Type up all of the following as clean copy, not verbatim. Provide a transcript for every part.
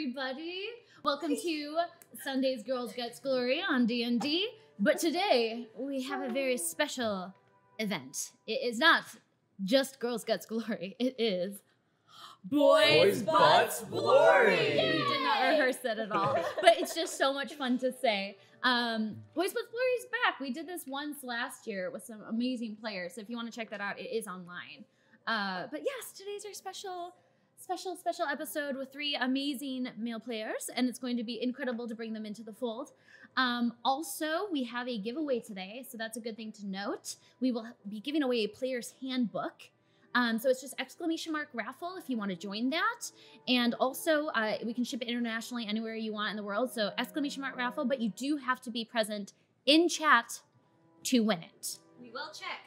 everybody. Welcome to Sunday's Girls Gets Glory on D&D. But today, we have a very special event. It is not just Girls Gets Glory. It is Boys Butts Blory. Yeah, we did not rehearse that at all. But it's just so much fun to say. Boys Butts Blory is back. We did this once last year with some amazing players. So if you want to check that out, it is online. But yes, today's our special episode with 3 amazing male players, and it's going to be incredible to bring them into the fold. Also, we have a giveaway today, so that's a good thing to note. We will be giving away a player's handbook. So it's just !raffle if you want to join that. And also, we can ship it internationally anywhere you want in the world. So !raffle, but you do have to be present in chat to win it. We will check.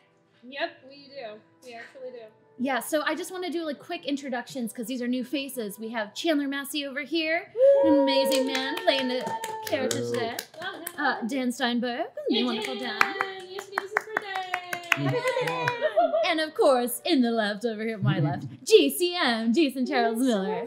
Yep, we do. We actually do. Yeah, so I just want to do like quick introductions because these are new faces. We have Chandler Massey over here, an amazing man playing the character today. Dan Steinberg, the wonderful Dan. Yes, it is his birthday. Happy birthday! And of course, in the left over here, my left, GCM, Jason Charles Miller.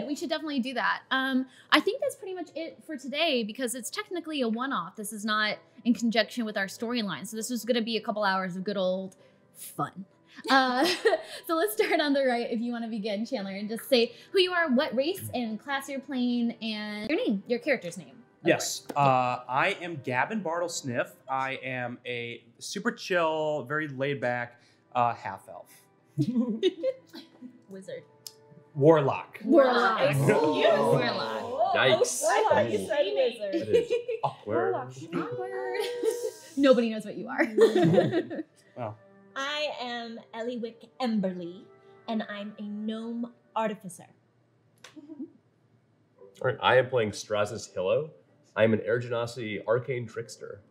We should definitely do that. I think that's pretty much it for today because it's technically a one-off. This is not in conjunction with our storyline. So this is going to be a couple hours of good old fun. So let's start on the right if you want to begin, Chandler, and just say who you are, what race and class you're playing, and your name, your character's name. Yes, I am Gavin Bartle-Sniff. I am a super chill, very laid-back half-elf. Wizard. Warlock. Warlock. Oh. Warlock. Yikes. I thought you said That wizard. is awkward. Awkward. Nobody knows what you are. Well, I am Eliwick Emberly, and I'm a gnome artificer. All right, I am playing Strazis Hillo. I am an Airgenosity arcane trickster.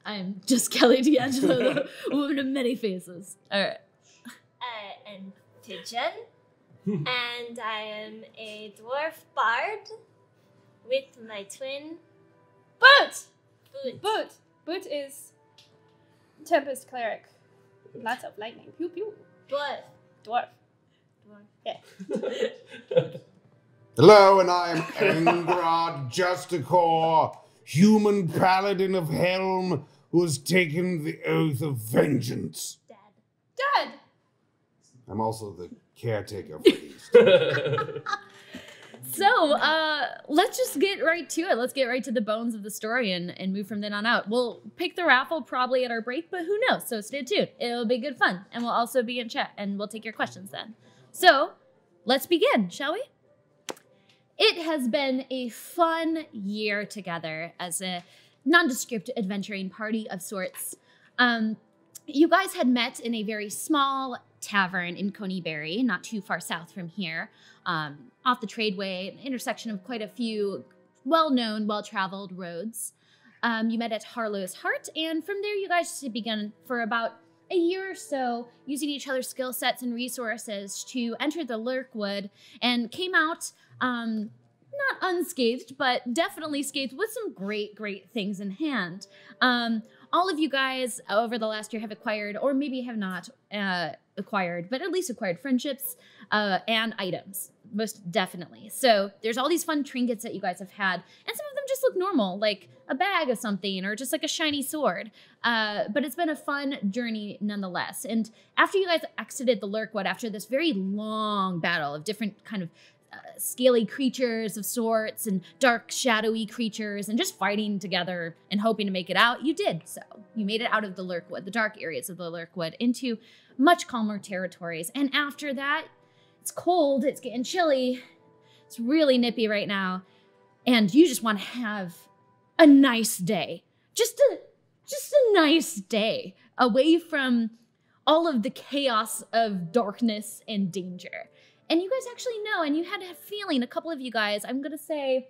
I'm just Kelly D'Angelo, the woman of many faces. All right. I am Pigeon, and I am a dwarf bard with my twin Boot! Boot. Boot is Tempest Cleric. Lots of lightning. Pew pew. Dwarf. Dwarf. Dwarf. Hello, and I am Engrad Justicor, human paladin of Helm, who has taken the oath of vengeance. Dad! I'm also the caretaker for these. So, let's just get right to it. Let's get right to the bones of the story and move from then on out. We'll pick the raffle probably at our break, but who knows? So stay tuned. It'll be good fun. And we'll also be in chat, and we'll take your questions then. So, let's begin, shall we? It has been a fun year together as a nondescript adventuring party of sorts. You guys had met in a very small tavern in Coneyberry, not too far south from here, off the Tradeway, an intersection of quite a few well-known, well-traveled roads. You met at Harlow's Heart, and from there you guys began for about a year or so using each other's skill sets and resources to enter the Lurkwood, and came out not unscathed, but definitely scathed with some great things in hand. All of you guys over the last year have acquired, or maybe have not acquired, but at least acquired friendships and items, most definitely. So there's all these fun trinkets that you guys have had, and some of them just look normal, like a bag of something, or just like a shiny sword. But it's been a fun journey nonetheless. And after you guys exited the Lurkwood, after this very long battle of different kind of scaly creatures of sorts and dark shadowy creatures and just fighting together and hoping to make it out, you did so. You made it out of the Lurkwood, the dark areas of the Lurkwood, into much calmer territories. And after that, it's cold, it's getting chilly, it's really nippy right now, and you just want to have a nice day. Just a nice day away from all of the chaos of darkness and danger. And you guys actually know, and you had a feeling, a couple of you guys, I'm gonna say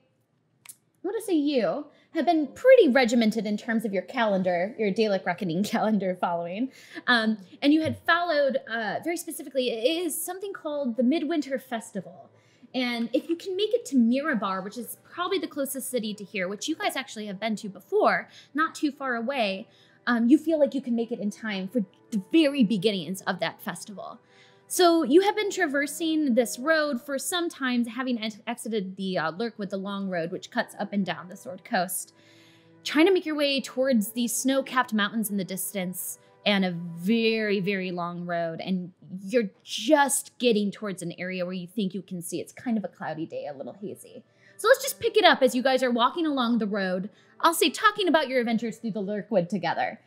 you, have been pretty regimented in terms of your calendar, your Dalek Reckoning calendar following. And you had followed, very specifically, it is something called the Midwinter Festival. And if you can make it to Mirabar, which is probably the closest city to here, which you guys actually have been to before, not too far away, you feel like you can make it in time for the very beginnings of that festival. So you have been traversing this road for some time, having exited the Lurkwood, the long road, which cuts up and down the Sword Coast, trying to make your way towards the snow-capped mountains in the distance and a very, very long road. And you're just getting towards an area where you think you can see. It's kind of a cloudy day, a little hazy. So let's just pick it up as you guys are walking along the road. I'll say talking about your adventures through the Lurkwood together.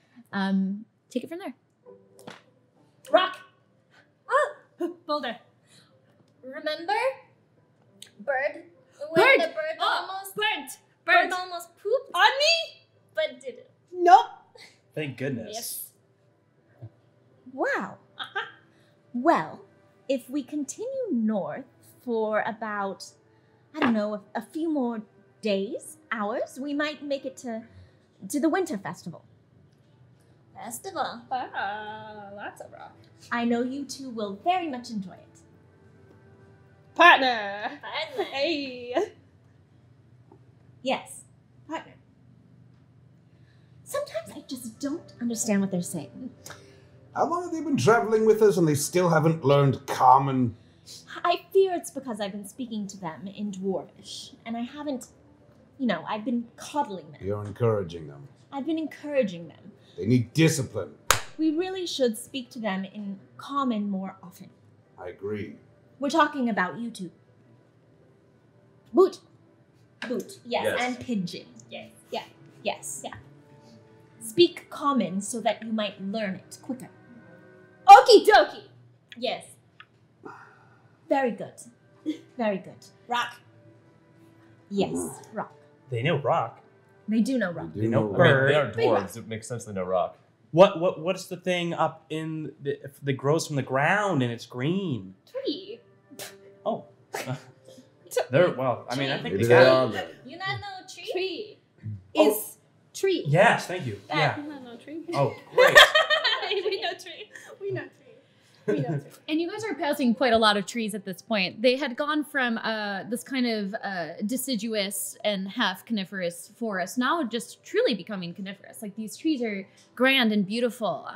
Take it from there. Rock. Boulder. Remember? Bird? Bird. The bird almost Bird. almost pooped, On me? but didn't. Nope. Thank goodness. Yes. Wow. Well, if we continue north for about, I don't know, a few more days, hours, we might make it to the winter festival. Festival. Lots of rock. I know you two will very much enjoy it. Partner. Partner. Hey. Yes, partner. Sometimes I just don't understand what they're saying. How long have they been traveling with us and they still haven't learned common? I fear it's because I've been speaking to them in Dwarvish, and I haven't, I've been coddling them. You're encouraging them. I've been encouraging them. They need discipline. We really should speak to them in common more often. I agree. We're talking about you two. Boot. Boot, yes, Yes. and pigeon. Yes. Yeah, yes. Yeah. Speak common so that you might learn it quicker. Okie dokie. Yes. Very good. Very good. Rock. Yes, rock. They know rock. They do know rock. They know I mean, bird. they are Big rock. dwarves. It makes sense they know rock. What's the thing up in that grows from the ground and it's green? Tree. Oh. They're well, I mean, I think Maybe they they got are it. good. You not know tree? Tree. Oh. Is tree. Yes, thank you. That. Yeah. No tree. Oh, great. We know tree. We know tree. We know tree. And you guys are passing quite a lot of trees at this point. They had gone from this kind of deciduous and half coniferous forest, now just truly becoming coniferous. Like these trees are grand and beautiful.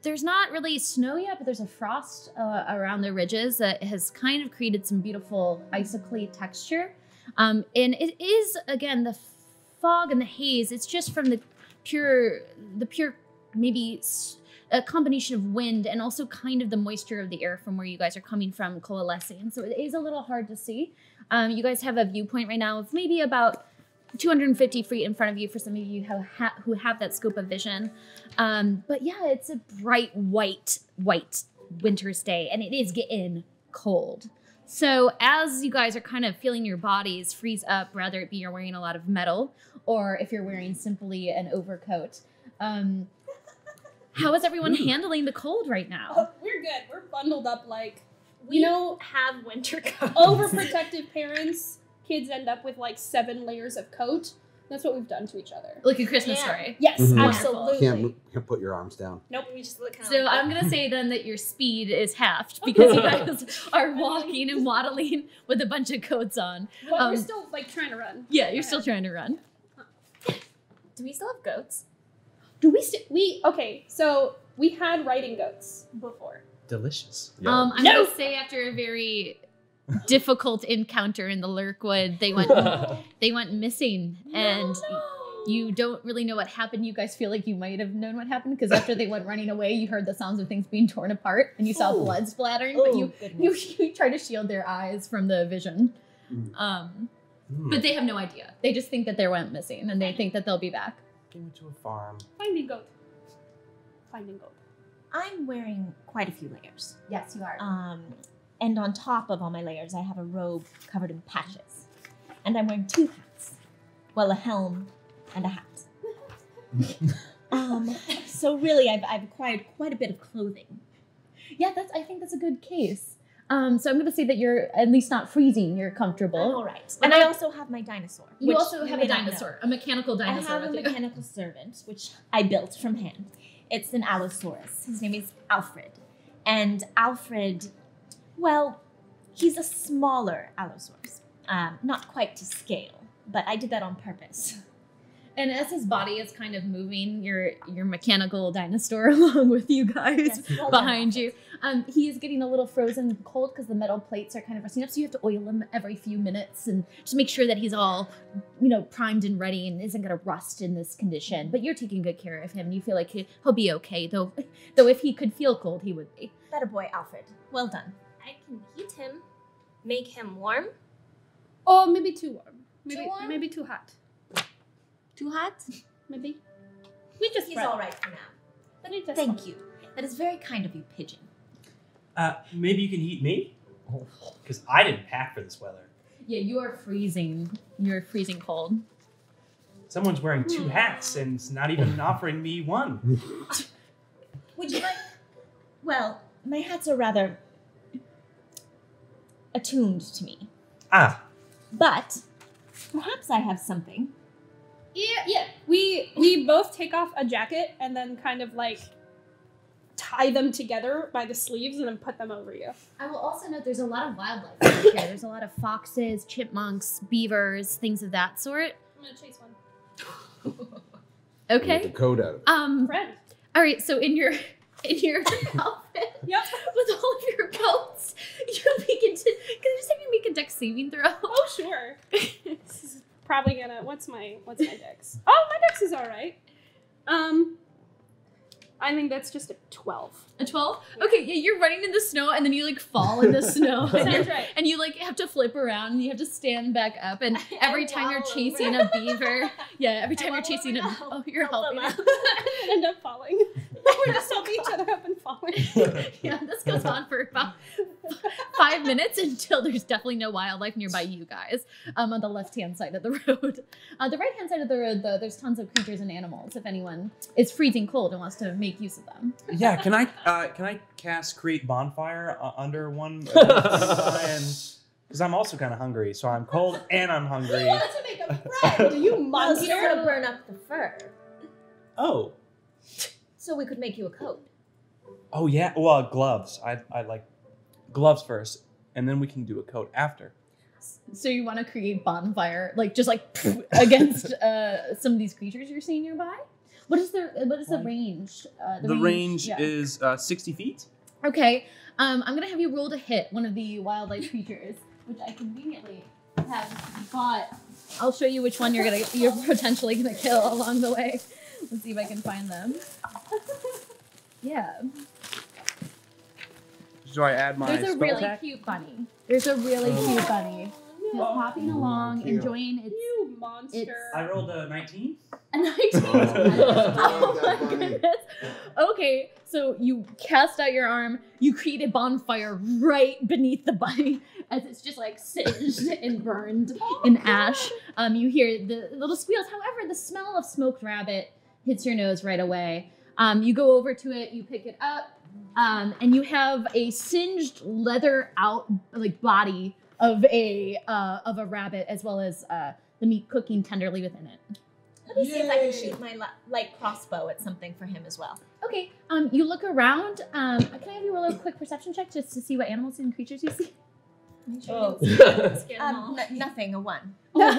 There's not really snow yet, but there's a frost around the ridges that has kind of created some beautiful icicle texture. And it is, again, the fog and the haze. It's just from the pure maybe a combination of wind and also kind of the moisture of the air from where you guys are coming from coalescing. So it is a little hard to see. You guys have a viewpoint right now of maybe about 250 feet in front of you for some of you who have that scope of vision. But yeah, it's a bright white winter's day, and it is getting cold. So as you guys are kind of feeling your bodies freeze up, whether it be you're wearing a lot of metal or if you're wearing simply an overcoat, how is everyone handling the cold right now? Oh, we're good. We're bundled up like We have winter coats. overprotective parents. Kids end up with like 7 layers of coat. That's what we've done to each other. Like a Christmas Yeah. story. Yes, Mhm. absolutely. Can't put your arms down. Nope, we just look kind of So I'm going to say then that your speed is halved because you guys are walking and waddling with a bunch of coats on. Well, we're still like trying to run. Yeah, you're still trying to run. Do we still have goats? Do we okay, so we had riding goats before. Delicious. Yeah. I'm No! going to say after a very difficult encounter in the Lurkwood, they went missing, and you don't really know what happened. You guys feel like you might have known what happened because after they went running away, you heard the sounds of things being torn apart, and you saw Oh. blood splattering, but you goodness. try to shield their eyes from the vision. But they have no idea. They just think that they went missing, and they think that they'll be back. Give me to a farm. Finding goat. Finding goat. I'm wearing quite a few layers. Yes, you are. And on top of all my layers, I have a robe covered in patches. And I'm wearing 2 hats. Well, a helm and a hat. So really, I've acquired quite a bit of clothing. Yeah, I think that's a good case. So I'm going to say that you're at least not freezing. You're comfortable. I'm all right. And I also have my dinosaur. You which also you have may a not know. dinosaur, a mechanical I dinosaur. have a with you. mechanical servant, which I built from hand. It's an Allosaurus. His name is Alfred. And Alfred, well, he's a smaller Allosaurus. Not quite to scale, but I did that on purpose. And as his body is kind of moving, your mechanical dinosaur along with you guys Yes, well behind done. you, he is getting a little frozen cold because the metal plates are kind of rusting up. So you have to oil him every few minutes and just make sure that he's all, primed and ready and isn't going to rust in this condition. But you're taking good care of him. You feel like he'll be okay, though if he could feel cold, he would be. Better boy, Alfred. Well done. I can heat him, make him warm. Oh, maybe too warm. Too warm? Maybe too hot. Too hot? Maybe. We just He's all right for now. Thank you. That is very kind of you, Pigeon. Maybe you can heat me? Because I didn't pack for this weather. Yeah, you are freezing. You're freezing cold. Someone's wearing 2 hats and it's not even offering me one. Would you like... Well, my hats are rather attuned to me. Ah. But perhaps I have something. Yeah. We both take off a jacket and then kind of like tie them together by the sleeves and then put them over you. I will also note there's a lot of wildlife out here. There's a lot of foxes, chipmunks, beavers, things of that sort. I'm gonna chase one. Get Okay. the code out of it. Friend. All right. So in your outfit, Yep. with all of your coats, you begin to. Can I just have you make a dex saving throw? Oh sure. This is probably gonna. What's my dex? Oh, my dex is all right. I think that's just a 12. A 12? Okay, yeah, you're running in the snow and then you like fall in the snow. Sounds right. And you like have to flip around and you have to stand back up. And every time you're chasing a beaver, every time you're chasing you're helping. End up falling. We're just helping each other up and falling. Yeah, this goes on for about 5 minutes until there's definitely no wildlife nearby you guys. On the left-hand side of the road. The right-hand side of the road, though, there's tons of creatures and animals. If anyone is freezing cold and wants to make use of them. Yeah, can I cast Create Bonfire under one? Because I'm also kind of hungry, so I'm cold and I'm hungry. You want to make a friend, you Well, monster. you're gonna burn up the fur, Oh. so we could make you a coat. Oh yeah. Well, gloves. I like gloves first, and then we can do a coat after. So you want to create bonfire, against some of these creatures you're seeing nearby? What is the range? The range is 60 feet. Okay. I'm gonna have you roll to hit one of the wildlife creatures, which I conveniently have bought. I'll show you which one you're potentially gonna kill along the way. Let's see if I can find them. Yeah. Do I add my There's a spell really attack? cute bunny. There's a really cute bunny. Just hopping along, cute. enjoying its You monster. I rolled a 19. a 19. Oh, that my bunny. goodness. Okay, so you cast out your arm, you create a bonfire right beneath the bunny as it's just like singed and burned in ash. You hear the little squeals. However, the smell of smoked rabbit hits your nose right away. You go over to it, you pick it up, and you have a singed leather out body of a rabbit, as well as the meat cooking tenderly within it. Let me see if I can shoot my light crossbow at something for him as well. Okay, you look around. Can I have you roll a quick perception check just to see what animals and creatures you see? Oh. Scare them all. Nothing, a 1. Oh, one?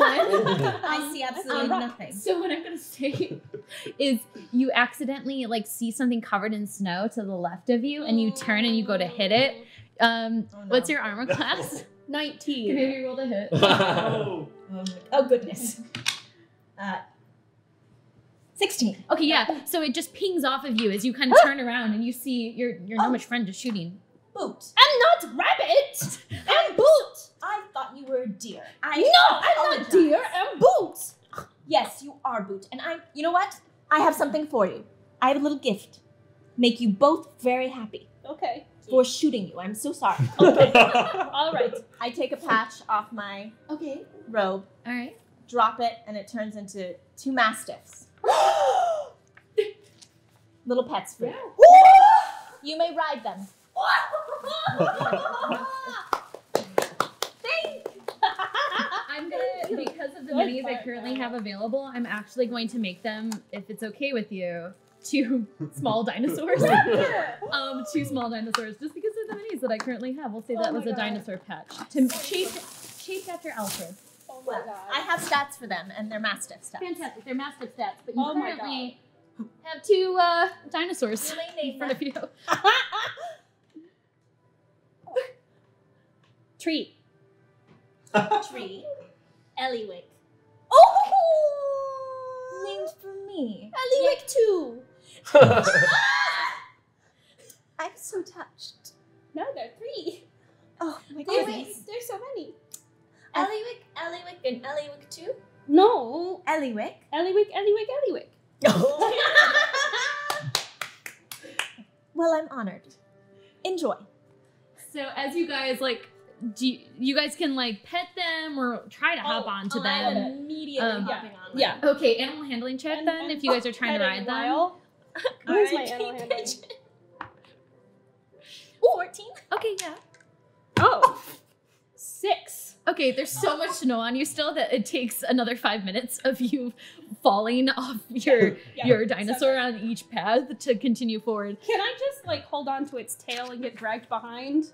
I see absolutely nothing. So what I'm gonna say is you accidentally see something covered in snow to the left of you, and you turn and you go to hit it. no. What's your armor class? 19. Can I have you roll to hit? Oh, goodness. 16. Okay, yeah. So it just pings off of you as you kind of turn around and you see your gnomish friend just shooting. Boot. I'm not rabbit. I'm Boot. I thought you were a deer. No, I'm not deer. I'm Boot. Yes, you are Boot. And you know what? I have something for you. I have a little gift. Make you both very happy Okay. for shooting you. I'm so sorry. All right. I take a patch off my robe, All right. drop it, and it turns into 2 mastiffs. Little pets for you. You may ride them. I'm gonna, because of the minis I currently have available, I'm actually going to make them, if it's okay with you, 2 small dinosaurs. 2 small dinosaurs, just because of the minis that I currently have. We'll say that was a dinosaur patch. Shaped after Alfred. Oh Well, God. I have stats for them, and they're mastiff stats. Fantastic. They're mastiff stats, but you Oh my currently have 2 dinosaurs in front of you. Tree. Tree. Eliwick. Oh! Named for me. Eliwick too. I'm so touched. No, there are 3. Oh my There's goodness. so many. Eliwick, and Eliwick too. No. Eliwick. Eliwick. Well, I'm honored. Enjoy. So as you guys you guys can pet them or try to hop onto them. I'm immediately hopping on. Yeah. Okay, animal handling check And- then and if you guys are trying to ride them. While. Where's my animal handling? 14. Okay, yeah. Oh. 6. Okay, there's so much snow on you still that it takes another 5 minutes of you falling off your dinosaur on each path to continue forward. Can I just hold on to its tail and get dragged behind?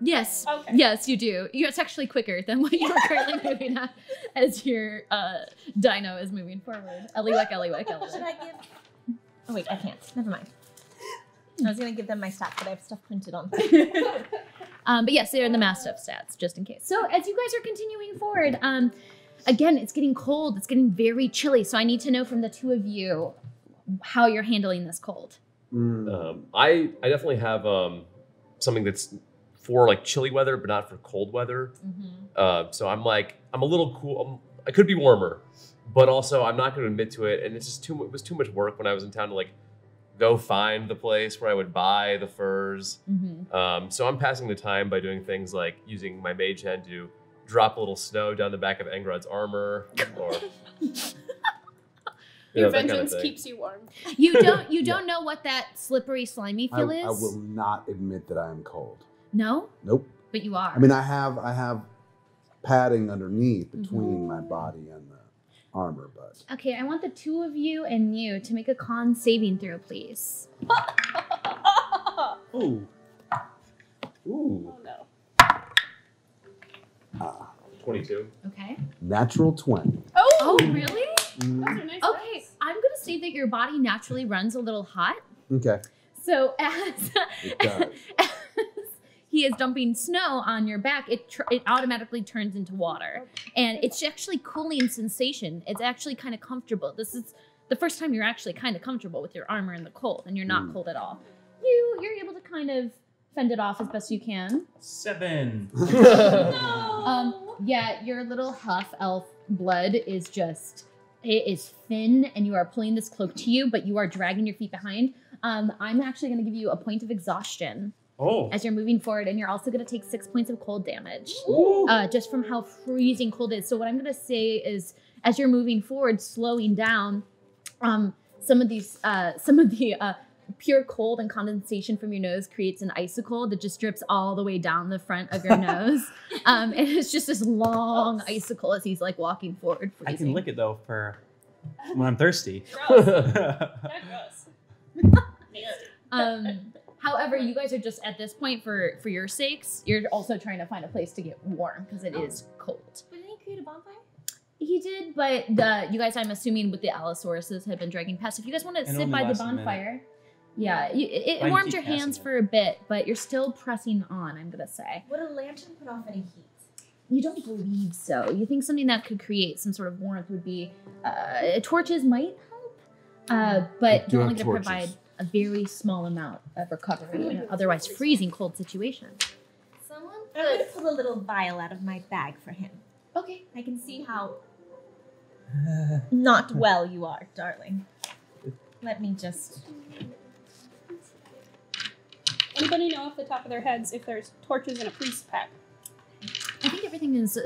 Yes. Okay. Yes, you do. It's actually quicker than what you are currently moving at as your dino is moving forward. Eliwick. Should I give... Oh, wait, I can't. Never mind. I was going to give them my stats, but I have stuff printed on. But yes, they're in the mastiff stats, just in case. So as you guys are continuing forward, again, it's getting cold. It's getting very chilly. So I need to know from the 2 of you how you're handling this cold. I definitely have something that's for chilly weather, but not for cold weather. So I'm a little cool. I could be warmer, but also I'm not going to admit to it. And it's just it was too much work when I was in town to go find the place where I would buy the furs. So I'm passing the time by doing things like using my mage hand to drop a little snow down the back of Engrod's armor, or Your that kind of vengeance thing. keeps you warm. You don't know what that slippery, slimy feel is? I will not admit that I am cold. No? Nope. But you are. I mean, I have padding underneath between my body and the armor, but Okay, I want the 2 of you and you to make a con saving throw, please. Ooh. Ooh, Oh no. 22. Okay. natural 20. Oh, really? Mm, Those are nice Okay, dice. I'm going to say that your body naturally runs a little hot. Okay, So as it does. as he is dumping snow on your back, it automatically turns into water. And it's actually cooling sensation. It's actually kind of comfortable. This is the first time you're actually kind of comfortable with your armor in the cold, and you're not cold at all. You're able to kind of fend it off as best you can. 7. Yeah, your little half elf blood is it is thin, and you are pulling this cloak to you, but you are dragging your feet behind. I'm actually going to give you a point of exhaustion Oh. as you're moving forward, and you're also going to take 6 points of cold damage, Ooh. just from how freezing cold it is. So what I'm going to say is, as you're moving forward, slowing down, some of the pure cold and condensation from your nose creates an icicle that just drips all the way down the front of your nose. And it's just this long icicle as he's walking forward. I Freezing. can lick it though for when I'm thirsty. Gross. That gross. However, you guys are just at this point for your sakes, you're also trying to find a place to get warm because it is cold. But didn't he create a bonfire? He did, but you guys, I'm assuming with the Allosauruses had been dragging past. If you guys want to It sit only by the lasts a minute. bonfire, yeah, it Why do you warmed keep your hands passing it? for a bit, but you're still pressing on, I'm going to say. Would a lantern put off any heat? You don't believe so. You think something that could create some sort of warmth would be torches might help, but do you're only have going to torches. provide a very small amount of recovery in an otherwise freezing cold situation. Someone I'm going to could. pull a little vial out of my bag for him. Okay. I can see how not well you are, darling. Let me just... Anybody know off the top of their heads if there's torches in a priest pack? I think everything is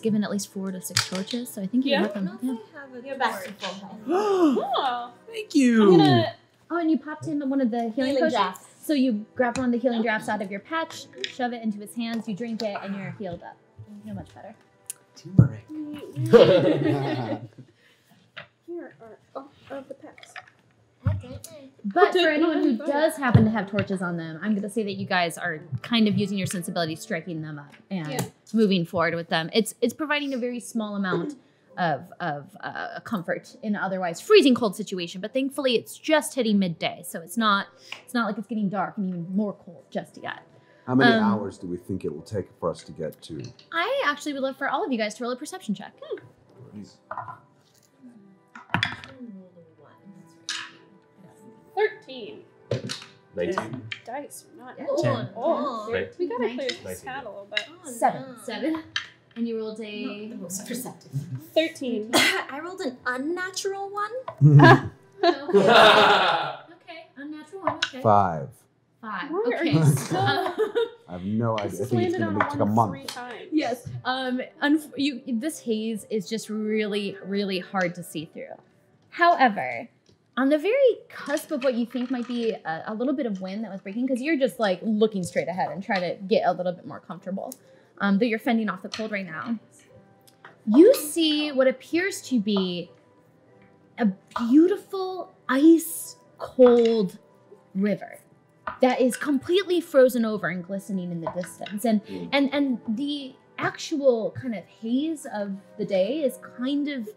given at least 4 to 6 torches, so I think you Yeah? have I them. don't Yeah. know if I have a You're back to torch. full health. Oh. Thank you. I'm gonna. Oh, and you popped him one of the healing Healing potions? drafts. So you grab one of the healing drafts out of your patch, shove it into his hands, you drink it, and you're healed up. You feel much better. Turmeric. Here are all of the packs. Heck But for anyone who does happen to have torches on them, I'm going to say that you guys are kind of using your sensibility, striking them up and moving forward with them. It's providing a very small amount of comfort in an otherwise freezing cold situation, but thankfully it's just hitting midday, so it's not like it's getting dark and even more cold just yet. How many hours do we think it will take for us to get to? I actually would love for all of you guys to roll a perception check. 13. 19. Dice, not. Yeah. 10. Oh, Right. we gotta clear 19. this hat a little bit. 7. And you rolled a... The most perceptive. 13. I rolled an unnatural one. Okay, unnatural one, okay. 5. 5. Why are Okay. you so- I have no idea. I This think it's landed going on to take a month. 3 times. Yes. This haze is just really, really hard to see through. However, on the very cusp of what you think might be a little bit of wind that was breaking, because you're just like looking straight ahead and trying to get a little bit more comfortable, though you're fending off the cold right now, you see what appears to be a beautiful ice cold river that is completely frozen over and glistening in the distance. And the actual kind of haze of the day is kind of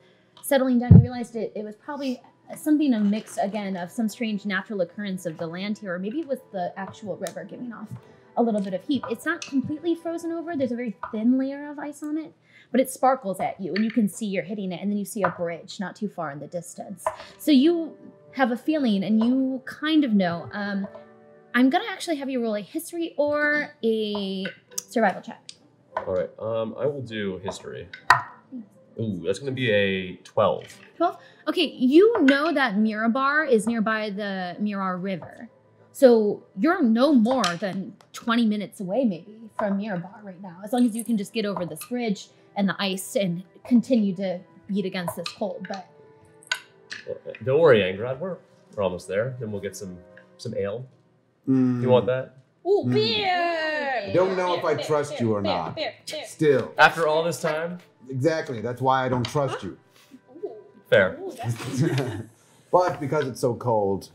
settling down. You realized it was probably something a mix, again, of some strange natural occurrence of the land here, or maybe it was the actual river giving off a little bit of heat. It's not completely frozen over. There's a very thin layer of ice on it, but it sparkles at you, and you can see you're hitting it, and then you see a bridge not too far in the distance. So you have a feeling, and you kind of know. I'm going to actually have you roll a history or a survival check. All right. I will do history. Ooh, that's going to be a 12. 12? Okay, you know that Mirabar is nearby the Mirar River. So you're no more than 20 minutes away maybe from Mirabar right now, as long as you can just get over this bridge and the ice and continue to beat against this cold. But Don't worry, Angrod. We're almost there. Then we'll get some ale. You want that? Ooh, beer! I don't know if I trust you or not. Beer. Still. After all this time? Exactly. That's why I don't trust you. Ooh. Fair. Ooh, that's But because it's so cold,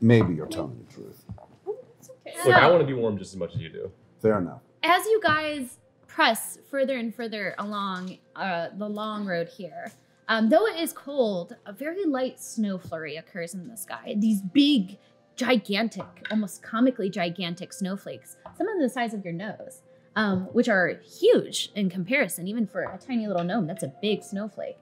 maybe you're telling the truth. It's okay. Look, I want to be warm just as much as you do. Fair enough. as you guys press further and further along the long road here, though it is cold, a very light snow flurry occurs in the sky. These big, gigantic, almost comically gigantic snowflakes, some of the size of your nose, which are huge in comparison. Even for a tiny little gnome, that's a big snowflake.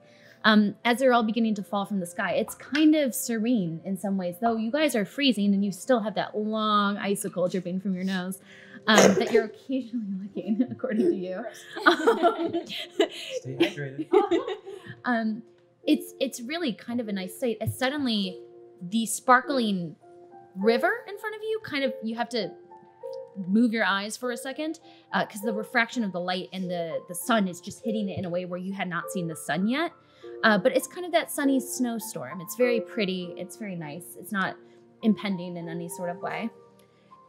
As they're all beginning to fall from the sky, it's kind of serene in some ways, though you guys are freezing and you still have that long icicle dripping from your nose that you're occasionally licking, according to you. Stay hydrated. It's really kind of a nice sight as suddenly the sparkling river in front of you, you have to move your eyes for a second because the refraction of the light and the sun is just hitting it in a way where you had not seen the sun yet. But it's kind of that sunny snowstorm. It's very pretty. It's very nice. It's not impending in any sort of way.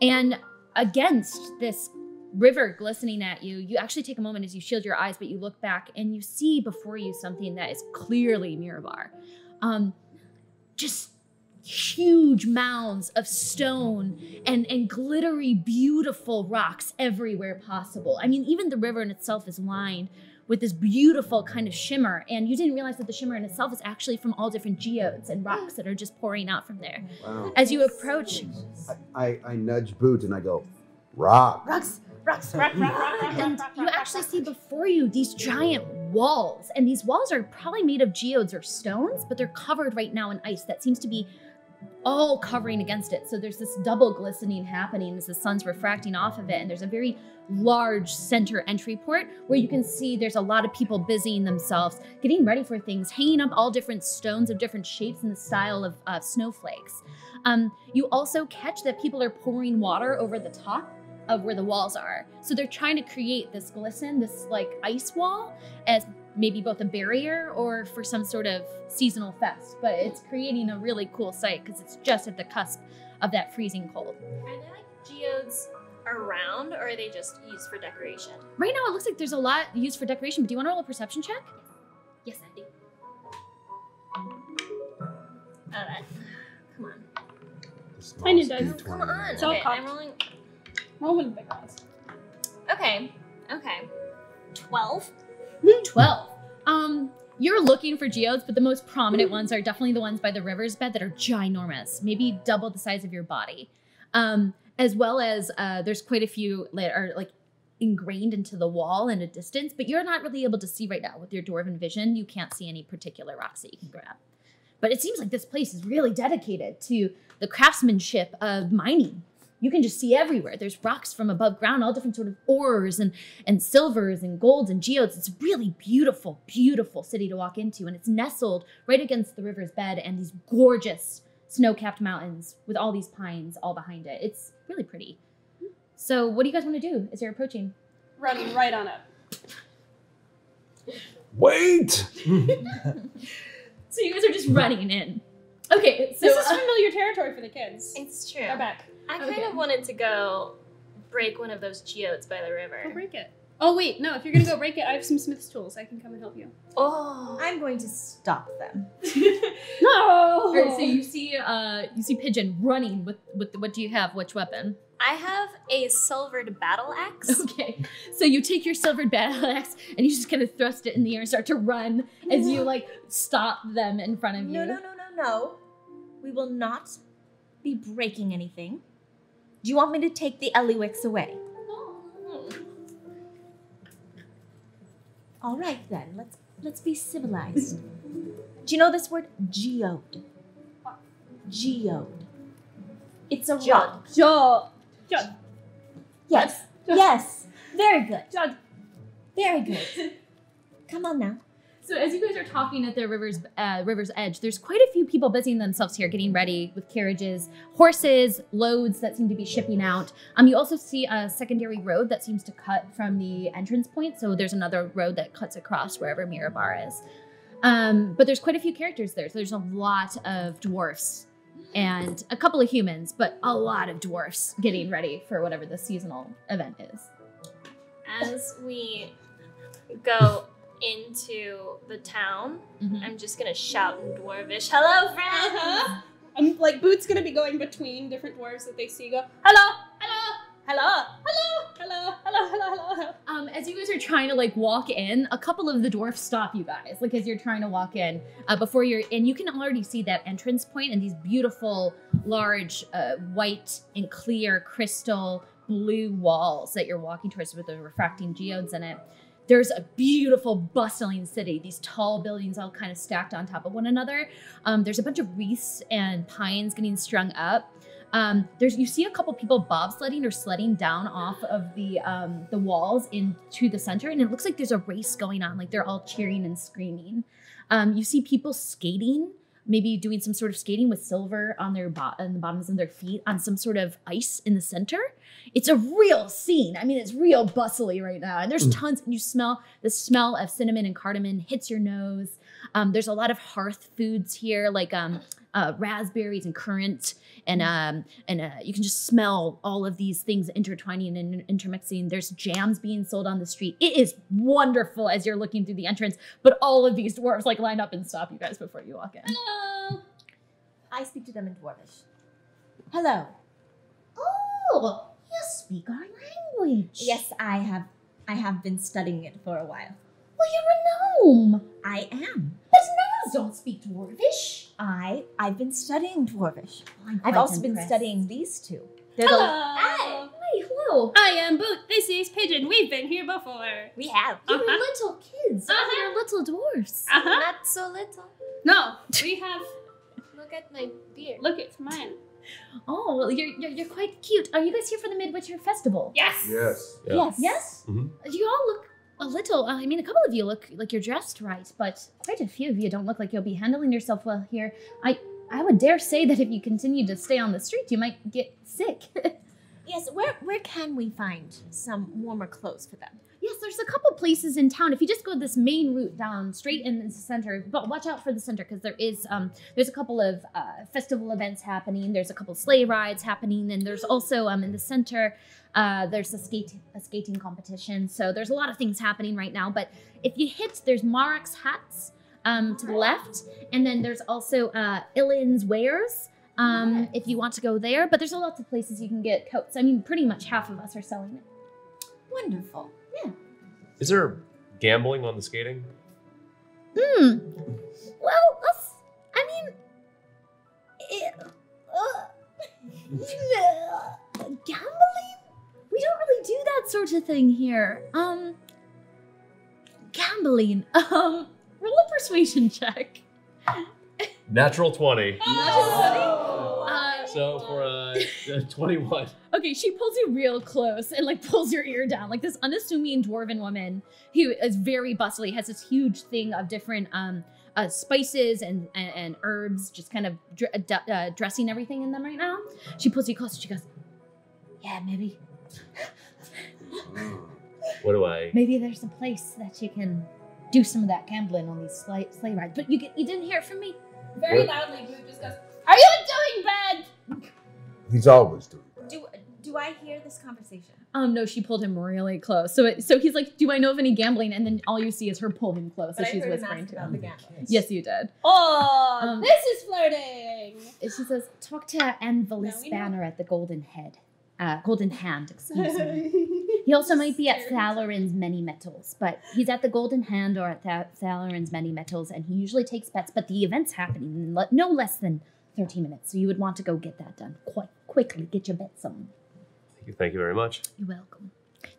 And against this river glistening at you, you actually take a moment as you shield your eyes, but you look back and you see before you something that is clearly Mirabar. Just huge mounds of stone and glittery, beautiful rocks everywhere possible. I mean, even the river in itself is lined with this beautiful kind of shimmer, and you didn't realize that the shimmer in itself is actually from all different geodes and rocks that are just pouring out from there. Wow. As you approach, I nudge Boot and I go, rock. rocks, and you actually see before you these giant walls, and these walls are probably made of geodes or stones, but they're covered right now in ice that seems to be all covering against it. So there's this double glistening happening as the sun's refracting off of it, and there's a very large center entry port where you can see there's a lot of people busying themselves, getting ready for things, hanging up all different stones of different shapes in the style of snowflakes. You also catch that people are pouring water over the top of where the walls are. So they're trying to create this glisten, this like ice wall, as maybe both a barrier or for some sort of seasonal fest. But it's creating a really cool sight because it's just at the cusp of that freezing cold. Are there like geodes around, or are they just used for decoration? Right now it looks like there's a lot used for decoration, but do you want to roll a perception check? Yes, I do. Alright. Come on. I knew that. D20 Come on. So Okay, cocked. I'm rolling. Roman big eyes. Okay. 12. 12. You're looking for geodes, but the most prominent ones are definitely the ones by the river's bed that are ginormous, maybe double the size of your body. As well as there's quite a few that are like ingrained into the wall in a distance, but you're not really able to see right now with your dwarven vision. You can't see any particular rocks that you can grab. But it seems like this place is really dedicated to the craftsmanship of mining. You can just see everywhere. There's rocks from above ground, all different sort of ores and silvers and golds and geodes. It's a really beautiful, beautiful city to walk into. And it's nestled right against the river's bed and these gorgeous snow-capped mountains with all these pines all behind it. It's really pretty. So what do you guys want to do as you're approaching? Running right on up. Wait! So you guys are just running in. Okay, so This is familiar territory for the kids. It's true. They're back. I kind Okay. of wanted to go break one of those geodes by the river. Go break it. Oh wait, no. If you're gonna go break it, I have some smith's tools. I can come and help you. Oh. I'm going to stop them. No. all right, so you see Pigeon running with what do you have? Which weapon? I have a silvered battle axe. Okay, so you take your silvered battle axe and you just kind of thrust it in the air and start to run as you like stop them in front of you. No. We will not be breaking anything. Do you want me to take the Eliwix away? All right then, let's be civilized. Do you know this word geode? Geode. It's a rock. Joe. Yes. Yes. Very good. Very good. Come on now. So as you guys are talking at the river's edge, there's quite a few people busying themselves here, getting ready with carriages, horses, loads that seem to be shipping out. You also see a secondary road that seems to cut from the entrance point. So there's another road that cuts across wherever Mirabar is. But there's quite a few characters there. So there's a lot of dwarfs and a couple of humans, but a lot of dwarfs getting ready for whatever the seasonal event is. As we go into the town, I'm just gonna shout in Dwarvish, "Hello, friends!" I'm like Boots gonna be going between different dwarves that they see. Go hello, hello, hello, hello, hello, hello, hello, hello. As you guys are trying to like walk in, a couple of the dwarfs stop you guys, like as you're trying to walk in. Before you're in, you can already see that entrance point and these beautiful, large, white and clear crystal blue walls that you're walking towards with the refracting geodes in it. There's a beautiful, bustling city. These tall buildings all kind of stacked on top of one another. There's a bunch of wreaths and pines getting strung up. You see a couple people bobsledding or sledding down off of the walls into the center, and it looks like there's a race going on. Like they're all cheering and screaming. You see people skating, maybe doing some sort of skating with silver on the bottoms of their feet on some sort of ice in the center. It's a real scene. I mean, it's real bustly right now. And there's tons, and you smell, the smell of cinnamon and cardamom hits your nose. There's a lot of hearth foods here, like raspberries and currant. And you can just smell all of these things intertwining and intermixing. There's jams being sold on the street. It is wonderful as you're looking through the entrance, but all of these dwarves like line up and stop you guys before you walk in. Hello. I speak to them in Dwarvish. Hello. Oh, you speak our language. Yes, I have been studying it for a while. Well, you're a gnome. I am. But gnomes don't speak Dwarvish. I've been studying Dwarvish. I'm I've quite also been impressed. studying these two. They're Hello. Hi, hello. I am Boot. This is Pigeon. We've been here before. We have. You're little kids. Uh-huh. You're little dwarfs. Not so little. No, we have. Look at my beard. Look, it's mine. Oh, well, you're quite cute. Are you guys here for the Midwinter Festival? Yes. Yes. Yeah. Yes. Yes? You all look a little, I mean, a couple of you look like you're dressed right, but quite a few of you don't look like you'll be handling yourself well here. I would dare say that if you continue to stay on the street, you might get sick. Yes, where can we find some warmer clothes for them? Yes, there's a couple places in town. If you just go this main route down straight in the center, but watch out for the center because there's a couple of festival events happening. There's a couple sleigh rides happening, and there's also in the center there's a skating competition. So there's a lot of things happening right now. But if you hit, there's Marek's Hats to the left, and then there's also Illin's Wares if you want to go there. But there's a lot of places you can get coats. I mean, pretty much half of us are selling it. Wonderful. Yeah. Is there gambling on the skating? Well, I mean, gambling? We don't really do that sort of thing here. Gambling. Roll a persuasion check. Natural 20. Oh. So for a 21. Okay, she pulls you real close and like pulls your ear down. Like this unassuming dwarven woman who is very bustly, has this huge thing of different spices and herbs, just kind of dressing everything in them right now. She pulls you close and she goes, yeah, maybe. What do I? Maybe there's a place that you can do some of that gambling on these sleigh rides. But you didn't hear it from me. Very What? loudly, Boo just goes, "Are you doing bad?" He's always doing that. Do I hear this conversation? No, she pulled him really close. So he's like, do I know of any gambling? And then all you see is her pull him close But as she's I heard him whispering ask to about him. the gambling. Yes, you did. Oh, this is flirting. She says, talk to Anvilis Now we know. Banner at the Golden Hand, excuse me. He also might be at Thalarin's Many Metals, but he's at the Golden Hand or at Thalarin's Many Metals, and he usually takes bets, but the event's happening in no less than 30 minutes, so you would want to go get that done quite quickly. Get your bets on. Thank you very much. You're welcome.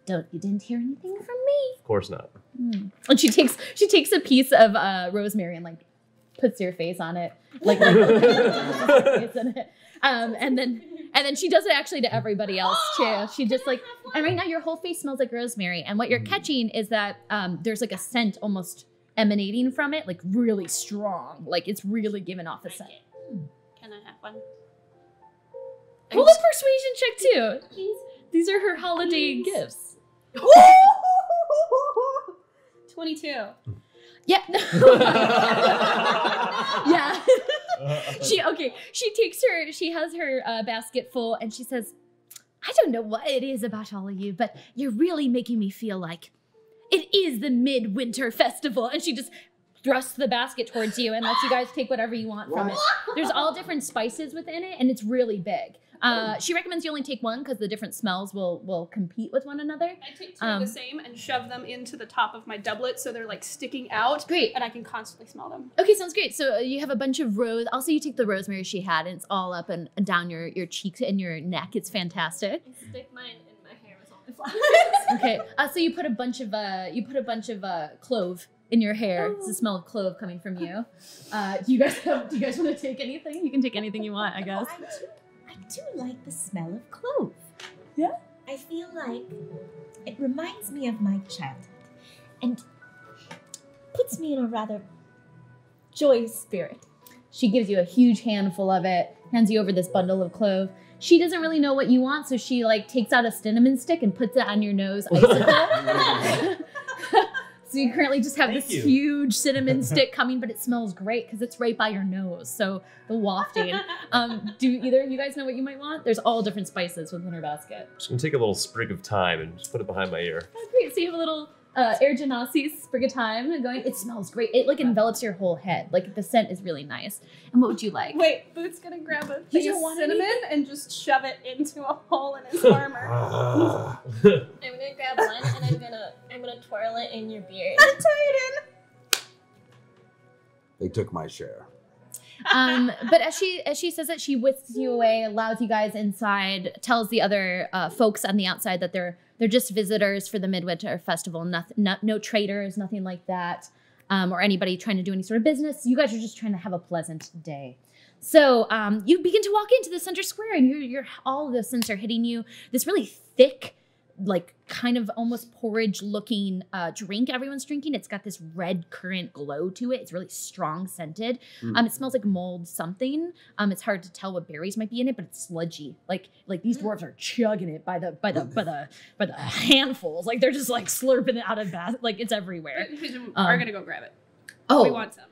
You didn't hear anything from me? Of course not. And she takes a piece of rosemary and like puts your face on it, like puts your face in it. And then she does it actually to everybody else too. She just like, and right now your whole face smells like rosemary. And what you're catching is that there's like a scent almost emanating from it, like really strong. Like it's really giving off a scent. Can I have one? Roll a persuasion check too. These are her holiday gifts. 22. Yeah. Yeah. She has her basket full and she says, I don't know what it is about all of you, but you're really making me feel like it is the midwinter festival. And she just thrusts the basket towards you and lets you guys take whatever you want from it. There's all different spices within it and it's really big. She recommends you only take one because the different smells will compete with one another. I take two of the same and shove them into the top of my doublet so they're like sticking out. Great. And I can constantly smell them. Okay, sounds great. So you have a bunch of rose. Also, you take the rosemary she had, and it's all up and down your cheeks and your neck. It's fantastic. I stick mine in my hair with all my flowers. Okay. So you put a bunch of clove in your hair. It's the smell of clove coming from you. Do you guys want to take anything? You can take anything you want, I guess. I do like the smell of clove. Yeah? I feel like it reminds me of my childhood and puts me in a rather joyous spirit. She gives you a huge handful of it, hands you over this bundle of clove. She doesn't really know what you want, so she like takes out a cinnamon stick and puts it on your nose. Icicle. So you currently just have this huge cinnamon stick coming, but it smells great because it's right by your nose. So the wafting. Do either of you guys know what you might want? There's all different spices within her basket. I'm just gonna take a little sprig of thyme and just put it behind my ear. Oh, great. So you have a little Air Genasi sprig of thyme going. It smells great. It like envelops your whole head. Like the scent is really nice. And what would you like? Wait, Boots gonna grab a You thing don't of want cinnamon and just shove it into a hole in his armor. I'm gonna grab one and I'm gonna twirl it in your beard. They took my share. But as she says it, she whisks you away, allows you guys inside, tells the other folks on the outside that they're just visitors for the Midwinter Festival. No traders, nothing like that, or anybody trying to do any sort of business. You guys are just trying to have a pleasant day. So you begin to walk into the center square, and you're all of the scents are hitting you. This really thick, like kind of almost porridge looking drink everyone's drinking. It's got this red currant glow to it. It's really strong scented. It smells like mold something. It's hard to tell what berries might be in it, but it's sludgy. Like these dwarves are chugging it by the handfuls. Like they're just like slurping it out of like it's everywhere. We're gonna go grab it. Oh, We want some.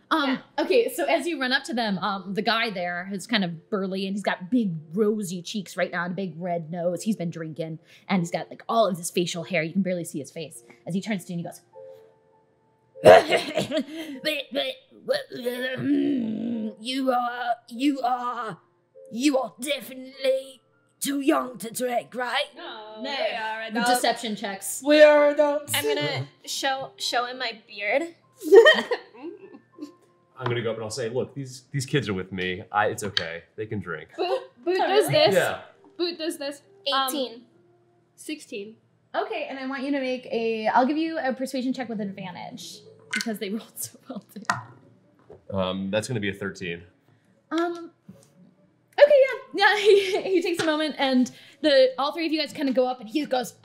Okay, so as you run up to them, the guy there is kind of burly and he's got big rosy cheeks right now and a big red nose. He's been drinking and he's got like all of this facial hair. You can barely see his face. As he turns to you and he goes, you are You are definitely too young to drink, right? No, No. we are adults. Deception checks. We are adults. I'm gonna show him my beard. I'm gonna go up and I'll say, look, these kids are with me. It's okay. They can drink. Boot does this. Yeah. Boot does this. 18. 16. Okay, and I want you to make I'll give you a persuasion check with advantage because they rolled so well too. That's gonna be a 13. Okay, yeah. He takes a moment and all three of you guys kind of go up and he goes,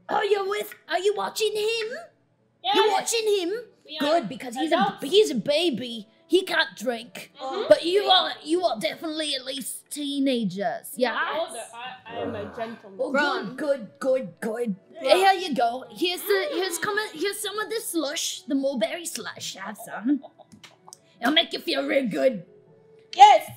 Are you watching him? Yeah. You're watching him? We are Good, because adults. he's a baby. He can't drink. But you are definitely at least teenagers. Yeah. Older. I am a gentleman. Oh, good. Here you go. Here's some of the slush, the mulberry slush. Have some. It'll make you feel real good. Yes.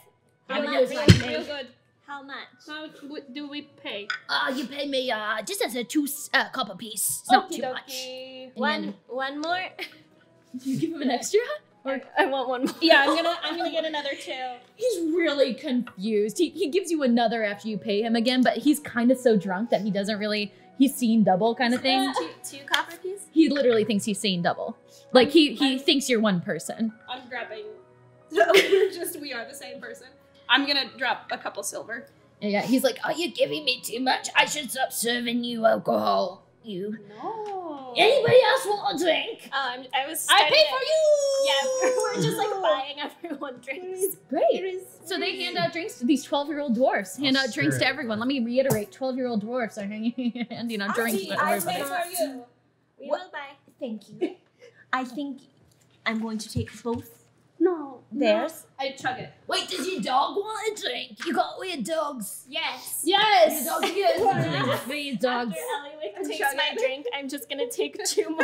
How Real much? real good. How much? How do we pay? You pay me just as a 2 copper piece. It's not too Okie much. dokie. One more. do you give him an extra? I want one more. Yeah, I'm gonna get another 2. He's really confused. He gives you another after you pay him again, but he's kind of so drunk that he doesn't really, he's seeing double kind of thing. Two copper piece? He literally thinks he's seeing double. Like he thinks you're one person. I'm grabbing. We are the same person. I'm gonna drop a couple silver. And yeah, he's like, Are you giving me too much? I should stop serving you alcohol. You. No. Anybody else want a drink? I was. I pay starting for to- you. Yeah, we're just like buying everyone drinks. great. So they hand out drinks to these 12-year-old dwarfs. Hand out drinks to everyone. Let me reiterate, 12-year-old dwarfs are handing out drinks to I everybody. pay for you. We What? will buy. Thank you. I think I'm going to take both No. theirs. I chug it. Wait, does your dog want a drink? You got weird dogs. Yes. Yes! Your dog gets a drink for your dogs. After Ellie I'm takes chugging. my drink, I'm just gonna take 2 more.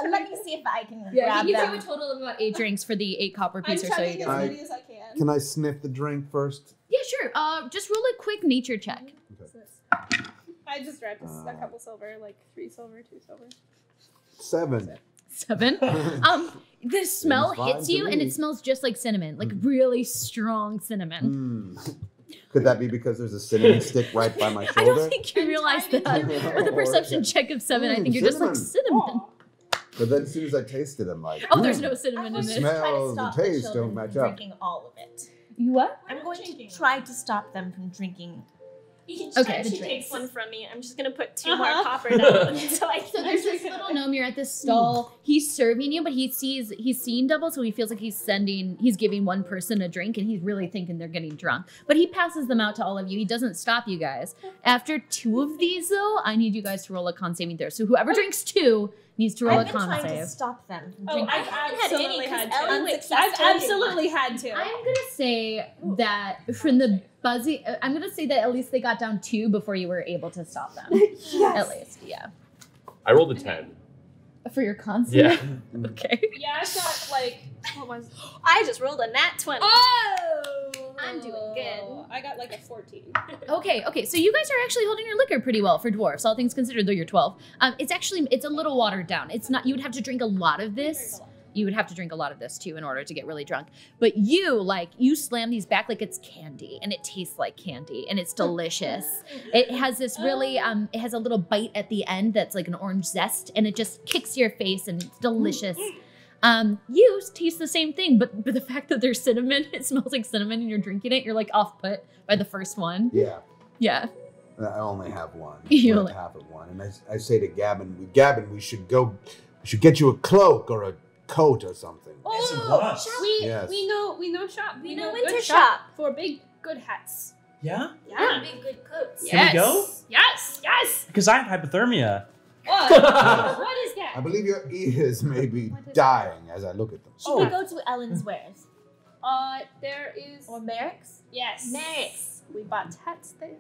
Let me see if I can Yeah, grab he gives you them. a total of about 8 drinks for the 8 copper I'm piece or so you chugging get. as I- many as I can. Can I sniff the drink first? Yeah, sure. Just roll a quick nature check. I just dropped a couple silver, like 3 silver, 2 silver. 7. 7. The smell fine hits to you and me. it smells just like cinnamon, like really strong cinnamon. Could that be because there's a cinnamon stick right by my I shoulder? don't think you realize that. With a perception check of 7, I think you're just like cinnamon. But then as soon as I taste it, I'm like, Oh, there's no cinnamon in The it. smell, the taste don't match up. Drinking all of it. You what? I'm going to try to stop them from drinking. Each Okay. time The she drinks. takes one from me, I'm just gonna put 2 more copper down so I So can. there's this little gnome. You're at this stall. He's serving you, but he's seeing double, so he feels like he's giving one person a drink, and he's really thinking they're getting drunk. But he passes them out to all of you. He doesn't stop you guys. After 2 of these, though, I need you guys to roll a con saving throw. So whoever drinks 2 needs to roll I've a been con trying save. to stop them from Oh, drinking. I've absolutely had Ellie to. went I've absolutely had to. I'm gonna say that from the buzzy, I'm gonna say that at least they got down 2 before you were able to stop them. At least, yeah. I rolled a 10. For your con save? Yeah. Okay. Yeah, I've got like what was? I just rolled a nat 20. Oh, I'm doing good. I got like a 14. Okay, so you guys are actually holding your liquor pretty well for dwarfs, all things considered, though you're 12. It's a little watered down. It's not, you would have to drink a lot of this. You would have to drink a lot of this too in order to get really drunk. But you slam these back like it's candy, and it tastes like candy, and it's delicious. It has this really, it has a little bite at the end that's like an orange zest, and it just kicks your face, and it's delicious. You taste the same thing, but the fact that there's cinnamon, it smells like cinnamon, and you're drinking it, you're like off put by the first one. Yeah. Yeah. I only have one. You Or only- half of one. And I say to Gavin, we should get you a cloak or a coat or something. And some gloves. Yes. We know shop. We know good winter shop. for big good hats. Yeah? Yeah, big good coats. Can we go? Yes. Because I have hypothermia. What? What is I that? believe your ears may be dying as I look at them. Should we go to Ellen's wares? There is. Or Merrick's? Yes. Merrick's. We bought hats there.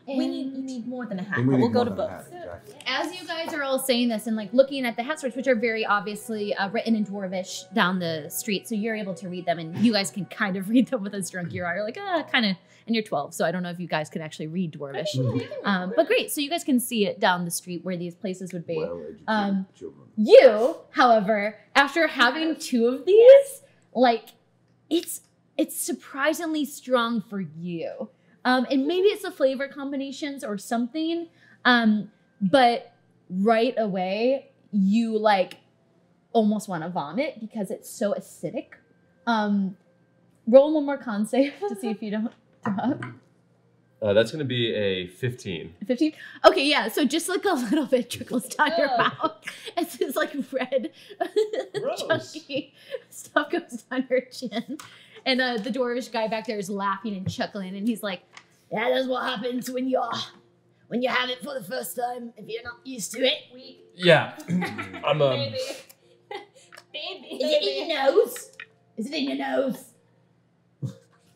You need more than a hat, We but need we'll go more to than a both. hat, exactly. As you guys are all saying this and like looking at the hat swords, which are very obviously written in Dwarvish down the street, so you're able to read them, and you guys can kind of read them with as drunk you are. You're like, kind of, and you're 12, so I don't know if you guys can actually read Dwarvish. But great, so you guys can see it down the street where these places would be. Well-educated children. You, however, after having 2 of these, like, it's it's surprisingly strong for you. And maybe it's the flavor combinations or something. But right away, you like almost want to vomit because it's so acidic. Roll one more con save to see if you don't throw up. That's going to be a 15. 15? Okay, yeah. So just like a little bit trickles down your mouth as this like red, chunky stuff goes down your chin. And the dwarvish guy back there is laughing and chuckling, and he's like, Yeah, that's what happens when you have it for the first time, if you're not used to it. Yeah. I'm Baby. Is it in your nose? Is it in your nose?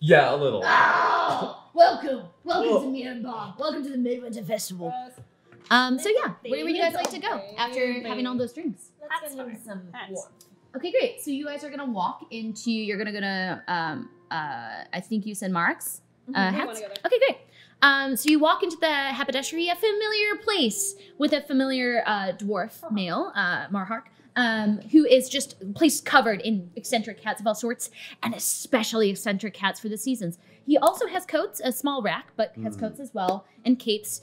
Yeah, a little. Oh, welcome to Myanmar. Welcome to the Midwinter Festival. So yeah, where would you guys like to go after having all those drinks? Let's get him some warmth. Okay, great. So you guys are gonna walk into. You're gonna go to. I think you said Mark's hats. Okay, great. So you walk into the haberdashery, a familiar place with a familiar dwarf male, Marhark, who is just a place covered in eccentric hats of all sorts, and especially eccentric hats for the seasons. He also has coats, a small rack, but has coats as well, and capes.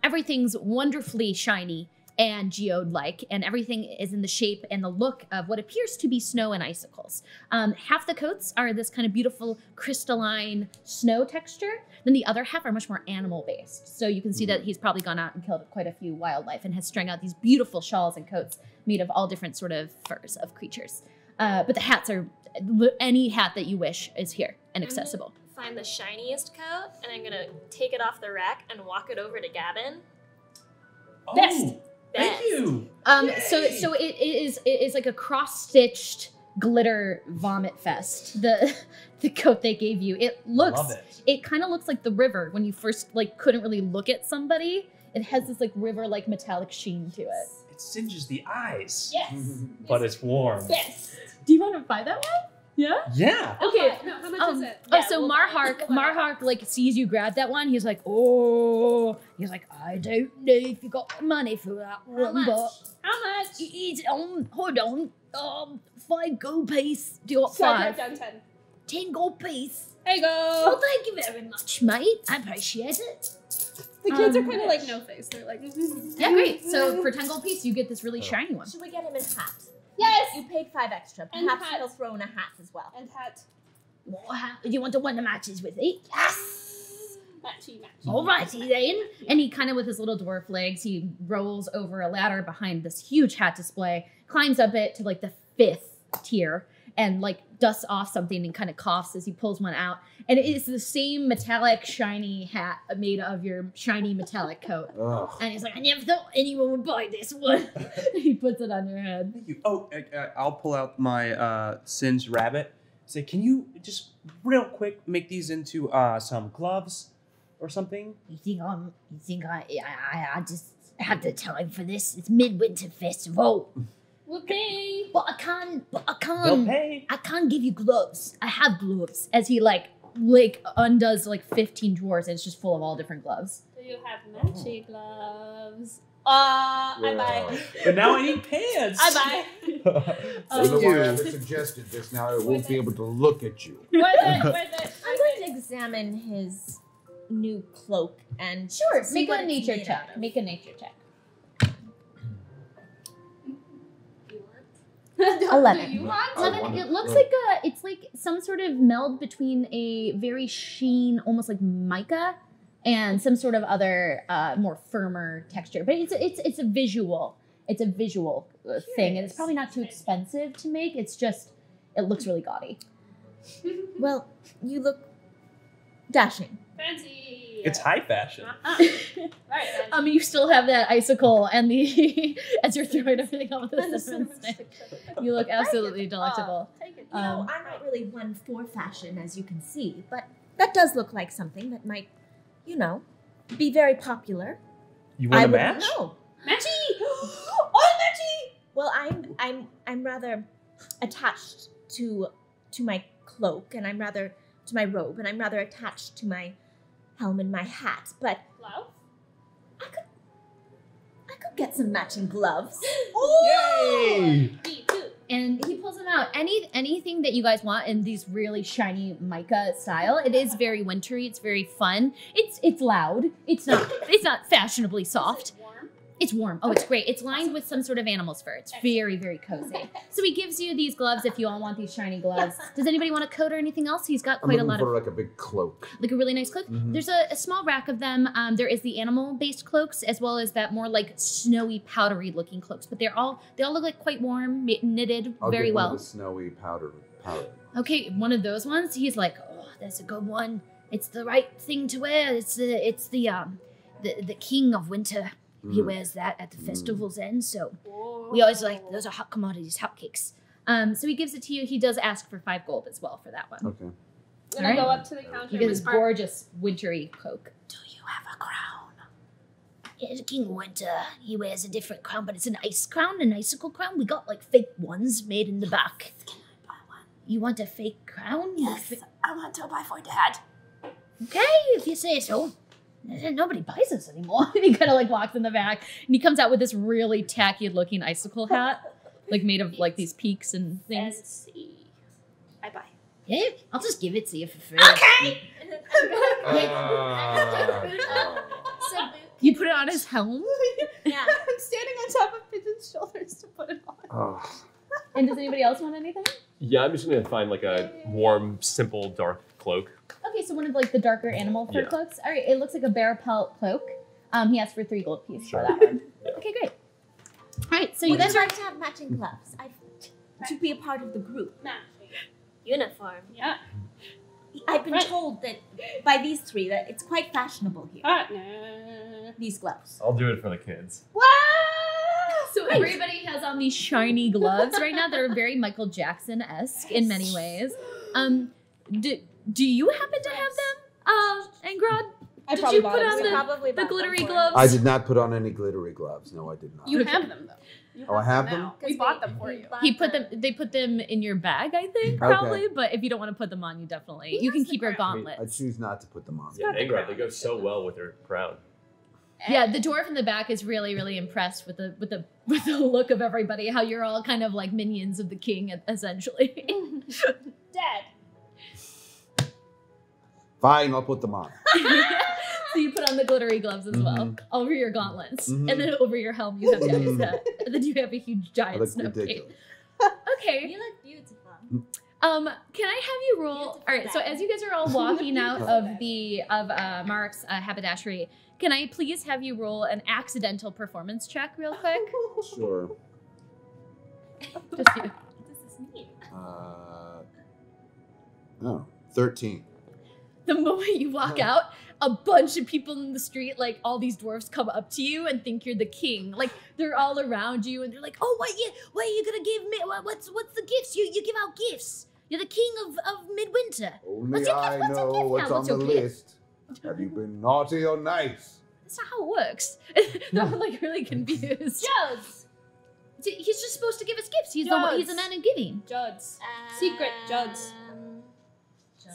Everything's wonderfully shiny and geode-like, and everything is in the shape and the look of what appears to be snow and icicles. Half the coats are this kind of beautiful crystalline snow texture, then the other half are much more animal-based. So you can see that he's probably gone out and killed quite a few wildlife and has strung out these beautiful shawls and coats made of all different sort of furs of creatures. But the hats are, any hat that you wish is here and accessible. Find the shiniest coat, and I'm gonna take it off the rack and walk it over to Gavin. Oh, thank you. So it is like a cross-stitched glitter vomit fest. The coat they gave you. It kind of looks like the river when you first like couldn't really look at somebody. It has this like river like metallic sheen to it. It singes the eyes. Yes. But it's warm. Yes. Do you want to buy that one? Yeah. Yeah. Okay. No, how much is it? So Marhark like sees you grab that one. He's like, oh. He's like, I don't know if you got the money for that one, but How much? It's hold on. 5 gold piece. do you want So I 5? wrote down 10. 10 gold piece. There you go. Well, thank you very much, mate. I appreciate it. The kids are kind of like no face. They're like, Yeah, great. So for 10 gold piece, you get this really shiny one. Should we get him a hat? Yes. You paid 5 extra. And Perhaps hat. he'll throw in a hat as well. And hat. Do you want the one that matches with it? Yes. Matchy. Alrighty then. And he kind of, with his little dwarf legs, he rolls over a ladder behind this huge hat display, climbs up it to like the 5th tier, and like dusts off something and kind of coughs as he pulls one out. And it is the same metallic, shiny hat made of your shiny metallic coat. Ugh. And he's like, I never thought anyone would buy this one. He puts it on your head. Thank you. Oh, I'll pull out my singed rabbit. Say, can you just real quick make these into some gloves or something? You think I just have the time for this? It's Midwinter Festival. We'll pay. But I can't. They'll pay. I can't give you gloves. I have gloves. As he like undoes like 15 drawers, and it's just full of all different gloves. Do you have matchy gloves? I buy. But now I need pants. I buy. I don't know why I ever suggested this. Now I won't be able to look at you. Worth it. I'm going to examine his new cloak and Sure, see make what a it's nature made check. out of. Make a nature check. 11. You want? 11. It looks like it's like some sort of meld between a very sheen, almost like mica, and some sort of other more firmer texture. But it's a visual. It's a visual thing, and it's probably not too expensive to make. It's just it looks really gaudy. Well, you look dashing. Fancy. It's high fashion. Right. You still have that icicle and the as you're throwing everything on with the cinnamon stick. You look absolutely delectable. Take it. You know, I'm not really one for fashion, as you can see, but that does look like something that might, you know, be very popular. You want I a wouldn't match? know. Matchy. Well, I'm rather attached to my cloak, and I'm rather to my robe, and I'm rather attached to my helm and my hat. But Glove. I could get some matching gloves. Yay! Me too. And he pulls them out. Anything that you guys want in these really shiny mica style. It is very wintry. It's very fun. It's loud. It's not fashionably soft. It's warm. Oh, it's great. It's lined with some sort of animal's fur. It's very, very cozy. So he gives you these gloves if you all want these shiny gloves. Does anybody want a coat or anything else? He's got quite a lot of... like a big cloak. Like a really nice cloak. Mhm. There's a small rack of them. There is the animal-based cloaks as well as that more like snowy, powdery-looking cloaks. But they all look like quite warm, knitted very get well. One of the snowy powder. Okay, one of those ones. He's like, oh, that's a good one. It's the right thing to wear. It's the king of winter. He wears that at the festival's end, so we always like, those are hot commodities, hotcakes. So he gives it to you. He does ask for 5 gold as well for that one. Okay. And I go up to the counter. You get this gorgeous wintry cloak. Do you have a crown? Yeah, the King of Winter, he wears a different crown, but it's an ice crown, an icicle crown. We got like fake ones made in the back. Can I buy one? You want a fake crown? Yes, I want to buy for Dad. Okay, if you say so. Nobody buys this anymore. He kind of like walks in the back and he comes out with this really tacky looking icicle hat, like made of like these peaks and things. See. I buy. Yeah, I'll just give it to you for free. Okay. So You put it on his helm? Yeah. I'm standing on top of Pigeon's shoulders to put it on. Oh. And does anybody else want anything? Yeah, I'm just gonna find like a warm, simple, dark cloak. Okay, so one of like the darker animal fur Yeah. cloaks. All right, it looks like a bear pelt cloak. He asked for 3 gold pieces Sure. for that one. Yeah. Okay, great. All right, so you Would guys you are like to have matching gloves? To be a part of the group. uniform. Yeah. I've been Right. told that by these 3 that it's quite fashionable here. No. These gloves. I'll do it for the kids. So everybody has on these shiny gloves right now that are very Michael Jackson-esque in many ways. Do you happen to have them, Angrod? I Did probably you bought put it. on We probably the bought them glittery for him. gloves? I did not put on any glittery gloves. No, I did not. You have them though. Oh, I have them? now. We bought them for you. They put them in your bag, I think, Okay. probably. But if you don't want to put them on, you definitely you can keep your I mean, gauntlets. I choose not to put them on. Yeah, Angrod, they go so well with their crown. Yeah, the dwarf in the back is really, really impressed with the look of everybody. How you're all kind of like minions of the king, essentially. Dad. Fine, I'll put them on. So you put on the glittery gloves as well over your gauntlets, and then over your helm you have the ice hat, and then you have a huge I giant look snow cape. ridiculous. Okay. You look beautiful. Can I have you roll? All right. So as you guys are all walking out of Mark's haberdashery, can I please have you roll an accidental performance check real quick? Sure. Just you. What does this mean? 13. The moment you walk out, a bunch of people in the street, like all these dwarves, come up to you and think you're the king. Like they're all around you and they're like, "Oh, what are you gonna give me? What's the gifts? You give out gifts. You're the king of midwinter. Only What's your I gift? What's your know gift what's now? on What's the your gift?" list. Have you been naughty or nice? That's not how it works. They're like really confused. Jodes. He's just supposed to give us gifts. He's Jodes. a man of giving. Jodes. Secret Jodes.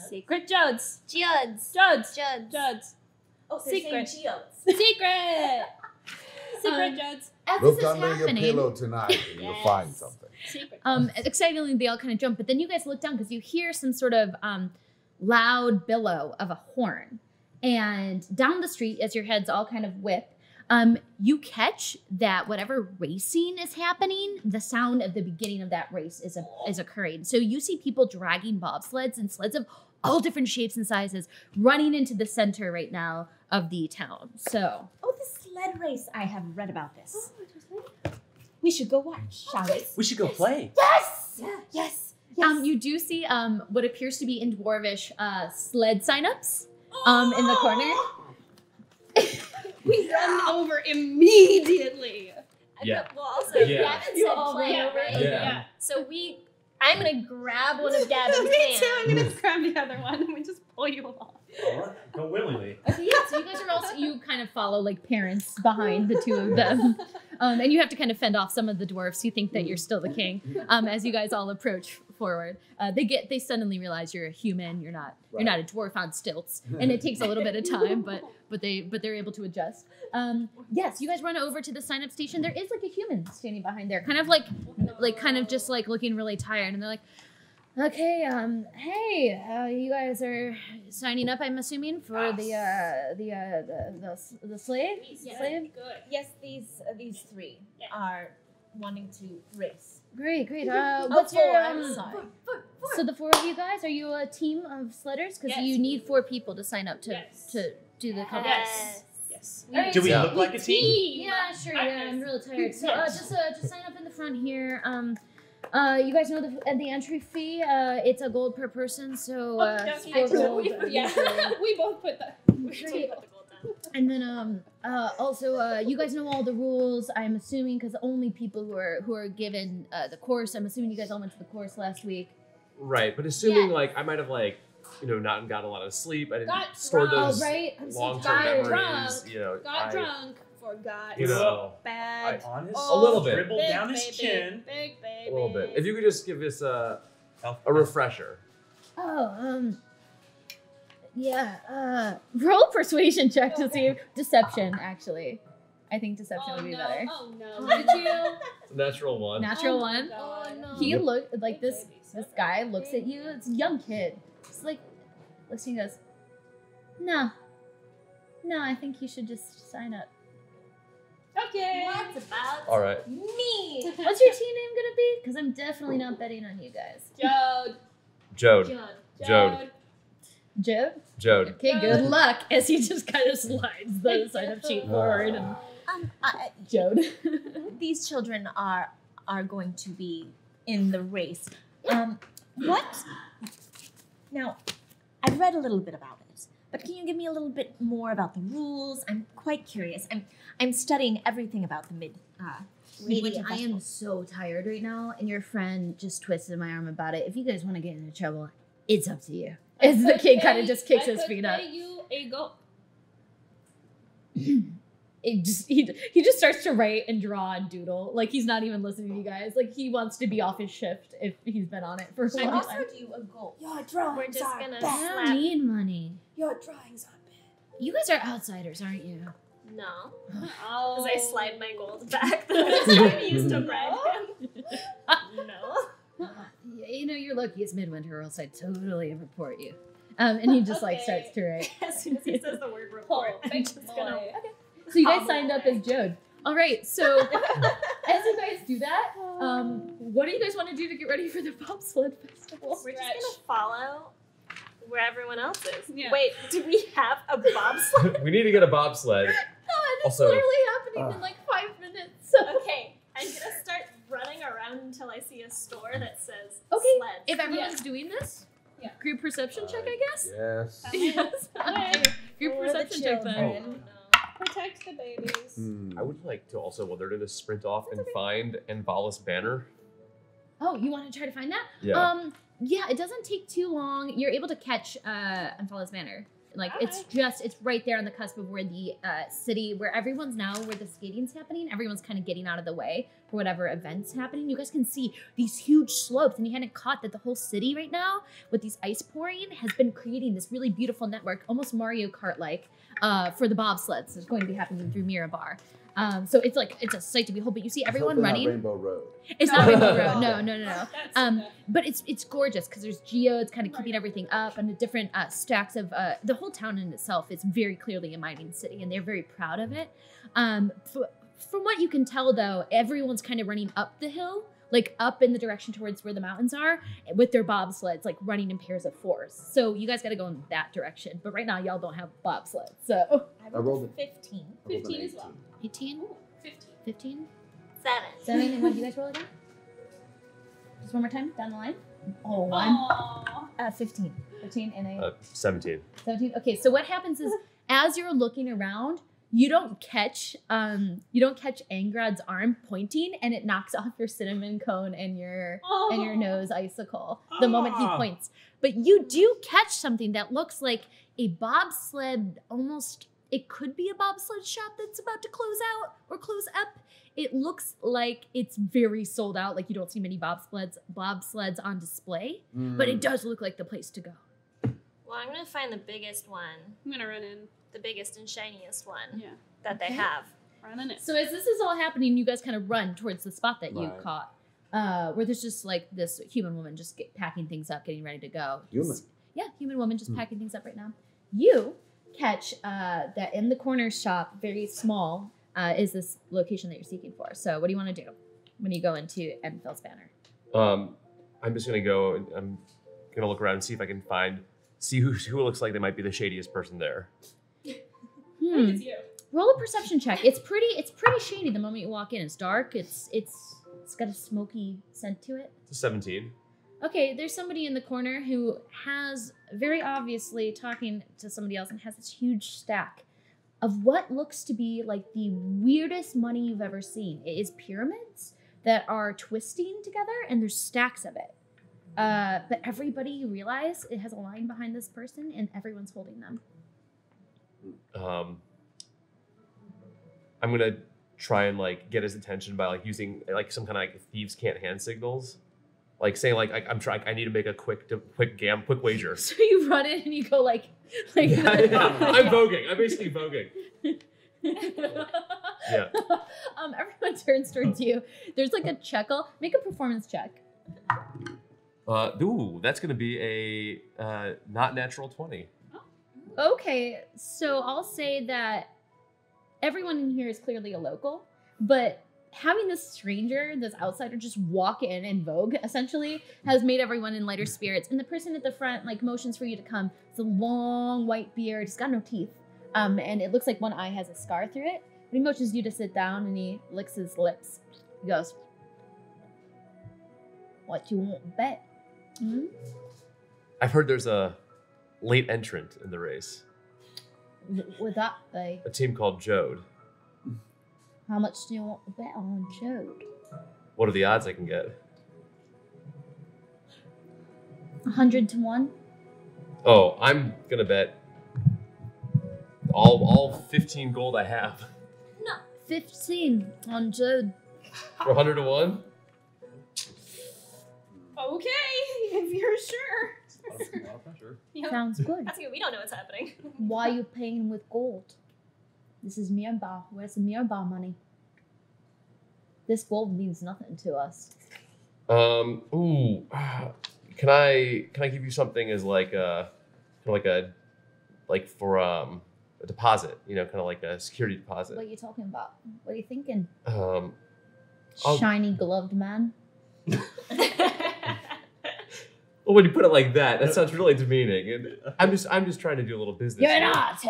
Secret Jodes. Jodes. Jodes. Jodes. Jodes. Oh, they're Secret. saying geodes. Secret. Secret Jodes. As Look this is under your happening, pillow tonight and you'll find something. Secret. excitingly, they all kind of jump, but then you guys look down because you hear some sort of loud billow of a horn. And down the street, as your heads all kind of whip, you catch that whatever racing is happening, the sound of the beginning of that race is occurring. So you see people dragging bobsleds and sleds of all different shapes and sizes running into the center right now of the town. So Oh, the sled race. I have read about this. We should go watch, shall we? We should go play. Yes! Yes! Yes! you do see what appears to be in Dwarvish sled signups in the corner. We run over immediately. Yeah. Well, also, Yeah. Gavin You said all play, run over? right? Yeah. So I'm gonna grab one of Gavin's Me hands. too. I'm gonna grab the other one and we just pull you along. All right. Go willingly. Okay, yeah, so you guys are also, you kind of follow like parents behind the two of them. And you have to kind of fend off some of the dwarfs who think that you're still the king as you guys all approach forward. They suddenly realize you're a human. You're not a dwarf on stilts, and it takes a little bit of time, but they're able to adjust. Yes, you guys run over to the sign up station. There is like a human standing behind there, kind of just looking really tired, and they're like, okay, hey, you guys are signing up, I'm assuming, for the slave? Yes. Slave? Good. Yes, these three are wanting to race. Great. What's your, I'm sorry. so the four of you guys, are you a team of sledders? Because Yes. you need 4 people to sign up to do the competition. Yes. Alright, Do we Yeah. look like a team? Yeah, sure. Yeah, I'm real tired. So just sign up in the front here. You guys know the entry fee. It's a gold per person. So Okay, 4 gold. we both put that. Great. And then also you guys know all the rules. I'm assuming because only people who are given the course. I'm assuming you guys all went to the course last week. Right, but assuming like I might have not gotten a lot of sleep. I didn't Got store drunk. those Oh, right. I'm so long-term tired. memories. Got I- drunk, forgot. You know, Bad. On his A little bit. dribbled Big down his baby. chin. Big baby. a little bit. If you could just give us a refresher. Oh, yeah. Roll persuasion check to see deception. Actually, I think deception would be better. Oh no. Did you? Natural one. Natural Oh, one. God. no. He Yep. looked like this guy looks at you. It's a young kid. It's like looks at you and goes, No, I think you should just sign up. Okay. What's about All right. me? What's your team name gonna be? Because I'm definitely not betting on you guys. Jode. Jode. Joe? Okay, good luck. As he just kind of slides the sign up sheet forward and Jode. These children are going to be in the race. What? Now, I've read a little bit about it, but can you give me a little bit more about the rules? I'm quite curious. I'm studying everything about the Lady, Winter I am Festival. so tired right now, and your friend just twisted my arm about it. If you guys want to get into trouble, it's up to you. As the kid kind of just kicks his feet up. I could pay you a gold. He just starts to write and draw and doodle. Like he's not even listening to you guys. Like he wants to be off his shift if he's been on it for so I long. offered you a goal. Your drawings We're just are gonna I bad. don't need money. Your drawings are bad. You guys are outsiders, aren't you? No. Oh. As I slide my gold back that I was trying to use to bribe him. No. You know, you're lucky it's midwinter, or else I'd totally report you. And he just like starts to write. As soon as he says the word report, I'm just gonna. So you guys signed up as Jode. All right. So as you guys do that, what do you guys want to do to get ready for the bobsled festival? We're just gonna follow where everyone else is. Yeah. Wait, do we have a bobsled? We need to get a bobsled. No, and it's Also- literally happening in like 5 minutes. So Okay, I'm gonna start running around until I see a store that says Okay, sleds. if everyone's doing this, Yeah. group perception check, I guess. Yes. Yes. Okay. Group For the perception check then. children. Protect the babies. I would like to also, while they're doing this, sprint off and find Envalis' banner. Oh, you want to try to find that? Yeah. Yeah, it doesn't take too long. You're able to catch Envalis' banner. Like it's right there on the cusp of where the city, where everyone's now, where the skating's happening, everyone's kind of getting out of the way for whatever event's happening. You guys can see these huge slopes, and you hadn't caught that the whole city right now, with these ice pouring, has been creating this really beautiful network, almost Mario Kart-like, for the bobsleds. It's going to be happening through Mirabar. So it's a sight to behold, but you see everyone running. Rainbow Road. It's not Rainbow Road. No. That's But it's gorgeous because there's geodes kind of keeping everything up, and the different stacks of the whole town in itself is very clearly a mining city, and they're very proud of it. From what you can tell, though, everyone's kind of running up the hill, like up in the direction towards where the mountains are, with their bobsleds, like running in pairs of 4s. So you guys got to go in that direction. But right now, y'all don't have bobsleds. So I rolled a 15. 15 as well. 18, 15. 7. 7, and what did you guys roll again? Just one more time down the line. Oh, 1. Aww. 15. 15 and a 17. 17. Okay, so what happens is as you're looking around, you don't catch Angrad's arm pointing, and it knocks off your cinnamon cone and your nose icicle the moment he points. But you do catch something that looks like a bobsled, almost it could be a bobsled shop that's about to close out or close up. It looks like it's very sold out. Like you don't see many bobsleds on display, but it does look like the place to go. Well, I'm gonna find the biggest one. I'm gonna run in. The biggest and shiniest one. Yeah. That they have. Running it. So as this is all happening, you guys kind of run towards the spot that you Right. caught, where there's just like this human woman just packing things up, getting ready to go. Human? Yeah, human woman just packing things up right now. You catch that in the corner shop, very small, is this location that you're seeking for. So what do you want to do when you go into Enfeld's Banner? I'm just gonna go and I'm gonna look around and see if I can see who looks like they might be the shadiest person there. It's you. Roll a perception check. It's pretty shady the moment you walk in. It's dark. It's got a smoky scent to it. It's a 17. Okay, there's somebody in the corner who has very obviously talking to somebody else and has this huge stack of what looks to be like the weirdest money you've ever seen. It is pyramids that are twisting together and there's stacks of it. But everybody, you realize, it has a line behind this person and everyone's holding them. I'm gonna try and like get his attention by like using like some kind of like thieves can't hand signals, like saying like I'm trying. I need to make a quick wager. So you run in and you go like Yeah, I'm voguing. I'm basically voguing. Yeah. Everyone turns towards you. There's like a chuckle. Make a performance check. Ooh, that's gonna be a not natural 20. Okay, so I'll say that everyone in here is clearly a local, but having this stranger, this outsider, just walk in and vogue, essentially, has made everyone in lighter spirits. And the person at the front, like, motions for you to come. It's a long white beard. He's got no teeth. And it looks like one eye has a scar through it. But he motions you to sit down, and he licks his lips. He goes, "What you want to bet?" Hmm? I've heard there's a late entrant in the race. Would that be? A team called Jode. How much do you want to bet on Jode? What are the odds I can get? 100 to 1? Oh, I'm gonna bet all 15 gold I have. No, 15 on Jode. For 100 to 1? Okay, if you're sure. Yep. Sounds good. That's good. We don't know what's happening. Why are you paying with gold? This is Mirbar. Where's the Mirbar money? This gold means nothing to us. Ooh. Can I give you something as like a deposit, you know, kind of like a security deposit? What are you talking about? What are you thinking? I'll- Shiny gloved man? Well, when you put it like that, that sounds really demeaning. And I'm just trying to do a little business. You're an here. artist.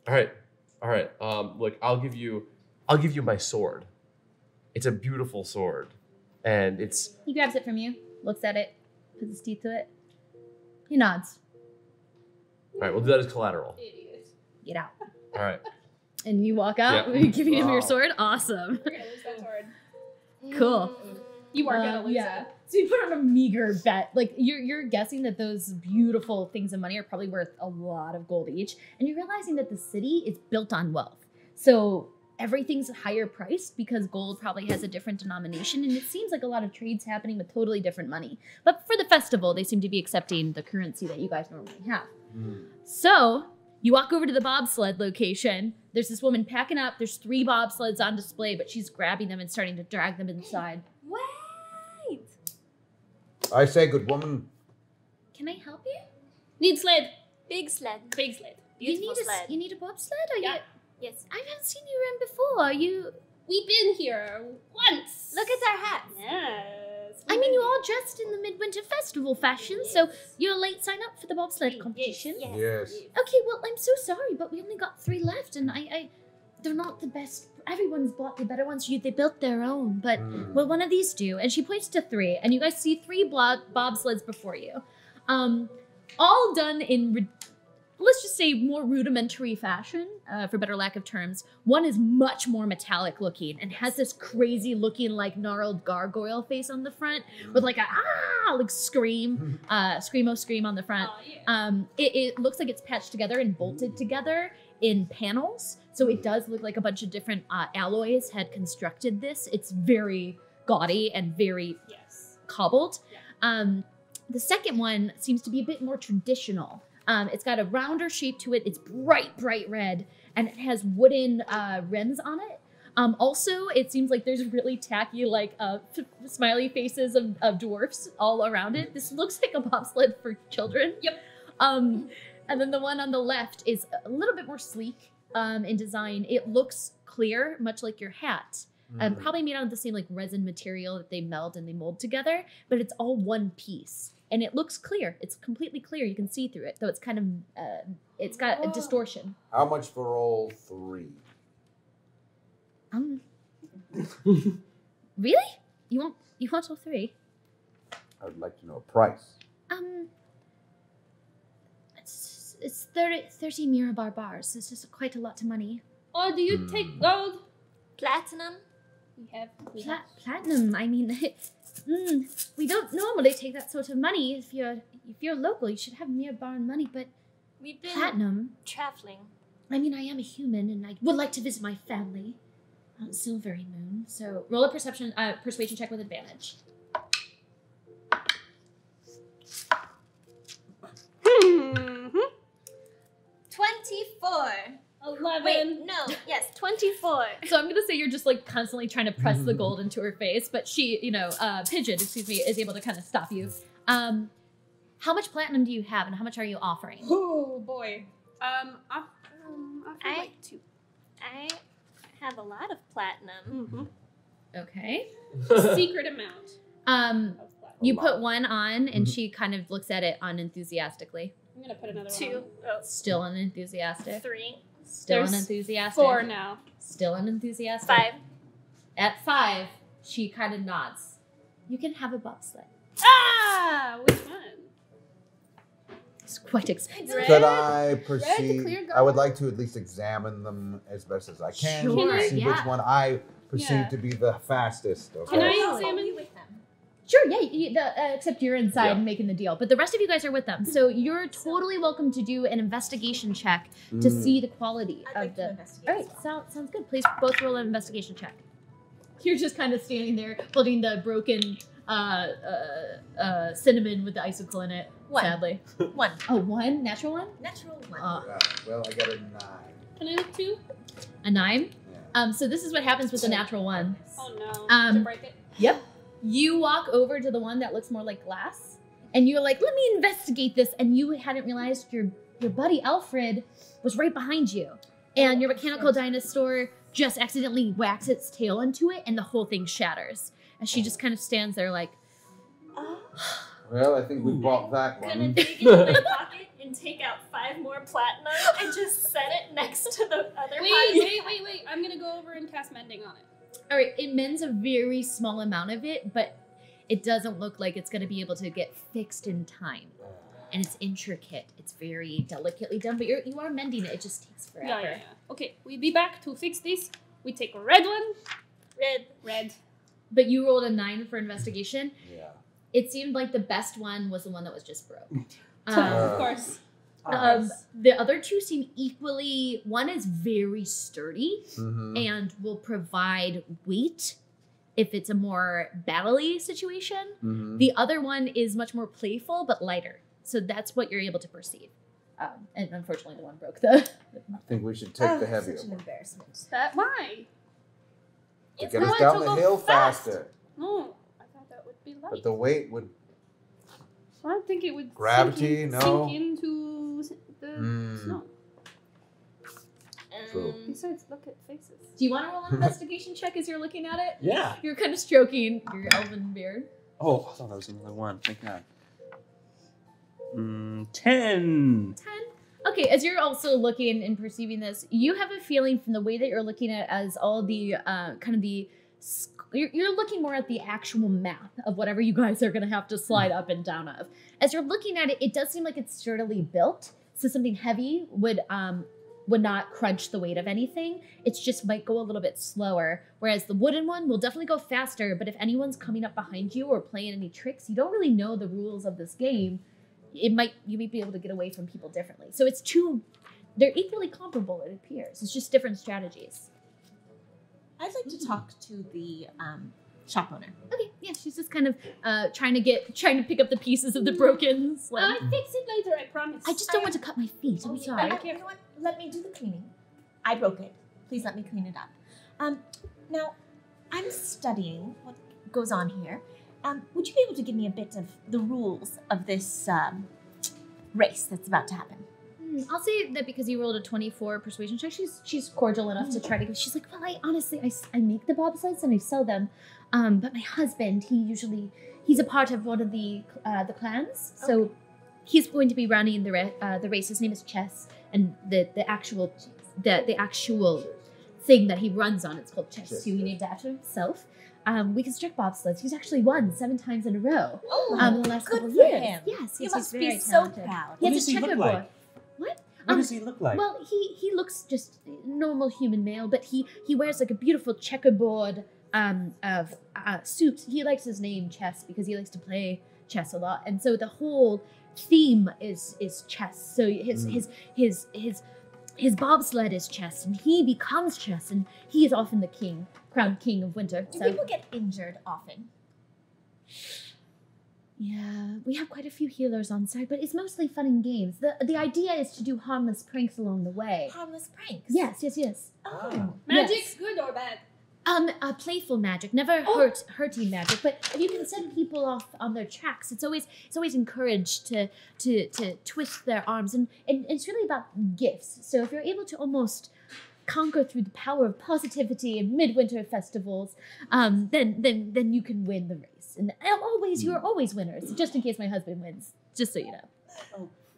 All right. Look, I'll give you my sword. It's a beautiful sword, and it's. He grabs it from you, looks at it, puts his teeth to it. He nods. All right, we'll do that as collateral. Get out. All right. And you walk out, Yeah. giving him your Wow. sword. Awesome. We're gonna lose that sword. Cool. You are gonna lose yeah. it. So you put on a meager bet. Like you're guessing that those beautiful things of money are probably worth a lot of gold each, and you're realizing that the city is built on wealth. So everything's higher priced because gold probably has a different denomination, and it seems like a lot of trades happening with totally different money. But for the festival, they seem to be accepting the currency that you guys normally have. So you walk over to the bobsled location. There's this woman packing up. There's 3 bobsleds on display, but she's grabbing them and starting to drag them inside. Wait. I say, good woman. Can I help you? Need sled. Big sled. Big sled. Beautiful sled. You need a bobsled? Are Yeah. you? Yes. I haven't seen you around before. Are you? We've been here once. Look at our hats. Yes. I mean, you're all dressed in the midwinter festival fashion, so you're a late sign up for the bobsled competition. Yes. Okay, well, I'm so sorry, but we only got 3 left, and they're not the best. Everyone's bought the better ones. They built their own, but well, one of these do. And she points to 3, and you guys see 3 bobsleds before you, all done in let's just say more rudimentary fashion, for better lack of terms. One is much more metallic looking and has this crazy looking like gnarled gargoyle face on the front with like a scream, screamo scream on the front. Oh, yeah. It looks like it's patched together and bolted together. in panels. So it does look like a bunch of different alloys had constructed this. It's very gaudy and very cobbled. Yeah. The second one seems to be a bit more traditional. It's got a rounder shape to it. It's bright red, and it has wooden rims on it. Also, it seems like there's really tacky, like, smiley faces of dwarfs all around it. This looks like a bobsled for children. Yep. And then the one on the left is a little bit more sleek in design. It looks clear, much like your hat. Probably made out of the same, like, resin material that they meld and they mold together, but it's all one piece. And it looks clear. It's completely clear. You can see through it, though it's kind of, it's got a distortion. How much for all 3? Really? You want all 3? I would like to know a price. It's 30 Mirabar bars. It's just quite a lot of money. Or do you take gold? Platinum? We have Platinum. I mean, we don't normally take that sort of money. If you're local, you should have Mirabar money. But We've been platinum. traveling. I mean, I am a human, and I would like to visit my family on Silvery Moon. So roll a persuasion check with advantage. 24. 11. Wait, no. Yes, 24. So I'm gonna say you're just like constantly trying to press the gold into her face, but she, Pigeon, is able to kind of stop you. How much platinum do you have, and how much are you offering? Oh boy. I I- like 2. I have a lot of platinum. Okay. Secret amount Um, of platinum. you put one on, and she kind of looks at it unenthusiastically. I'm gonna put another 2. one. Oh, Still unenthusiastic. 3. Still There's unenthusiastic. 4 now. Still unenthusiastic. 5. At 5, she kind of nods. You can have a bobsled. Ah! Which one? It's quite expensive. Red? Could I Red, the perceive? clear I would gold? like to at least examine them as best as I can. Sure, to see yeah. which one I perceive Yeah. to be the fastest. Okay? Can I I'll examine? be with them. Sure, yeah, except you're inside Yeah. and making the deal. But the rest of you guys are with them. So you're totally welcome to do an investigation check to see the quality I'd of like to the... investigate. All right, sounds good. Please both roll an investigation check. You're just kind of standing there holding the broken cinnamon with the icicle in it, 1. sadly. 1. Oh, 1? Natural 1? Natural 1. Yeah, well, I got a 9. Can I look 2? A 9? Yeah. So this is what happens with the natural 1. Oh no. Um, to break it. Yep. You walk over to the one that looks more like glass, and you're like, let me investigate this. And you hadn't realized your buddy Alfred was right behind you. And your mechanical dinosaur just accidentally whacks its tail into it, and the whole thing shatters. And she just kind of stands there like, Well, I think we bought that Gonna one. dig into my pocket and take out 5 more platinum and just set it next to the other Wait. I'm gonna go over and cast mending on it. all right, it mends a very small amount of it, but it doesn't look like it's going to be able to get fixed in time. And it's intricate. It's very delicately done, but you are mending it. It just takes forever. Yeah. Okay, we'll be back to fix this. We take a red one. Red. But you rolled a 9 for investigation. Yeah. It seemed like the best one was the one that was just broke. Of course. The other 2 seem equally. One is very sturdy Mhm. and will provide weight if it's a more battle-y situation. Mhm. The other one is much more playful but lighter. So that's what you're able to perceive. And unfortunately, the one broke the. I think we should take the heavier Such an one embarrassment. Why? to It's get us going down to the go hill fast. faster. No, I thought that would be light. But the weight would. I don't think it would Gravity, sink no. into the snow. True. Besides, look at faces. Do you want to roll an investigation check as you're looking at it? Yeah. You're kind of stroking your elven beard. Oh, I thought that was another 1. Thank God. 10. 10. Okay, as you're also looking and perceiving this, you have a feeling from the way that you're looking at it as all the you're looking more at the actual map of whatever you guys are going to have to slide up and down of. As you're looking at it, it does seem like it's sturdily built, so something heavy would not crunch the weight of anything. It just might go a little bit slower, whereas the wooden one will definitely go faster, but if anyone's coming up behind you or playing any tricks, you don't really know the rules of this game. You might be able to get away from people differently. So it's two they're equally comparable, it appears. It's just different strategies. I'd like to talk to the shop owner. Okay, yeah, she's just kind of trying to pick up the pieces of the broken sled. I fix it later, I promise. I just don't want to cut my feet. I'm sorry. You know what? Let me do the cleaning. I broke it. Please let me clean it up. Now, I'm studying what goes on here. Would you be able to give me a bit of the rules of this race that's about to happen? I'll say that because you rolled a 24 persuasion check, she's cordial enough to try to give. She's like, well, I honestly make the bobsleds and I sell them, but my husband, he's a part of one of the clans, so he's going to be running the race. His name is Chess, and the actual thing that he runs on, it's called Chess. So he named it after himself. We construct bobsleds. He's actually won 7 times in a row. The last couple of years. Him. Yes, He he's must very be talented. so proud. He What has does a he look checkerboard. like? What? What does he look like? Well, he looks just normal human male, but he wears like a beautiful checkerboard of suit. He likes his name Chess because he likes to play chess a lot, and so the whole theme is chess. So his bobsled is chess, and he becomes chess, and he is often the crowned king of winter. Do people get injured often? Yeah, we have quite a few healers on site, but it's mostly fun and games. The idea is to do harmless pranks along the way. Harmless pranks? Yes. Oh. Magic, Yes. good or bad? Playful magic, never hurting magic. But if you can send people off on their tracks, it's always encouraged to twist their arms, and it's really about gifts. So if you're able to almost conquer through the power of positivity and midwinter festivals, then you can win the race. And you're always winners. Just in case my husband wins, just so you know.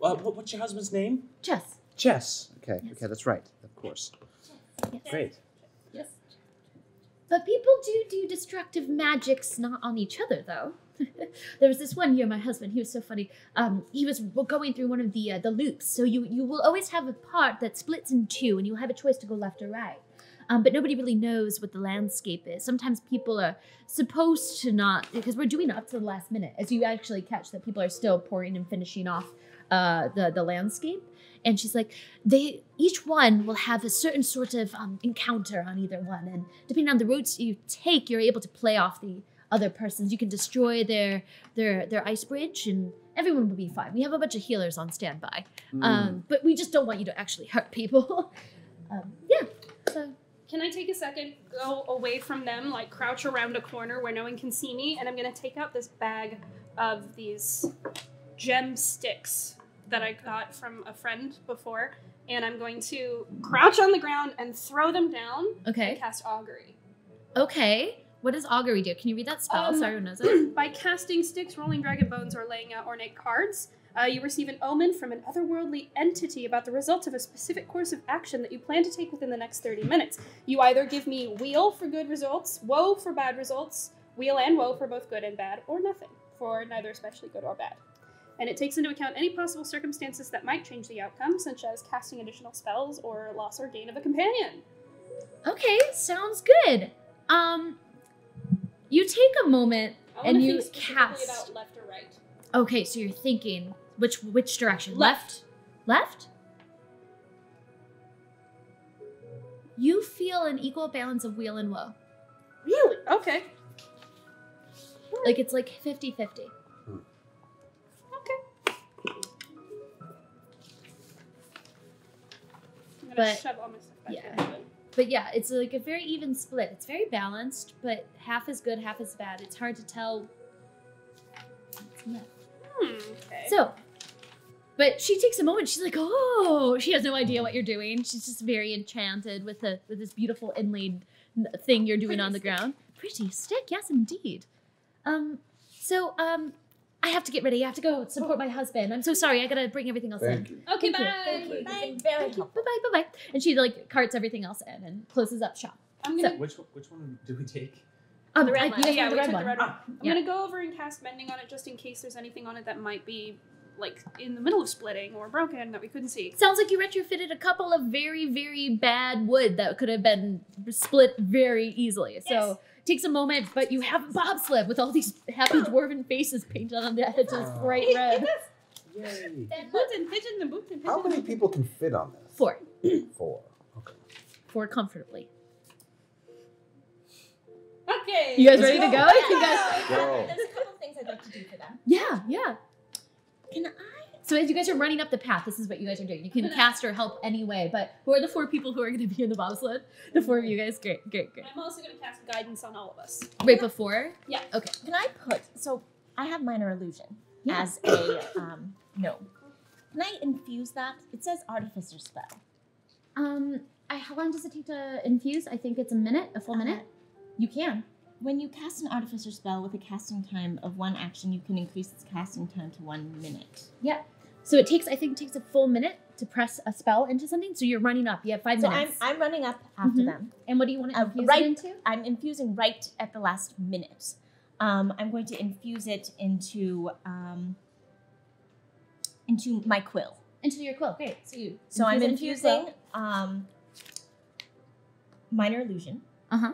Oh, what's your husband's name? Chess. Chess. Okay, Yes. okay, that's right. Of course. Yes. Great. Yes. But people do destructive magics not on each other, though. There was this one year, my husband, he was so funny. He was going through one of the loops. So you will always have a part that splits in two, and you'll have a choice to go left or right. But nobody really knows what the landscape is. Sometimes people are supposed to not, because we're doing it up to the last minute, as you actually catch that people are still pouring and finishing off the landscape. And she's like, each one will have a certain sort of encounter on either one. And depending on the routes you take, you're able to play off the other persons. You can destroy their ice bridge, and everyone will be fine. We have a bunch of healers on standby. But we just don't want you to actually hurt people. So... Can I take a second, go away from them, like crouch around a corner where no one can see me, and I'm going to take out this bag of these gem sticks that I got from a friend before, and I'm going to crouch on the ground and throw them down and cast augury. Okay. What does augury do? Can you read that spell? So everyone knows it. By casting sticks, rolling dragon bones, or laying out ornate cards, you receive an omen from an otherworldly entity about the result of a specific course of action that you plan to take within the next 30 minutes. You either give me wheel for good results, woe for bad results, wheel and woe for both good and bad, or nothing for neither especially good or bad. And it takes into account any possible circumstances that might change the outcome, such as casting additional spells or loss or gain of a companion. Okay, sounds good. You take a moment and you cast. About left or right. Okay, so you're thinking which direction? Left. Left? You feel an equal balance of wheel and woe. Really? Okay. Like it's like 50-50. Okay. I'm gonna But, shove all my stuff back yeah. in. But yeah, it's like a very even split. It's very balanced, but half is good, half is bad. It's hard to tell what's left. Okay. So, but she takes a moment. She's like, oh, she has no idea what you're doing. She's just very enchanted with this beautiful inlaid thing you're doing on the ground. Pretty stick, yes, indeed. I have to get ready. I have to go support my husband. I'm so sorry. I gotta bring everything else Thank in. you. Okay, Thank bye. you. Thank you. Bye. You've been very Thank you. helpful. Bye. And she like carts everything else in and closes up shop. I'm gonna. Which one do we take? The red one. You guys Yeah, have the we red took one. the red one. I'm Yeah. gonna go over and cast mending on it just in case there's anything on it that might be like in the middle of splitting or broken that we couldn't see. Sounds like you retrofitted a couple of very, very bad wood that could have been split very easily. So Yes. it takes a moment, but you have a bobsled with all these happy dwarven faces painted on the edge. It's bright red. Yay. Boot and pigeon, the boot and How pigeon. many people can fit on this? 4. 4. Okay. 4 comfortably. Okay. You guys ready to go? You guys... Go. There's a couple things I'd like to do for them. Yeah. Can I? So as you guys are running up the path, this is what you guys are doing. You can cast or help any way, but who are the 4 people who are going to be in the bobsled? The 4 of you guys? Great. I'm also going to cast guidance on all of us. Right before? Yeah. Okay. Can I put? So I have minor illusion Yeah. as a gnome. Can I infuse that? It says artificer spell. How long does it take to infuse? I think it's a full minute. You can. When you cast an artificer spell with a casting time of 1 action, you can increase its casting time to 1 minute. Yeah. So it takes a full minute to press a spell into something. So you're running up. You have 5 So minutes. I'm running up after Mhm. them. And what do you want to infuse right, it into? I'm infusing right at the last minute. I'm going to infuse it into my quill. Into your quill. Great. So I'm infuse it into your infusing quill. minor illusion. Uh-huh.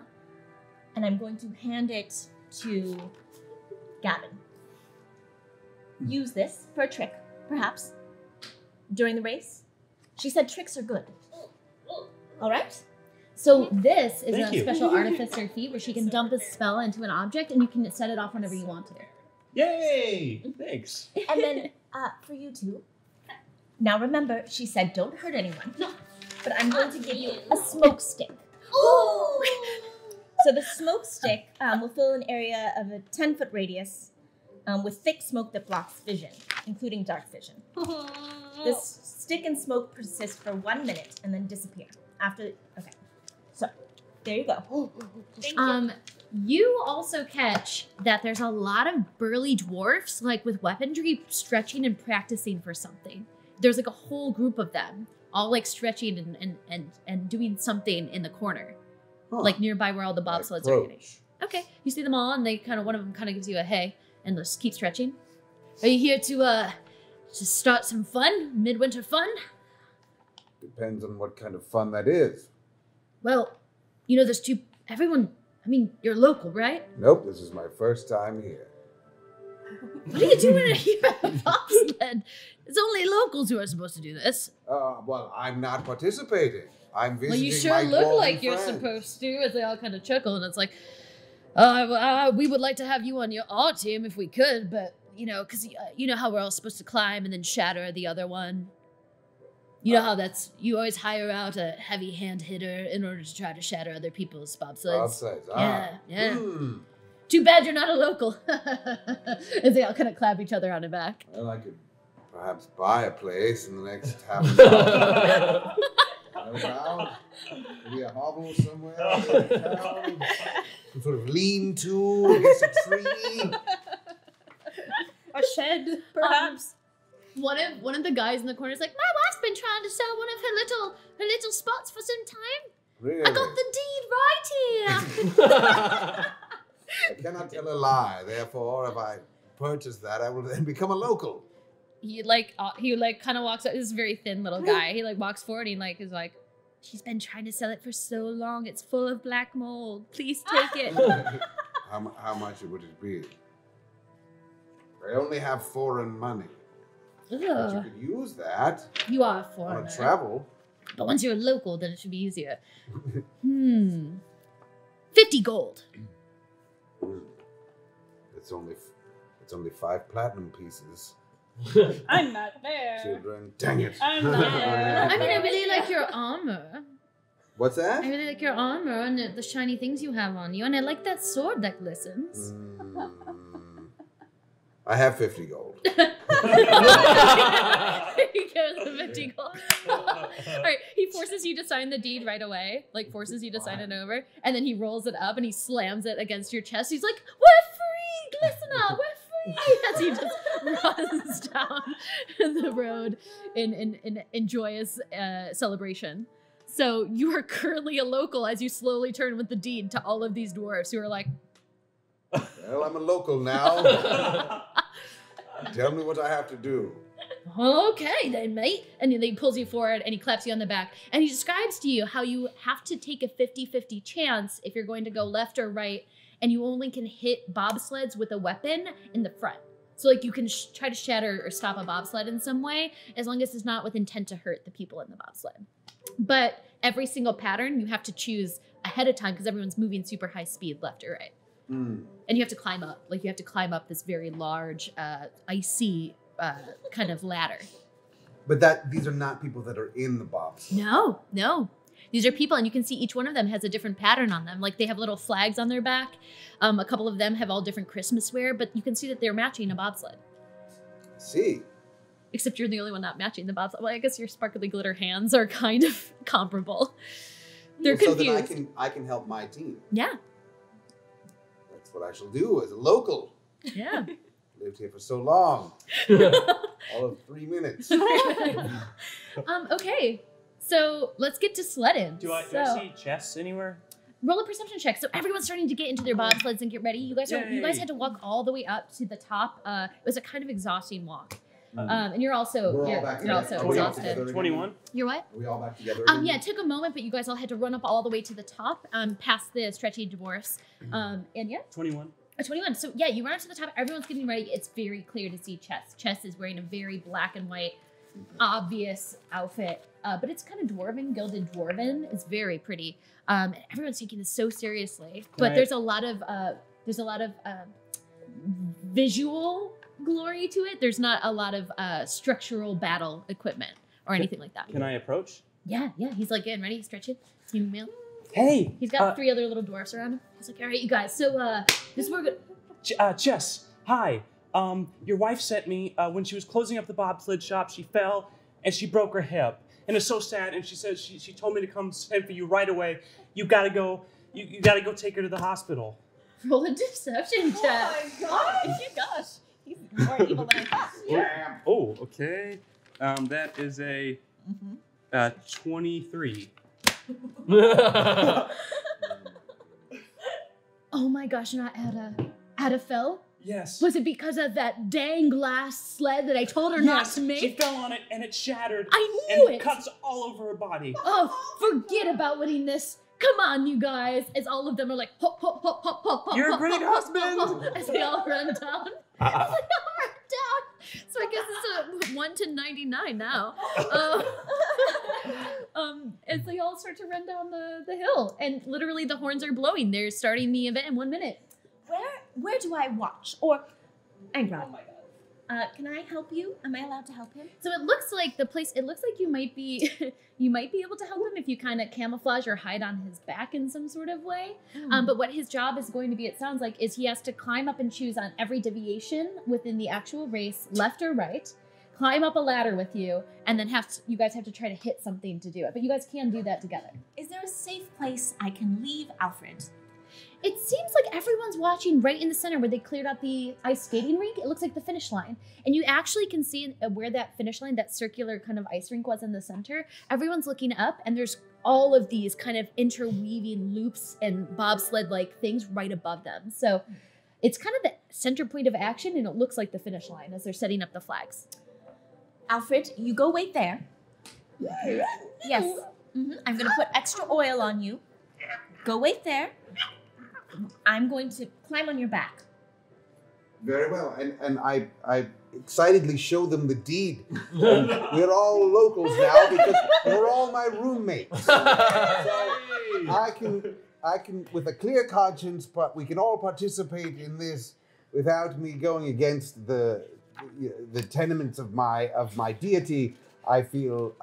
And I'm going to hand it to Gavin. Use this for a trick, perhaps, during the race. She said tricks are good. All right? So this is Thank a you. special artificer feat where she can dump a spell into an object and you can set it off whenever you want to. Yay! Thanks. And then for you two, now remember, she said don't hurt anyone. No. But I'm going to give you a smoke stick. Ooh. So the smoke stick will fill an area of a 10-foot radius with thick smoke that blocks vision, including dark vision. This stick and smoke persist for 1 minute and then disappear. Okay. So, there you go. Thank you. You also catch that there's a lot of burly dwarfs, like with weaponry, stretching and practicing for something. There's like a whole group of them, all like stretching and doing something in the corner. Huh. Like nearby where all the bobsleds are getting. Approach. Okay, you see them all, and one of them kind of gives you a hey, and just keep stretching. Are you here to start some fun, midwinter fun? Depends on what kind of fun that is. Well, there's you're local, right? Nope, this is my first time here. What are you doing here at a bobsled? It's only locals who are supposed to do this. Well, I'm not participating. I'm visiting Well, you sure my look dwarven like you're friends. supposed to, as they all kind of chuckle, and it's like, we would like to have you on our team if we could, but, because you know how we're all supposed to climb and then shatter the other one? You know how you always hire out a heavy hand hitter in order to try to shatter other people's bobsleds? Yeah. Too bad you're not a local. As they all kind of clap each other on the back. Well, I could perhaps buy a place in the next half an hour. Around, maybe a hovel somewhere in town. Some sort of lean-to against a tree. A shed, perhaps. One of the guys in the corner is like, my wife's been trying to sell one of her little spots for some time. Really? I got the deed right here. I cannot tell a lie. Therefore, if I purchase that, I will then become a local. He kind of walks up. This is a very thin little guy. He walks forward and is like, she's been trying to sell it for so long. It's full of black mold. Please take it. How much would it be? I only have foreign money. But you Ugh. could use that You are a on foreigner. travel. But once you're local, then it should be easier. 50 gold. It's only 5 platinum pieces. I'm not there. Children, dang it. I'm not there. I mean, I really like your armor. What's that? I really like your armor and the shiny things you have on you. And I like that sword that glistens. I have 50 gold. He goes to 50 gold. Alright, he forces you to sign the deed right away. Forces you to sign it over. And then he rolls it up and he slams it against your chest. He's like, we're free! Glissina, we're free! As he just runs down the road in joyous celebration. So you are currently a local as you slowly turn with the deed to all of these dwarves who are like, Well, I'm a local now. Tell me what I have to do. okay then, mate. And then he pulls you forward and he claps you on the back. And he describes to you how you have to take a 50-50 chance if you're going to go left or right. And you only can hit bobsleds with a weapon in the front. So like you can try to shatter or stop a bobsled in some way, as long as it's not with intent to hurt the people in the bobsled. But every single pattern you have to choose ahead of time because everyone's moving super high speed left or right. And you have to climb up. Like you have to climb up this very large, icy kind of ladder. But these are not people that are in the bobsled. No. These are people, and you can see each one of them has a different pattern on them. Like they have little flags on their back. A couple of them have all different Christmas wear, but you can see that they're matching a bobsled. See. Except you're the only one not matching the bobsled. Well, I guess your sparkly glitter hands are kind of comparable. They're confused. So that I can help my team. Yeah. That's what I shall do as a local. Yeah. Lived here for so long. All of 3 minutes. Okay. So let's get to sledding. Do I see chests anywhere? Roll a perception check. So everyone's starting to get into their bobsleds and get ready. You guys had to walk all the way up to the top. It was a kind of exhausting walk. And you're also exhausted. 21. You're what? Are we all back together? Yeah, it took a moment, but you guys all had to run up all the way to the top, past the stretchy dwarfs. And yeah. 21. 21. So yeah, you run up to the top. Everyone's getting ready. It's very clear to see Chess. Chess is wearing a very black and white, obvious outfit, but it's kind of dwarven, gilded dwarven. It's very pretty. Everyone's taking this so seriously, but there's a lot of visual glory to it. There's not a lot of structural battle equipment or anything like that. Can I approach? Yeah. He's like getting ready, stretching. Team mail. Hey. He's got 3 other little dwarfs around him. He's like, all right, you guys. So this is where we're good. Jess, hi. Your wife sent me when she was closing up the bobsled shop. She fell and she broke her hip, and it's so sad. And she said she told me to come send for you right away. You gotta go. You gotta go take her to the hospital. Roll a deception check. Oh my gosh. He's more evil than I thought. Yeah. Oh, okay. That is a 23. Oh my gosh, not Ada fell? Yes. Was it because of that dang glass sled that I told her not to make? She fell on it and it shattered. I knew and it. Cuts all over her body. Oh, forget about winning this. Come on, you guys. As all of them are like, hop, hop, hop, hop, hop, hop. You're a hop, great hop, husband. hop, hop, as they all run down. As they all run down. So I guess it's a 1 to 99 now. As they all start to run down the hill. And literally the horns are blowing. They're starting the event in 1 minute. Where do I watch? Or I'm Rod. Oh my god. Can I help you? Am I allowed to help him? So it looks like you might be able to help him if you kind of camouflage or hide on his back in some sort of way. But what his job is going to be, it sounds like, is he has to climb up and choose on every deviation within the actual race, left or right, climb up a ladder with you, and then you guys have to try to hit something to do it. But you guys can do that together. Is there a safe place I can leave Alfred? It seems like everyone's watching right in the center where they cleared out the ice skating rink. It looks like the finish line. And you actually can see where that finish line, that circular kind of ice rink was in the center. Everyone's looking up, and there's all of these kind of interweaving loops and bobsled-like things right above them. So it's kind of the center point of action, and it looks like the finish line as they're setting up the flags. Alfred, you go wait there. Yes. I'm going to put extra oil on you. Go wait there. I'm going to climb on your back. Very well, and I excitedly show them the deed. And we're all locals now because we're all my roommates. So I can, with a clear conscience, but we can all participate in this without me going against the tenements of my deity. I feel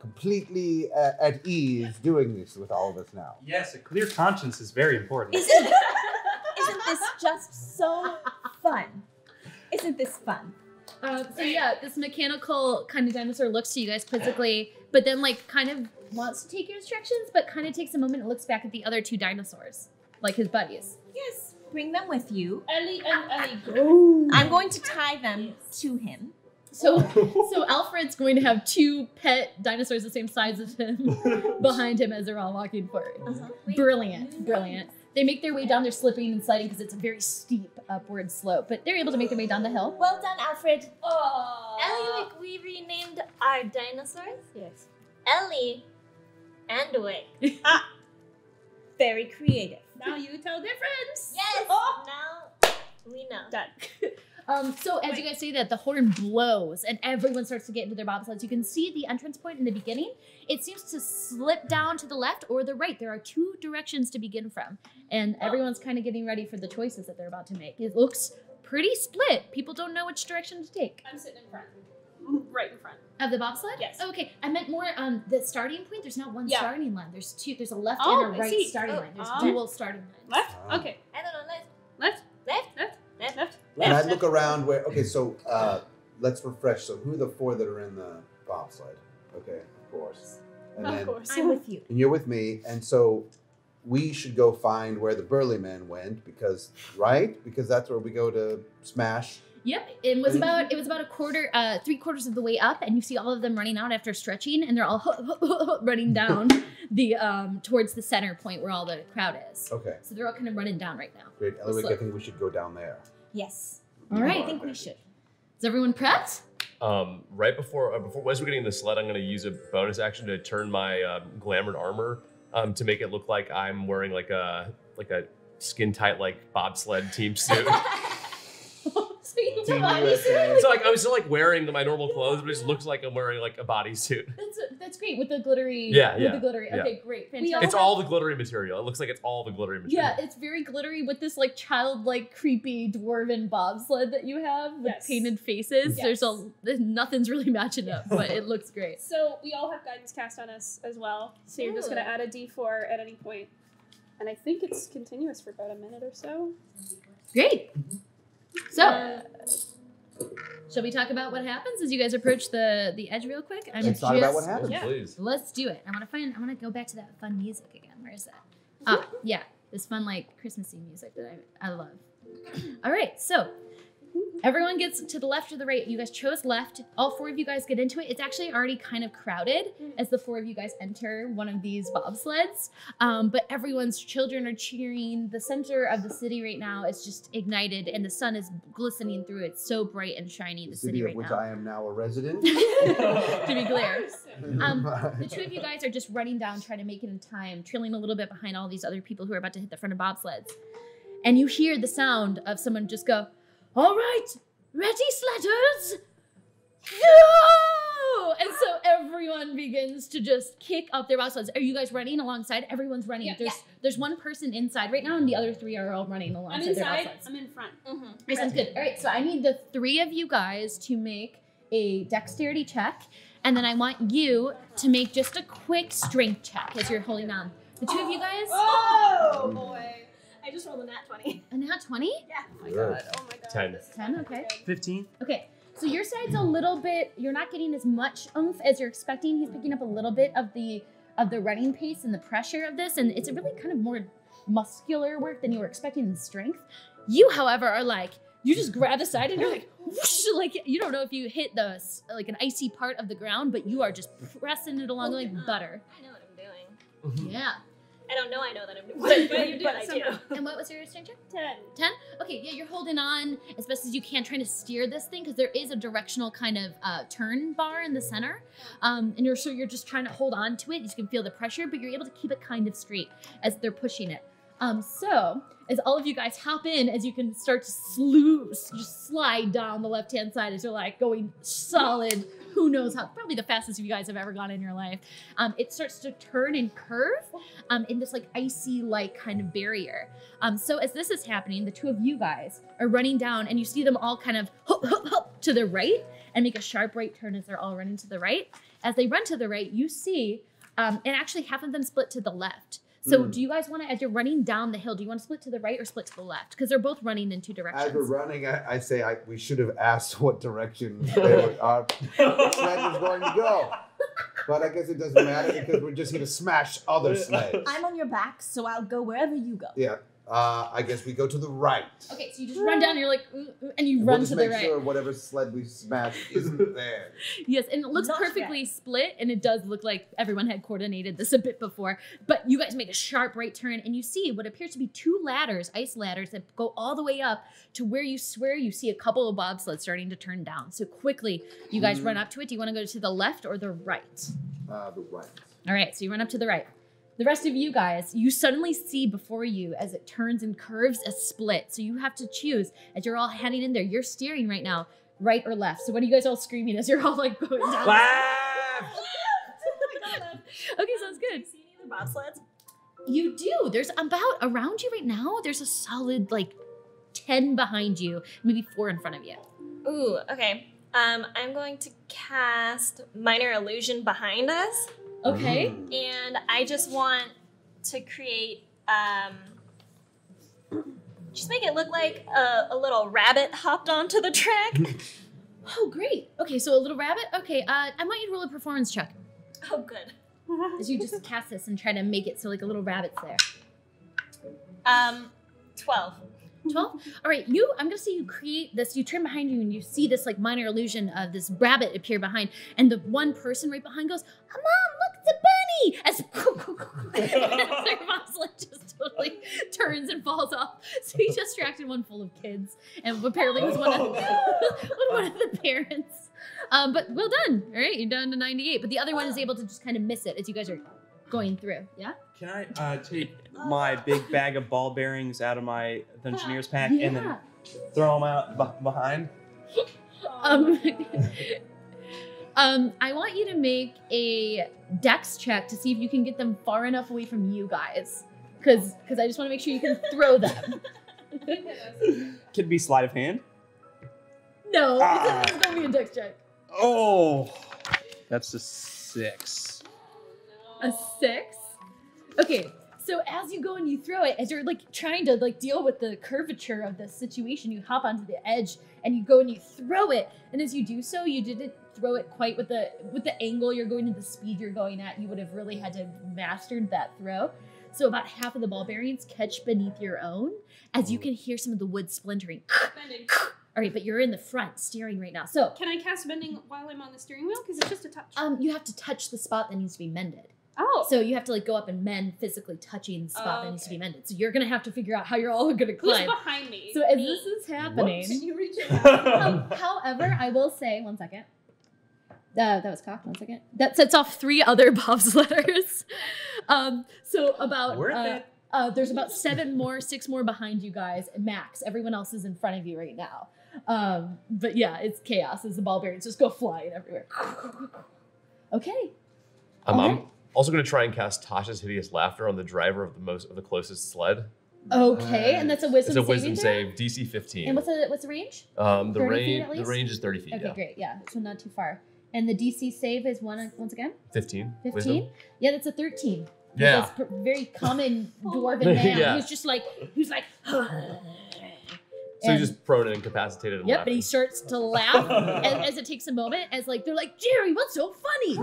completely at ease doing this with all of us now. Yes, a clear conscience is very important. Isn't this just so fun? Isn't this fun? So yeah, this mechanical kind of dinosaur looks to you guys quizzically, but then like kind of wants to take your instructions, but kind of takes a moment and looks back at the other 2 dinosaurs, like his buddies. Yes, bring them with you. Ellie and Ellie, go. I'm going to tie them to him. So Alfred's going to have 2 pet dinosaurs the same size as him behind him as they're all walking forward. Brilliant. They make their way down. They're slipping and sliding because it's a very steep upward slope, but they're able to make their way down the hill. Well done, Alfred. Ellie, like we renamed our dinosaurs. Yes. Ellie and Way. Very creative. Now you tell difference. Yes. Now we know. Done. So as you guys say that, the horn blows and everyone starts to get into their bobsleds. You can see the entrance point in the beginning. It seems to slip down to the left or the right. There are 2 directions to begin from. And everyone's kind of getting ready for the choices that they're about to make. It looks pretty split. People don't know which direction to take. I'm sitting in front. Right in front. Of the bobsled? Yes. Oh, okay. I meant more the starting point. There's not one starting line. There's 2. There's a left Oh, and a I right see. starting Oh, line. There's dual starting lines. Left? Oh. Okay. I don't know. Left. Left? Left. Left? Left. Left? And I Left. look around where, okay, so let's refresh. So who are the 4 that are in the bobsled? Okay, of course. And Of then, course. I'm with you. and you're with me, and so we should go find where the burly men went because, right? Because that's where we go to smash. Yep, it was about a quarter, 3/4 of the way up, and you see all of them running out after stretching, and they're all running down the towards the center point where all the crowd is. Okay, So they're all kind of running down right now. great. Eloise, I think we should go down there. Yes. All right, I think we should. Is everyone prepped? Right before as we're getting in the sled, I'm going to use a bonus action to turn my glamored armor to make it look like I'm wearing like a skin tight like bobsled team suit. So you Team body USA. suit? So like I'm still like wearing my normal clothes, but it just looks like I'm wearing like a bodysuit. That's great with the glittery. Yeah, with yeah, the glittery. yeah. Okay, great, We fantastic. all It's all the glittery material. It looks like it's all the glittery material. Yeah, it's very glittery with this like childlike, creepy dwarven bobsled that you have with Yes. painted faces. Yes. Nothing's really matching up, but it looks great. So we all have guidance cast on us as well. So you're just Ooh. going to add a d4 at any point. And I think it's continuous for about a minute or so. Great. So, shall we talk about what happens as you guys approach the edge real quick? Let's talk about what happens. Yeah. Please. Let's do it. I want to go back to that fun music again. Where is that? Yeah, this fun like Christmassy music that I love. All right, so everyone gets to the left or the right. You guys chose left. All 4 of you guys get into it. It's actually already kind of crowded as the 4 of you guys enter one of these bobsleds. But everyone's children are cheering. The center of the city right now is just ignited, and the sun is glistening through. It's so bright and shiny. The city of right which now. I am now a resident. To be clear. The 2 of you guys are just running down, trying to make it in time, trailing a little bit behind all these other people who are about to hit the front of bobsleds. And you hear the sound of someone just go, "All right, ready, sledders? Go!" And so everyone begins to just kick up their bobsleds. Are you guys running alongside? Everyone's running. Yeah. There's one person inside right now, and the other 3 are all running I'm alongside their inside. bobsleds. I'm in front. All right, sounds good. All right, so I need the 3 of you guys to make a dexterity check, and then I want you to make just a quick strength check as you're holding on. The 2 of you guys, Oh boy! I just rolled a nat 20. a nat 20? Oh my god. Oh my god. 10. This is 10, not okay. good. 15. Okay, so your side's a little bit, you're not getting as much oomph as you're expecting. He's picking up a little bit of the running pace and the pressure of this, and it's a really kind of more muscular work than you were expecting in strength. You, however, are like, you just grab the side and you're like, whoosh, like you don't know if you hit like an icy part of the ground, but you are just pressing it along like butter. I know what I'm doing. Yeah. I don't know I know that I'm doing, but you do. But I do. somehow. And what was your strength check? 10. 10? Okay, yeah, you're holding on as best as you can, trying to steer this thing because there is a directional kind of turn bar in the center. And you're just trying to hold on to it. You can feel the pressure, but you're able to keep it kind of straight as they're pushing it. So as all of you guys hop in, as you can start to just slide down the left-hand side as you're like going solid, who knows how, probably the fastest you guys have ever gone in your life. It starts to turn and curve in this like icy like kind of barrier. So as this is happening, the 2 of you guys are running down and you see them all kind of hop to the right and make a sharp right turn as they're all running to the right. As they run to the right, you see, and actually half of them split to the left. So do you guys want to, as you're running down the hill, do you want to split to the right or split to the left? Because they're both running in 2 directions. As we're running, I say we should have asked what direction our sled was going to go. But I guess it doesn't matter because we're just here to smash other sleds. I'm on your back, so I'll go wherever you go. Yeah. I guess we go to the right. Okay, so you just run down and you're like, and you We'll run just to the make right. sure whatever sled we smash isn't there. Yes, and it looks Not perfectly split, and it does look like everyone had coordinated this a bit before. But you guys make a sharp right turn, and you see what appears to be 2 ladders, ice ladders, that go all the way up to where you swear you see a couple of bobsleds starting to turn down. So quickly, you guys run up to it. Do you want to go to the left or the right? The right. All right, so you run up to the right. The rest of you guys, you suddenly see before you as it turns and curves a split. So you have to choose as you're all heading in there. You're steering right now, right or left. So what are you guys all screaming as you're all like going down? Okay, sounds good. Do you see any other bobsleds? You do. There's about around you right now. There's a solid like 10 behind you, maybe 4 in front of you. Ooh, okay. I'm going to cast Minor Illusion behind us. Okay. And I just want to create, just make it look like a little rabbit hopped onto the track. Oh, great. Okay, so a little rabbit. Okay, I want you to roll a performance check Oh, good. as you just cast this and try to make it so like a little rabbit's there. 12. 12? All right, I'm gonna say you create this, you turn behind you and you see this like minor illusion of this rabbit appear behind, and the one person right behind goes, "Oh, Mom, look, it's a bunny!" As their bobsled just totally turns and falls off. So he just distracted one full of kids, and apparently it was one of the parents. But well done. All right, you're down to 98, but the other one is able to just kind of miss it as you guys are going through. Yeah? Can I take my big bag of ball bearings out of my engineer's pack and then throw them out behind? I want you to make a dex check to see if you can get them far enough away from you guys. Because I just want to make sure you can throw them. Could be sleight of hand. No, it's going to be a dex check. Oh, that's a 6. A 6? Okay, so as you go and you throw it, as you're like trying to like deal with the curvature of the situation, you hop onto the edge and you go and you throw it. And as you do so, you didn't throw it quite with the angle you're going and the speed you're going at. You would have really had to have mastered that throw. So about half of the ball bearings catch beneath your own as you can hear some of the wood splintering. Bending. All right, but you're in the front steering right now. So Can I cast bending while I'm on the steering wheel? Because it's just a touch. you have to touch the spot that needs to be mended. Oh. So you have to like go up and mend physically touching the spot that needs to be mended. So you're gonna have to figure out how you're all gonna Who's climb. behind me? So as this is happening, Can you reach around? however, I will say 1 second. That was cocked. 1 second. That sets off 3 other bobsledders. So about there's about 6 more behind you guys, max. Everyone else is in front of you right now. But yeah, it's chaos as the ball bearings just go flying everywhere. Okay. I'm also going to try and cast Tasha's Hideous Laughter on the driver of the closest sled. Okay, and that's a wisdom It's a wisdom saving throw? save, DC 15. And what's the range? 30 feet range at least? the range is 30 feet. Okay, Yeah. great. Yeah, so not too far. And the DC save is once again? 15. 15? Wisdom. Yeah, that's a 13. Yeah. That's a very common dwarven man. Yeah. He's like, So he's just prone and incapacitated and yep, laughing. but he starts to laugh as it takes a moment, as like they're like, Jerry, what's so funny?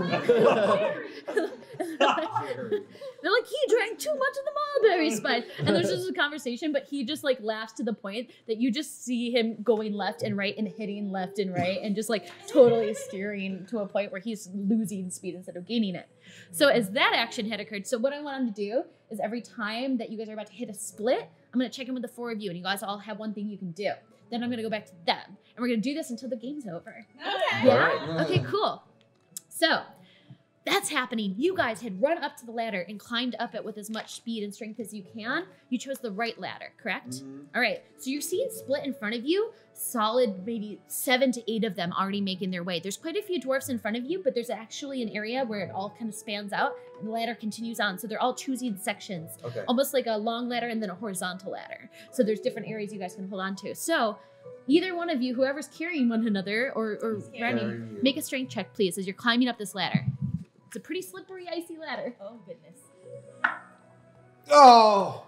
They're like, he drank too much of the mulberry spice. And there's just a conversation, but he just like laughs to the point that you just see him going left and right and hitting left and right and just like totally steering to a point where he's losing speed instead of gaining it. So as that action had occurred, so what I want him to do is every time that you guys are about to hit a split, I'm going to check in with the 4 of you, and you guys all have one thing you can do. Then I'm going to go back to them, and we're going to do this until the game's over. Okay. Yeah? All right. Okay, cool. So that's happening. You guys had run up to the ladder and climbed up it with as much speed and strength as you can. You chose the right ladder, correct? Mhm. All right. So you're seeing split in front of you, solid maybe 7 to 8 of them already making their way. There's quite a few dwarfs in front of you, but there's actually an area where it all kind of spans out and the ladder continues on. So they're all choosing sections, Okay. almost like a long ladder and then a horizontal ladder. So there's different areas you guys can hold on to. So either one of you, whoever's carrying one another or running, Carrying you. make a strength check, please, as you're climbing up this ladder. It's a pretty slippery, icy ladder. Oh, goodness. Oh!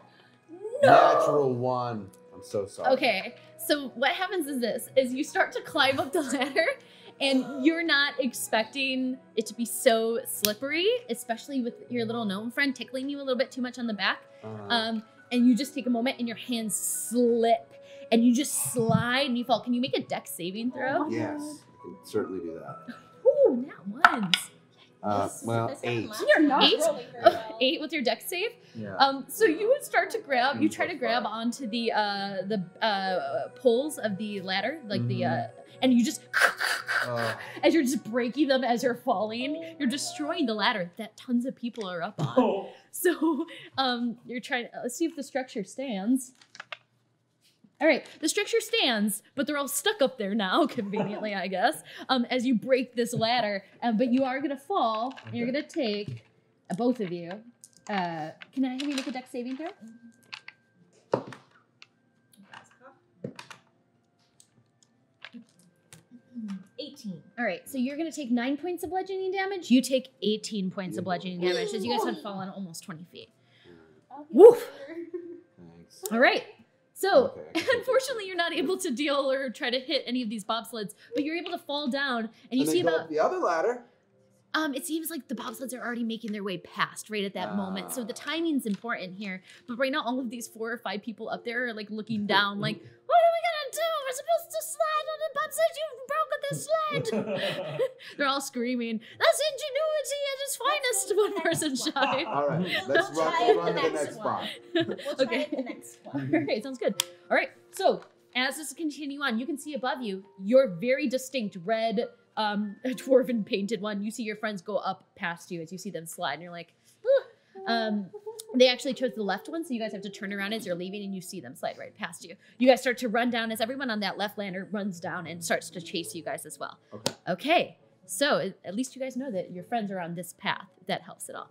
Natural 1. I'm so sorry. Okay, so what happens is this, is you start to climb up the ladder and you're not expecting it to be so slippery, especially with your little gnome friend tickling you a little bit too much on the back. And you just take a moment and your hands slip and you just slide and you fall. Can you make a dex saving throw? Yes, I can certainly do that. Ooh, not ones. Well, That's 8. not You're not 8? rolling very well. 8 with your dex save? Yeah. So you would start to you try to Plus grab 5. onto the poles of the ladder, like the and you just as you're just breaking them as you're falling, you're destroying the ladder that tons of people are up on. Oh. So you're trying. Let's see if the structure stands. All right, the structure stands, but they're all stuck up there now, conveniently, I guess, as you break this ladder. But you are going to fall, and you're going to take, both of you. Can I have you make a dex saving throw? 18. All right, so you're going to take 9 points of bludgeoning damage. You take 18 points of bludgeoning damage, as you guys had fallen almost 20 feet. Woof! Thanks. All right. So, Okay, unfortunately, you're not able to deal or try to hit any of these bobsleds, but you're able to fall down, and you And see then go about. up the other ladder. It seems like the bobsleds are already making their way past right at that moment. So the timing's important here. But right now, all of these 4 or 5 people up there are like looking down, like, what are we gonna do? We're supposed to slide on the bobsled. You've broken the sled. They're all screaming. That's ingenuity at its finest. One person shouting. All right, let's try run the to the next next one. spot. We'll try Okay. the next one. All right, sounds good. All right, so as this continue on, you can see above you your very distinct red dwarven painted one. You see your friends go up past you as you see them slide, and you're like, they actually chose the left one, so you guys have to turn around as you're leaving, and you see them slide right past you. You guys start to run down as everyone on that left lander runs down and starts to chase you guys as well. Okay, so at least you guys know that your friends are on this path, if that helps at all.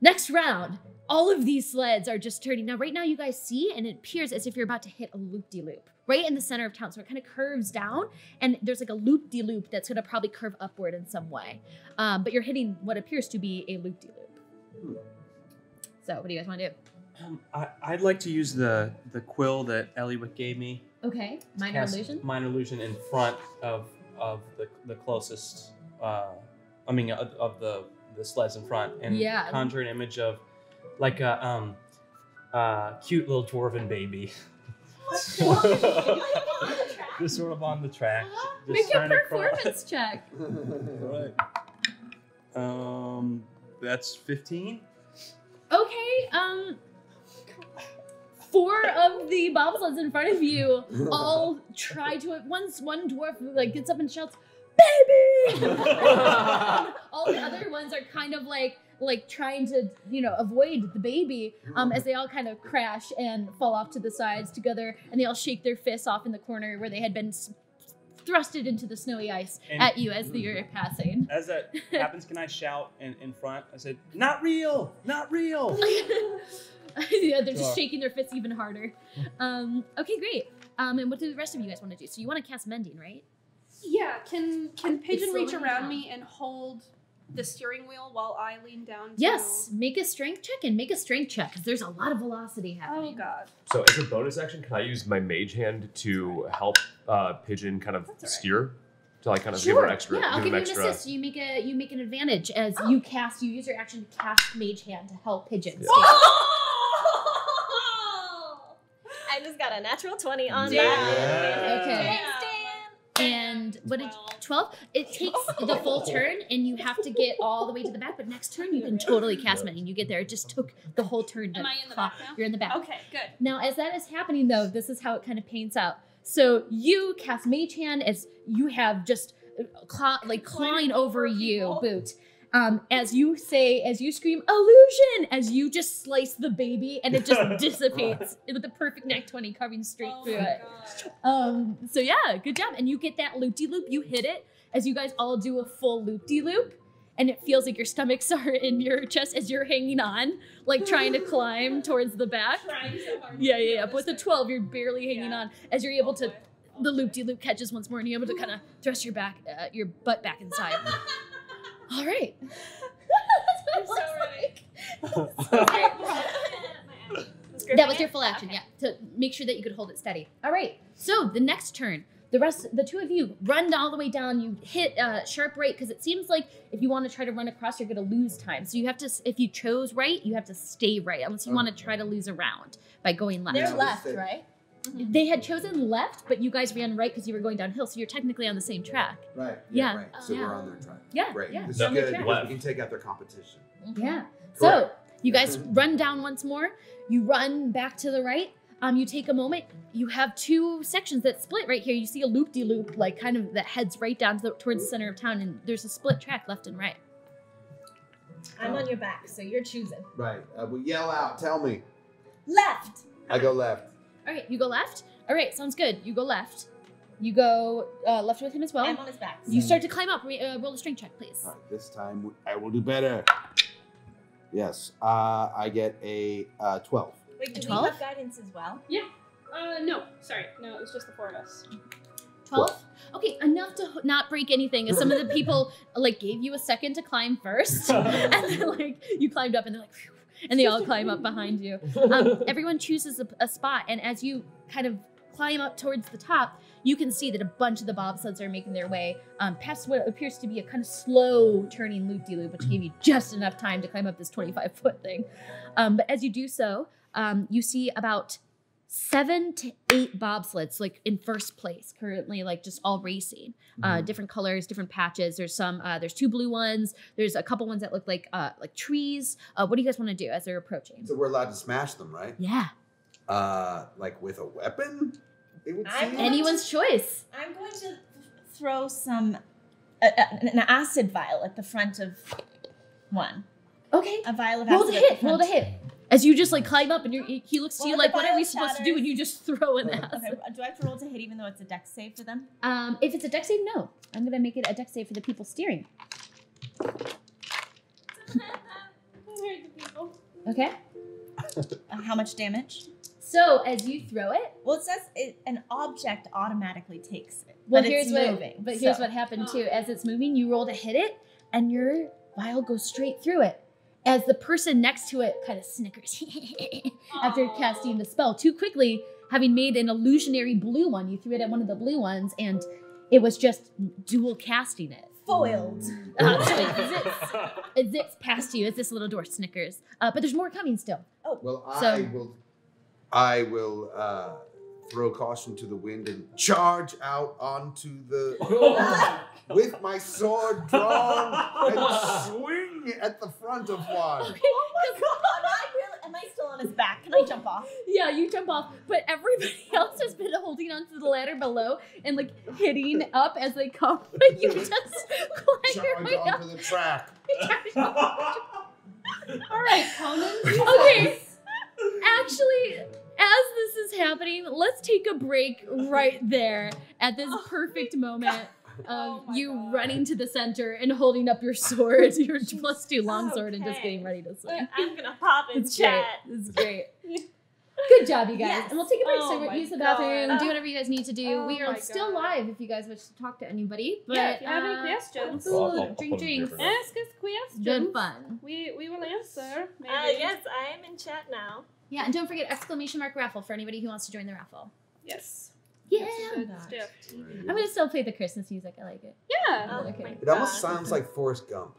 Next round, all of these sleds are just turning. Now, right now you guys see, and it appears as if you're about to hit a loop-de-loop right in the center of town. So it kind of curves down, and there's like a loop-de-loop that's going to probably curve upward in some way. But you're hitting what appears to be a loop-de-loop. So what do you guys want to do? I'd like to use the quill that Eliwick gave me. Okay, minor Cast illusion. Minor illusion in front of the closest. Of the sleds in front, and Yeah. conjure an image of like a cute little dwarven baby. Just sort of on the track. Just Make a trying to crawl. performance check. Right. That's 15. Okay, 4 of the bobsleds in front of you all try to. One dwarf like gets up and shouts, "Baby!" All the other ones are kind of like trying to avoid the baby as they all kind of crash and fall off to the sides together, and they all shake their fists off in the corner where they had been thrusted into the snowy ice And- at you as you're passing. As that happens, can I shout in front? I said, "Not real! Not real!" Yeah, they're just Sure. shaking their fists even harder. Okay, great. And what do the rest of you guys want to do? So you want to cast Mending, right? Yeah, can Pigeon reach slowing around down. me and hold the steering wheel while I lean down? Yes. Make a strength check and make a strength check because there's a lot of velocity Oh happening. god. So as a bonus action, can I use my mage hand to help Pigeon kind of steer? To like kind of give her extra, Yeah, I'll give give him you an extra. assist. You make an advantage as you use your action to cast Mage Hand to help Pigeon. Yeah. steer. I just got a natural 20 on Damn. that. Okay. Thanks, Dan. And what did 12? It takes the full turn, and you have to get all the way to the back. But next turn, you can totally cast Mending. You get there. It just took the whole turn to Am I in the clock. back now? You're in the back. Okay, good. Now, as that is happening, though, this is how it kind of paints out. So you cast Mage Hand as you have just clawing over you, Boot. As you scream, "Illusion!" as you just slice the baby, and it just dissipates with a perfect nat 20 carving straight Oh through my it. god. So yeah, good job. And you get that loop-de-loop. You hit it as you guys all do a full loop-de-loop. And it feels like your stomachs are in your chest as you're hanging on, like trying to climb towards the back. Trying so hard. Yeah. But with the 12, you're barely hanging on as you're able to. The loop-de-loop catches once more, and you're able to kind of thrust your butt back inside. All right. That's what it looks like. That was your full action, yeah, to make sure that you could hold it steady. All right. So the next turn, the two of you run all the way down. You hit sharp right because it seems like if you want to try to run across, you're going to lose time. So you have to, if you chose right, you have to stay right, unless you want to try to lose a round by going left. They're left, right? They had chosen left, but you guys ran right because you were going downhill, so you're technically on the same track. Right. Yeah. Right. So Yeah. we're on their track. Yeah, Great. yeah. This No, is good track. because we can take out their competition. Yeah. So you guys run down once more. You run back to the right. you take a moment. You have two sections that split right here. You see a loop-de-loop, like kind of that heads right down towards the center of town, and there's a split track left and right. I'm on your back, so you're choosing. Right. We'll yell out. Tell me. Left. I go left. All right, you go left. All right, sounds good. You go left. You go left with him as well. I'm on his back. You start to climb up. Roll a strength check, please. All right. This time I will do better. Yes. I get a 12. Wait, do we 12? have guidance as well? Yeah. No. Sorry. No, it was just the 4 of us. 12? Okay, enough to not break anything. As some of the people like gave you a second to climb first, and then like you climbed up, and they're like, phew, and they all climb up behind you. Everyone chooses a spot, and as you kind of climb up towards the top, you can see that a bunch of the bobsleds are making their way past what appears to be a kind of slow turning loop-de-loop, which gave you just enough time to climb up this 25-foot thing. But as you do so, you see about 7 to 8 bobsleds, like in first place currently, like just all racing. Different colors, different patches. There's some. There's 2 blue ones. There's a couple ones that look like trees. What do you guys want to do as they're approaching? So we're allowed to smash them, right? Yeah. Like with a weapon? It would I'm seem. going Anyone's choice. I'm going to throw some an acid vial at the front of one. Okay. A vial of Roll acid. the at the hit. Roll front. the hit. As you just like climb up, and he looks to Well, you the like, "What are we vial supposed to do?" shatters. And you just throw an acid. Okay, do I have to roll to hit even though it's a dex save for them? If it's a dex save, no. I'm gonna make it a dex save for the people steering. Okay. How much damage? So as you throw it, Well, it says an object automatically takes it. well, but here's it's what. moving. But here's so- what happened too. As it's moving, you roll to hit it, and your vial goes straight through it. As the person next to it kind of snickers after casting the spell too quickly, having made an illusionary blue one, you threw it at one of the blue ones, and it was just dual casting it. Foiled. So it zips past you as this little door snickers. But there's more coming still. Well, So- I will throw caution to the wind and charge out onto the with my sword drawn and swing at the front of one. Oh my god! Am I still on his back? Can I jump off? Yeah, you jump off, but everybody else has been holding onto the ladder below and like hitting up as they come. But you just climb your Charge way up. onto the track. All right, Conan. Okay, actually, as this is happening, let's take a break right there at this perfect moment of you running to the center and holding up your sword, your +2 longsword, and just getting ready to swing. I'm gonna pop in It's great. chat. It's great. Good job, you guys. Yes. And we'll take a break, Oh so my use the bathroom, God. do whatever you guys need to do. Oh We are my still God. live if you guys wish to talk to anybody. But, Yeah, if you have any questions. food, I'll drink put 'em here drinks. for now. Ask us questions. Good fun. We will answer. Maybe. Yes, I am in chat now. Yeah, and don't forget !! raffle for anybody who wants to join the raffle. Yes. Yeah. Good stuff. I'm going to still play the Christmas music. I like it. Yeah. Oh Okay. my It almost God. sounds like Forrest Gump.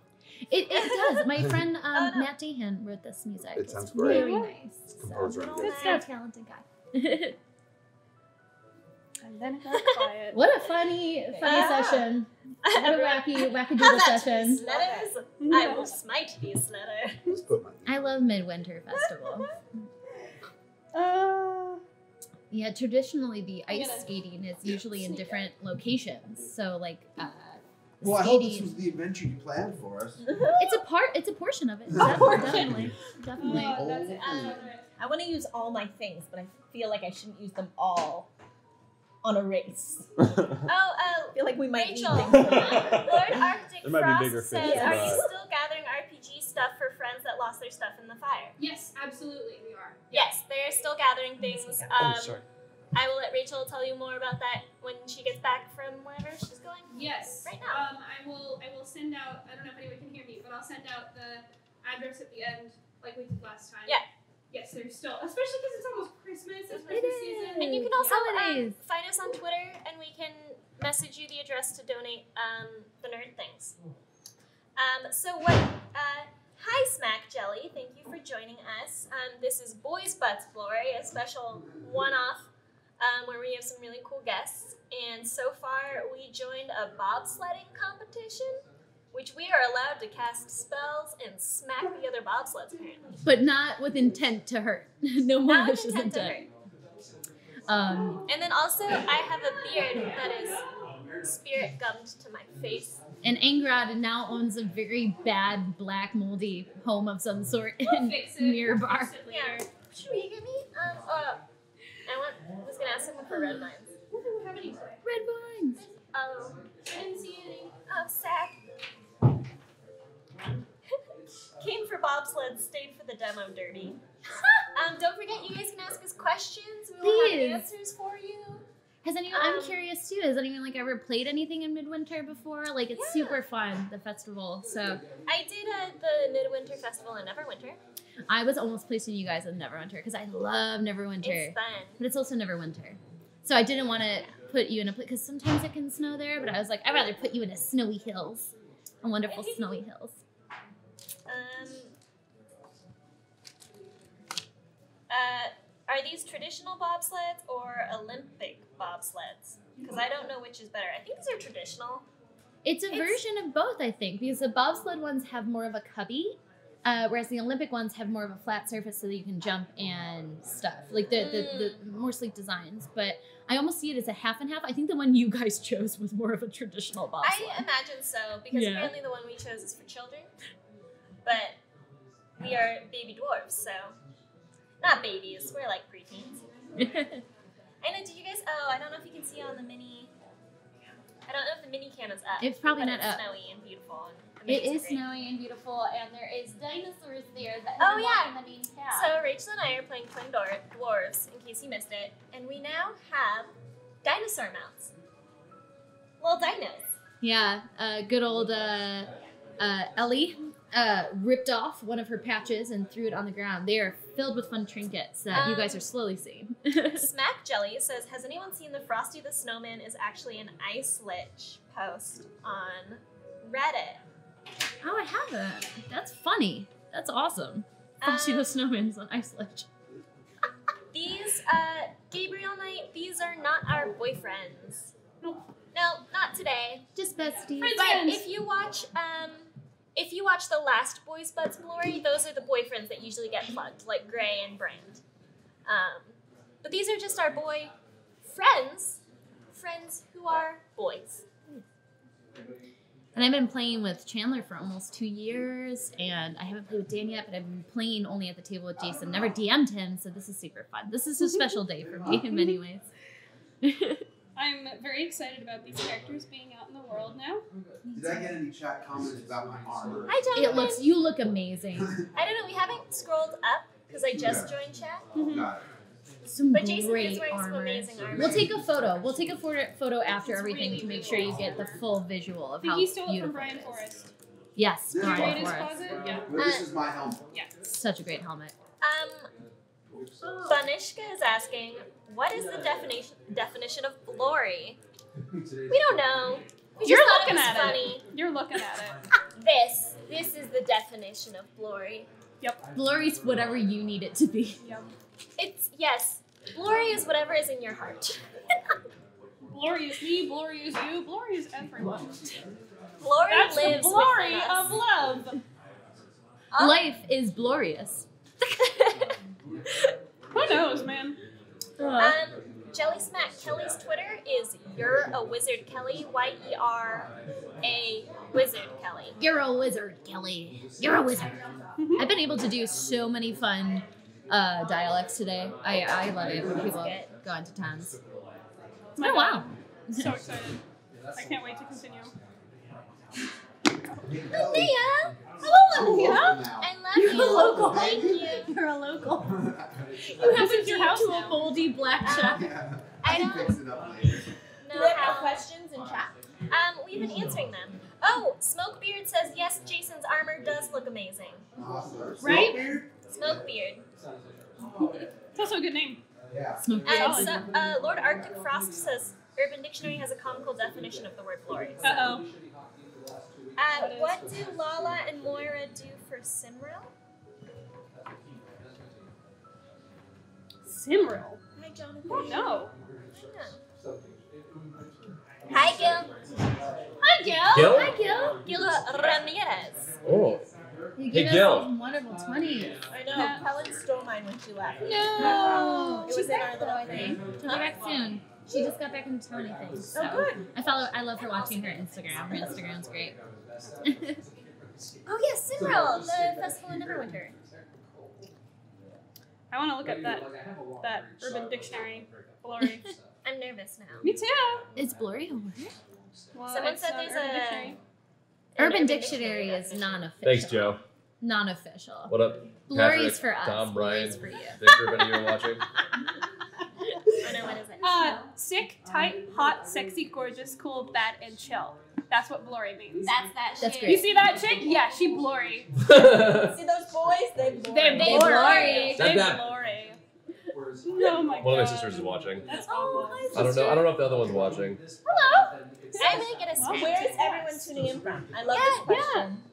It does. My friend no. Matt Dahan wrote this music. It It's sounds great. very nice. Composer and So, good. he's a talented guy. And then it got quiet. What a funny session. What a wackadoodle How about session. these letters? I will smite these letters. Let's put my. I love Midwinter Festival. Yeah, traditionally the ice gonna- skating is usually in different locations. So like Well, I hope this skating, was the adventure you planned for us. it's a portion of it. Definitely. Definitely. Oh, that's it. I want to use all my things, but I feel like I shouldn't use them all on a race. I feel like we might Rachel. need things. Lord Arctic There might be Frost bigger says, fish, are you but- still gathering RPG stuff for friends that lost their stuff in the fire? Yes, absolutely, we are. Yes, they're still gathering things. Sorry. I will let Rachel tell you more about that when she gets back from wherever she's going. Yes. Right now. I will send out. I don't know if anyone can hear me, but I'll send out the address at the end, like we did last time. Yeah. Yes, there's still, especially because it's almost Christmas. It's It Christmas is. season. And you can also Holidays. find us on Twitter, and we can message you the address to donate the nerd things. So what? Hi, Smack Jelly. Thank you for joining us. This is Boys Butts Blory, a special one-off where we have some really cool guests. And so far, we joined a bobsledding competition, which we are allowed to cast spells and smack the other bobsleds, apparently. But not with intent to hurt. No Not with malicious intent intent. to hurt. And then also, I have a beard that is spirit gummed to my face. And Angrad now owns a very bad, black, moldy home of some sort near bar. Yeah. Should we get me? I was gonna ask someone for red vines. Red vines. Oh. I didn't see any. Oh, sad. Came for bobsled, stayed for the demo dirty. Don't forget, you guys can ask us questions. We will Please. have answers for you. Has anyone? I'm curious too. Has anyone like ever played anything in Midwinter before? Like it's super fun, the festival. So I did the Midwinter Festival in Neverwinter. I was almost placing you guys in Neverwinter because I love Neverwinter. It's fun. But it's also Neverwinter. So I didn't want to put you in a place because sometimes it can snow there. But I was like, I'd rather put you in a snowy hills, a wonderful snowy hills. Are these traditional bobsleds or Olympic bobsleds? Because I don't know which is better. I think these are traditional. It's a version of both, I think, because the bobsled ones have more of a cubby, whereas the Olympic ones have more of a flat surface so that you can jump and stuff. Like the more sleek designs. But I almost see it as a half and half. I think the one you guys chose was more of a traditional bobsled. I imagine so, because apparently the one we chose is for children. But we are baby dwarves, so... Not babies, we're like preteens. I know, did you guys... Oh, I don't know if you can see on the mini... I don't know if the mini cam is up. It's probably but not up. It's snowy and beautiful. And It is snowy and beautiful, and there is dinosaurs there that Oh, are yeah. in the main tab. So Rachel and I are playing Twin Dwarves, in case you missed it. And we now have dinosaur mounts. Little dinos. Yeah, good old Ellie ripped off one of her patches and threw it on the ground. They are filled with fun trinkets that you guys are slowly seeing. Smack Jelly says, has anyone seen the Frosty the Snowman is actually an ice lich post on Reddit? Oh, I haven't. That's funny. That's awesome. Frosty the Snowman's on Ice Lich. These, Gabriel Knight, these are not our boyfriends. No, not today. Just besties. But if you watch the last Boys Butts Blory, those are the boyfriends that usually get plugged, like Gray and Brand. But these are just our boy friends who are boys. And I've been playing with Chandler for almost 2 years, and I haven't played with Dan yet, but I've been playing only at the table with Jason. Never DM'd him, so this is super fun. This is a special day for me in many ways. I'm very excited about these characters being out in the world now. Did I get any chat comments about my armor? Hi, Jonathan. You look amazing. I don't know, we haven't scrolled up because I just joined chat. Got it. Some But Jason great is wearing some armor. amazing armor. We'll take a photo. We'll take a photo after everything really to make cool. sure you get the full visual of I think how he stole it beautiful from Brian it is. Forrest. Yes, This Brian Right in his Forrest. closet? Yeah. Well, this is my helmet. Yeah. Such a great helmet. Banishka is asking, what is the definition of glory? We don't know. We just You're thought looking it was at funny. it. You're looking at it. This is the definition of glory. Yep. Glory's whatever you need it to be. Yep. It's, yes, glory is whatever is in your heart. Glory is me, glory is you, glory is everyone. Glory That's the lives glory within of us. love. Life is glorious. Who knows, man? Jelly Smack Kelly's Twitter is You're a Wizard Kelly, Y-E-R-A Wizard Kelly. You're a wizard, Kelly. You're a wizard. I've been able to do so many fun dialects today. I love it when people go into tons. My Oh, wow. So excited. I can't wait to continue. Leah! Hello, Leah. I love You're you. a local. Thank you. You're a local. You have This is your house to now. a moldy black shop. Yeah. I can don't fix it up later. know how. questions in chat? We've been answering them. Oh, Smokebeard says, yes, Jason's armor does look amazing. Awesome. Right? Smokebeard. It's also a good name. Yeah. And so, Lord Arctic Frost says, Urban Dictionary has a comical definition of the word glory. So, Uh-oh. what do Lala and Moira do for Simril? Simril. Hi, Jonathan. Oh, no. Hi, Gil. Hi, Gil. Gil? Hi, Gil. Gil Ramirez. Oh. You Hey, gave Gil. us some wonderful 20s. I know. Helen stole mine when she left. No. It was in our back, little though, I thing. think. She'll be back soon. She just got back into Tony things. So. Oh, good. I love her watching her Instagram. Her Instagram's great. Oh yes, Cyril, the festival in Neverwinter. I want to look up that Urban Dictionary. Blory. I'm nervous now. Me too. Is Blory a word? Well, Someone it's said not there's Urban a- Dictionary. Urban Dictionary is non-official. Thanks, Joe. Non-official. What up? Blory's Patrick, for us. Tom, Brian, Blory's for you. Victor, if any of you are watching. Oh no, what is it? Sick, tight, hot, sexy, gorgeous, cool, bad, and chill. That's what Blory means. That's That's shit. great. You see that chick? Yeah, she Blory. See those boys? They They're They Blory. Blory. They That- Blory. Oh my god. One of my sisters is watching. That's awful. I don't know if the other one's watching. Hello. I'm gonna get a snack. Where is everyone tuning in from? I love this question.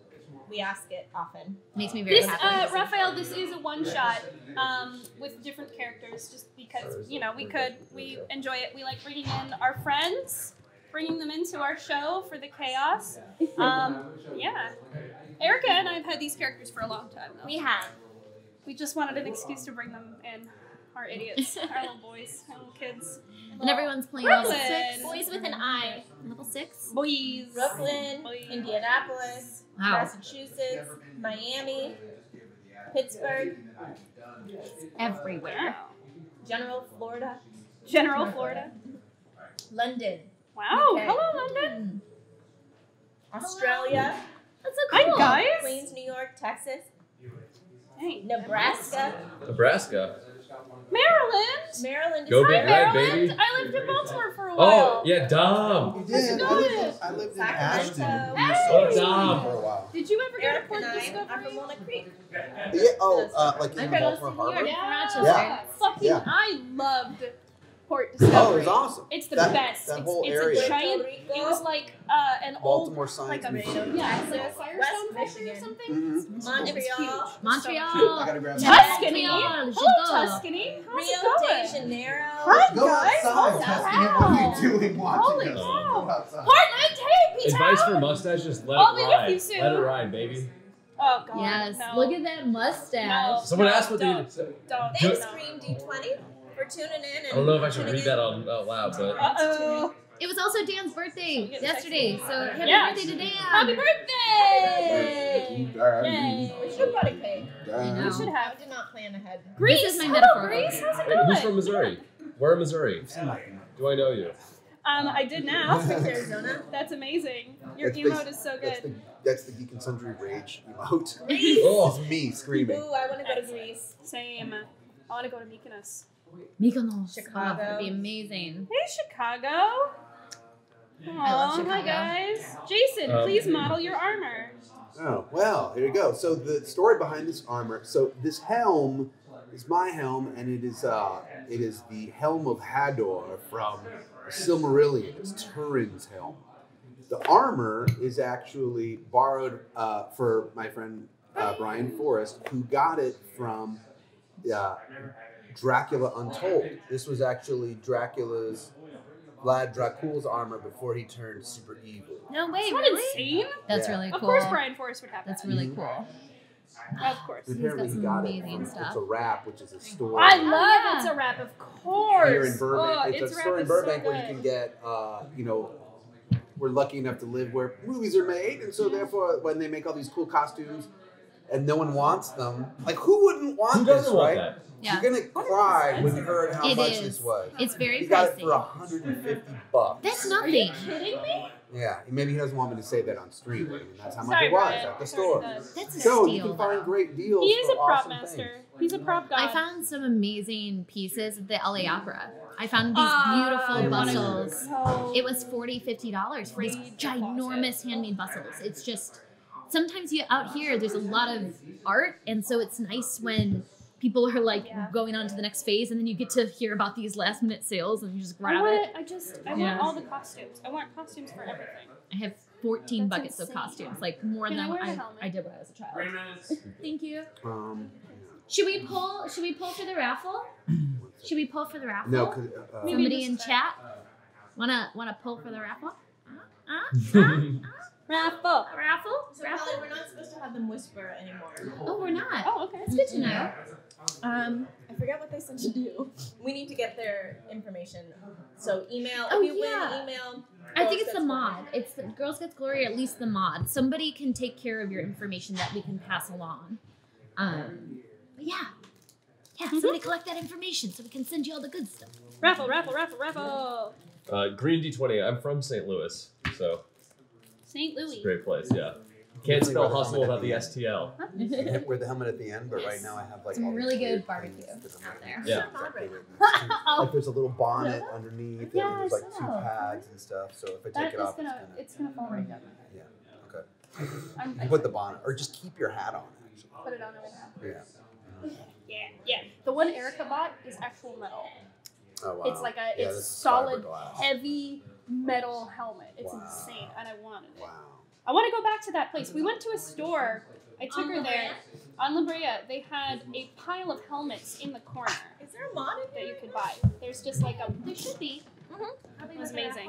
We ask it often. Makes me very This, happy. Raphael, this is a one-shot with different characters just because, we enjoy it. We like bringing in our friends, bringing them into our show for the chaos. Yeah. Erika and I have had these characters for a long time, though. We have. We just wanted an excuse to bring them in. Our idiots, our little boys, our little kids. And everyone's playing level Brooklyn. 6. Boys with an I. Level 6? Boys. Brooklyn, Boys. Indianapolis, Wow. Massachusetts, Miami, Pittsburgh, Everywhere. Wow. General Florida, General Florida. London, Wow. UK. Hello, London. Australia, That's so Hi, cool. guys. Queens, New York, Texas, Hey. Nebraska, Nebraska. Maryland. Maryland. Go is Big Maryland. Red, baby. I lived in Baltimore for a Oh, while. yeah, Dom. You did. I lived in Ashton. Sacramento. Oh, Dom. For a while. Did you ever go to Eric Port and I are Discovery? from Walnut Creek. Yeah. Like in I've heard of Baltimore New York Harbor. from Rochester. Yeah. Fucking, Yeah. I loved Port Discovery. Oh, it was awesome. It's the That- best. that It's, whole it's area. a giant. Puerto Rico. It was like an Baltimore old, Science like a Museum. yeah, it's like a West Firestone factory or Michigan. something. Mhm. Montreal, Montreal. I gotta grab Tuscany. Montreal. Hello, Tuscany. How's Rio it going? de Janeiro. Hi, Go guys. outside, Tuscany. What are you doing watching Holy us? cow. Go outside. Portland, hey, Pete. Advice for mustache, just let I'll it be with ride. you soon. Let it ride, baby. Oh god. Yes. No. Look at that mustache. No. Someone asked what don't. they... Don't. Thanks, No. Scream D20, for tuning in. And I don't know if I should tuning read in. that out loud, but... Uh-oh. It was also Dan's birthday Get yesterday, sexy. so happy Yeah. birthday to Dan. Happy birthday! Daddy, We should have brought a cake. daddy. We should I have. did not plan ahead. Greece. This is my Hello, metaphor. Greece. How's it Wait, going? who's from Missouri? Where in Missouri? Do I know you? I did now. Arizona. That's amazing. Your That's emote basi- is so That's good. the Geek and Sundry Rage emote. Oh, It's me screaming. Ooh, I want to go to Greece. Same. I want to go to Mykonos. Mykonos. Chicago. Oh, that'd be amazing. Hey, Chicago. I love Aw, Chicago. Hi, guys. Jason, please model your armor. Oh, well, here you go. So the story behind this armor. So this helm is my helm, and it is the helm of Hador from Silmarillion. It's Turin's helm. The armor is actually borrowed for my friend Brian Forrest, who got it from Dracula Untold. This was actually Vlad Dracula's armor before he turned super evil. No way, Isn't that really? insane? That's Yeah. really cool. Of course, Brian Forrest would have That's that. really Mhm. cool. Of course. And He's got apparently he some got it amazing from stuff. It's a Rap, which is a store. I love yeah. It's a Rap, of course. Here in Burbank, Oh, it's a Rap store in is Burbank so where you good. can get, we're lucky enough to live where movies are made, and so therefore, when they make all these cool costumes, and no one wants them, like who wouldn't want Who this, doesn't want right? that? Yeah. You're gonna cry when you heard how It much is. this was. It's very He got it for pricey. $150. That's nothing. Kidding me? Yeah, maybe he doesn't want me to say that on stream, but I mean, that's how much Sorry, it was Brian. at the Sorry, store. Doug. That's a So you steal. can find though. great deals. He is for a prop awesome master. things. He's a prop god. I found some amazing pieces at the LA Opera. I found these I beautiful wanna bustles. go. It was $40-$50 for these Read the ginormous handmade bustles. It's just sometimes you out here there's a lot of art, and so it's nice when people are like going on to the next phase, and then you get to hear about these last minute sales, and you just grab it. I want all the costumes. I want costumes for everything. I have 14 That's buckets of insane. costumes, like more Can I than wear a helmet? I did when I was a child. Thank you. Um, Should we pull for the raffle? Should we pull for the raffle? no, because Somebody in just- chat wanna pull for the raffle? Raffle. Raffle? So, Polly, we're not supposed to have them whisper anymore. Oh, we're not. Oh, okay. That's good to know. I forgot what they said to do. We need to get their information. So email. Oh, if you yeah. win, email. I think Girls it's the Gets mod. Glory. It's the Girls Gets Glory, or at least the mod. Somebody can take care of your information that we can pass along. But yeah. Yeah, somebody collect that information so we can send you all the good stuff. Raffle, raffle, raffle, raffle. Green D20. I'm from St. Louis, so St. it's a Louis. great place. Yeah. Can't spell hustle without the STL. Wear the helmet at the end, but right now I have like Some all really these good weird barbecue things that out there. Yeah. exactly written. Like there's a little bonnet underneath, and there's like 2 pads and stuff. So if I That take it is off, gonna, it's gonna fall right down. yeah, okay. I'm, You put the bonnet, or just keep your hat on. Actually. put it on right now. Yeah. Yeah. The one Erika bought is actual metal. Oh wow. It's like a, Yeah, it's this is solid, fiberglass. heavy metal helmet. It's Wow. insane, and I wanted it. Wow. I want to go back to that place. We went to a store. I took her there. On La Brea, they had a pile of helmets in the corner Is there a mod in that you could buy. There's just like a, there should be. It was amazing.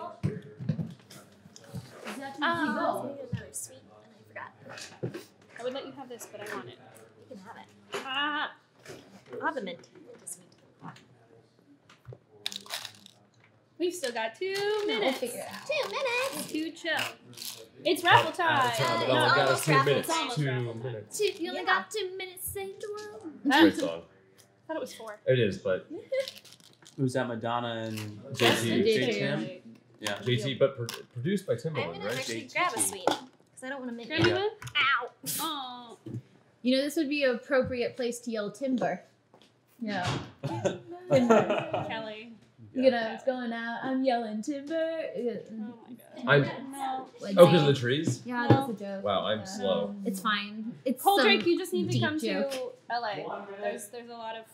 Another sweet, and I forgot. I would let you have this, but I want it. You can have it. Ah, I'll have a mint. we've still got 2 We'll minutes. figure it out. 2 minutes. To chill. It's raffle time. But all I've got is almost 2 raffle minutes. time. 2 minutes. You only got 2 minutes saved to roll. Great song. I thought it was 4. It is, but Who's that? Madonna and JT. Tim? Yeah. JT, but produced by I'm Timberland, gonna right? actually grab a sweet because I don't want to mint Grab me you. one? Ow. Oh. You know, this would be an appropriate place to yell timber. Yeah. Timber. Kelly. You know, it's going out. I'm yelling timber. Oh my god. I'm. No. Like, Oh, because of the trees? yeah, that's a joke. Wow, I'm Yeah. slow. It's fine. It's Coldrake, some you just need to deep come joke. to LA. There's a lot of.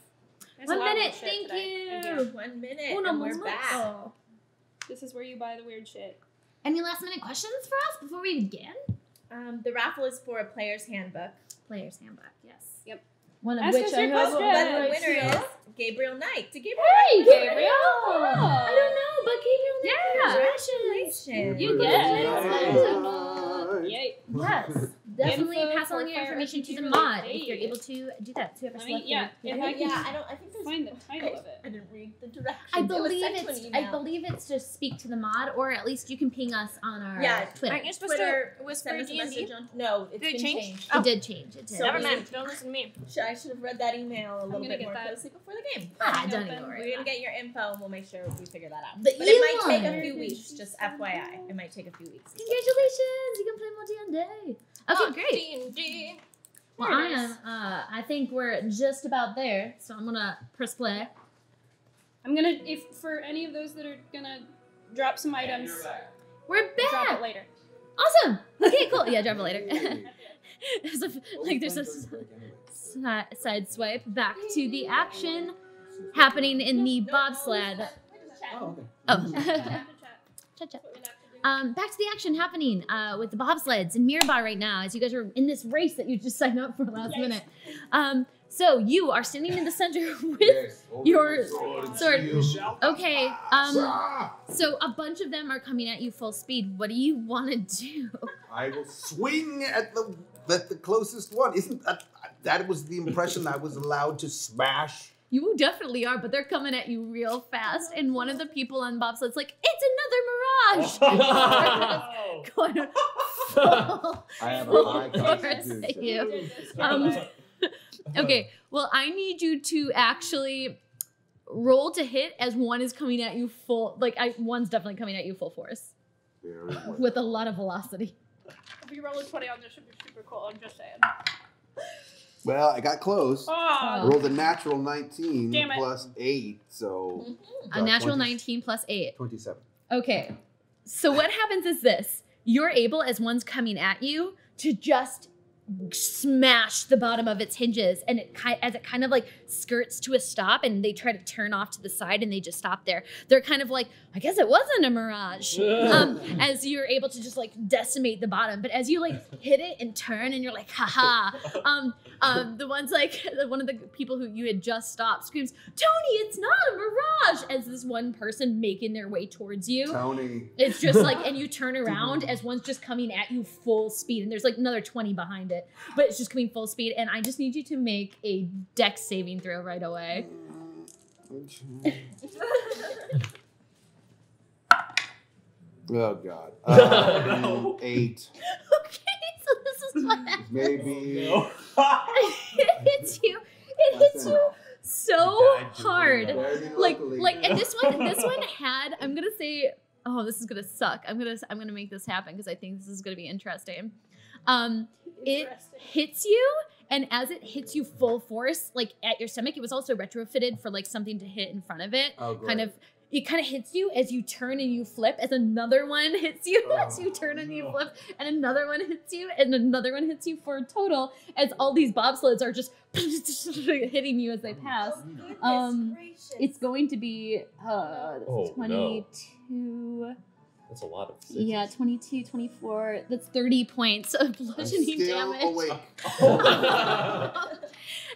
There's 1 a lot of minute, weird shit thank today. And you. here. 1 minute. Uno and we're momento. back. This is where you buy the weird shit. Any last minute questions for us before we begin? The raffle is for a player's handbook. Player's handbook, yes. Yep. One of Ask which us I your have question. But the right winner here. is Gabriel Knight. To Gabriel Hey, Gabriel! I don't know, but Gabriel, congratulations. Congratulations. You Congratulations. Yay. Yes, definitely Info pass for along your fire information to the RPG mod related. if you're able to do that. So Let me, yeah, if I can I think there's find the title of it. I didn't read the directions. I It was believe sent to an it's. email. I believe it's just speak to the mod, or at least you can ping us on our Twitter. Aren't you supposed Twitter to whisper send us a D&D? message on. No, it's Did it been change? changed. It did change. It did. So Never we- mind. Don't listen to me. I should have read that email a little gonna bit get more that. closely before the game. Ah, Find don't open. even worry. We're gonna get your info and we'll make sure we figure that out. The But it might take Elon. a few weeks. Just FYI, it might take a few weeks. Congratulations! You can play multi-day. Okay, great. D&D. Well, I am. I think we're just about there, so I'm gonna press play. I'm gonna, if for any of those that are gonna drop some items, We're drop it back. later. Awesome. Okay, cool. Yeah, drop it later. There's a side swipe back to the action happening in the bobsled. Oh, okay. Oh. Cha-cha. Back to the action happening with the bobsleds in Mirabah right now, as you guys are in this race that you just signed up for last minute. So you are standing in the center with Yes. your Sword. sword. Okay. So a bunch of them are coming at you full speed. What do you want to do? I will swing at the closest one. Isn't that was the impression I was allowed to smash? You definitely are, but they're coming at you real fast. And one of the people on bobsled's like, "It's another mirage." Going full I have a full high force at constitution. you. Okay, well, I need you to actually roll to hit as one is coming at you full, one's definitely coming at you full force Very well. with a lot of velocity. If you roll a 20 on this, should be super cool. I'm just saying. Well, I got close. I Oh, rolled a natural 19 Damn it. plus 8, so A natural 20 19 plus 8. 27. Okay, so what happens is this. You're able, as one's coming at you, to just smash the bottom of its hinges, and as it kind of like skirts to a stop and they try to turn off to the side and they just stop there. They're kind of like, I guess it wasn't a mirage. As you're able to just like decimate the bottom, but as you like hit it and turn and you're like, haha. The one's like, one of the people who you had just stopped screams, "Tony, it's not a mirage!" as this one person making their way towards you. Tony. It's just like, and you turn around as one's just coming at you full speed, and there's like another 20 behind it, but it's just coming full speed, and I just need you to make a dex saving throw right away. Oh God. No. 8. Okay, so this is what happens. Maybe. No. It hits you. It hits you so hard. Like, and this one had. I'm gonna say. Oh, this is gonna suck. I'm gonna make this happen because I think this is gonna be interesting. It hits you, and as it hits you full force, like at your stomach, it was also retrofitted for like something to hit in front of it. Oh, great. It kind of hits you as you turn and you flip, as another one hits you as you turn and you flip, and another one hits you, and another one hits you for a total, as all these bobsleds are just hitting you as they pass. It's going to be 22. No. That's a lot of sixes. Yeah, 22, 24. That's 30 points of bludgeoning damage. Awake.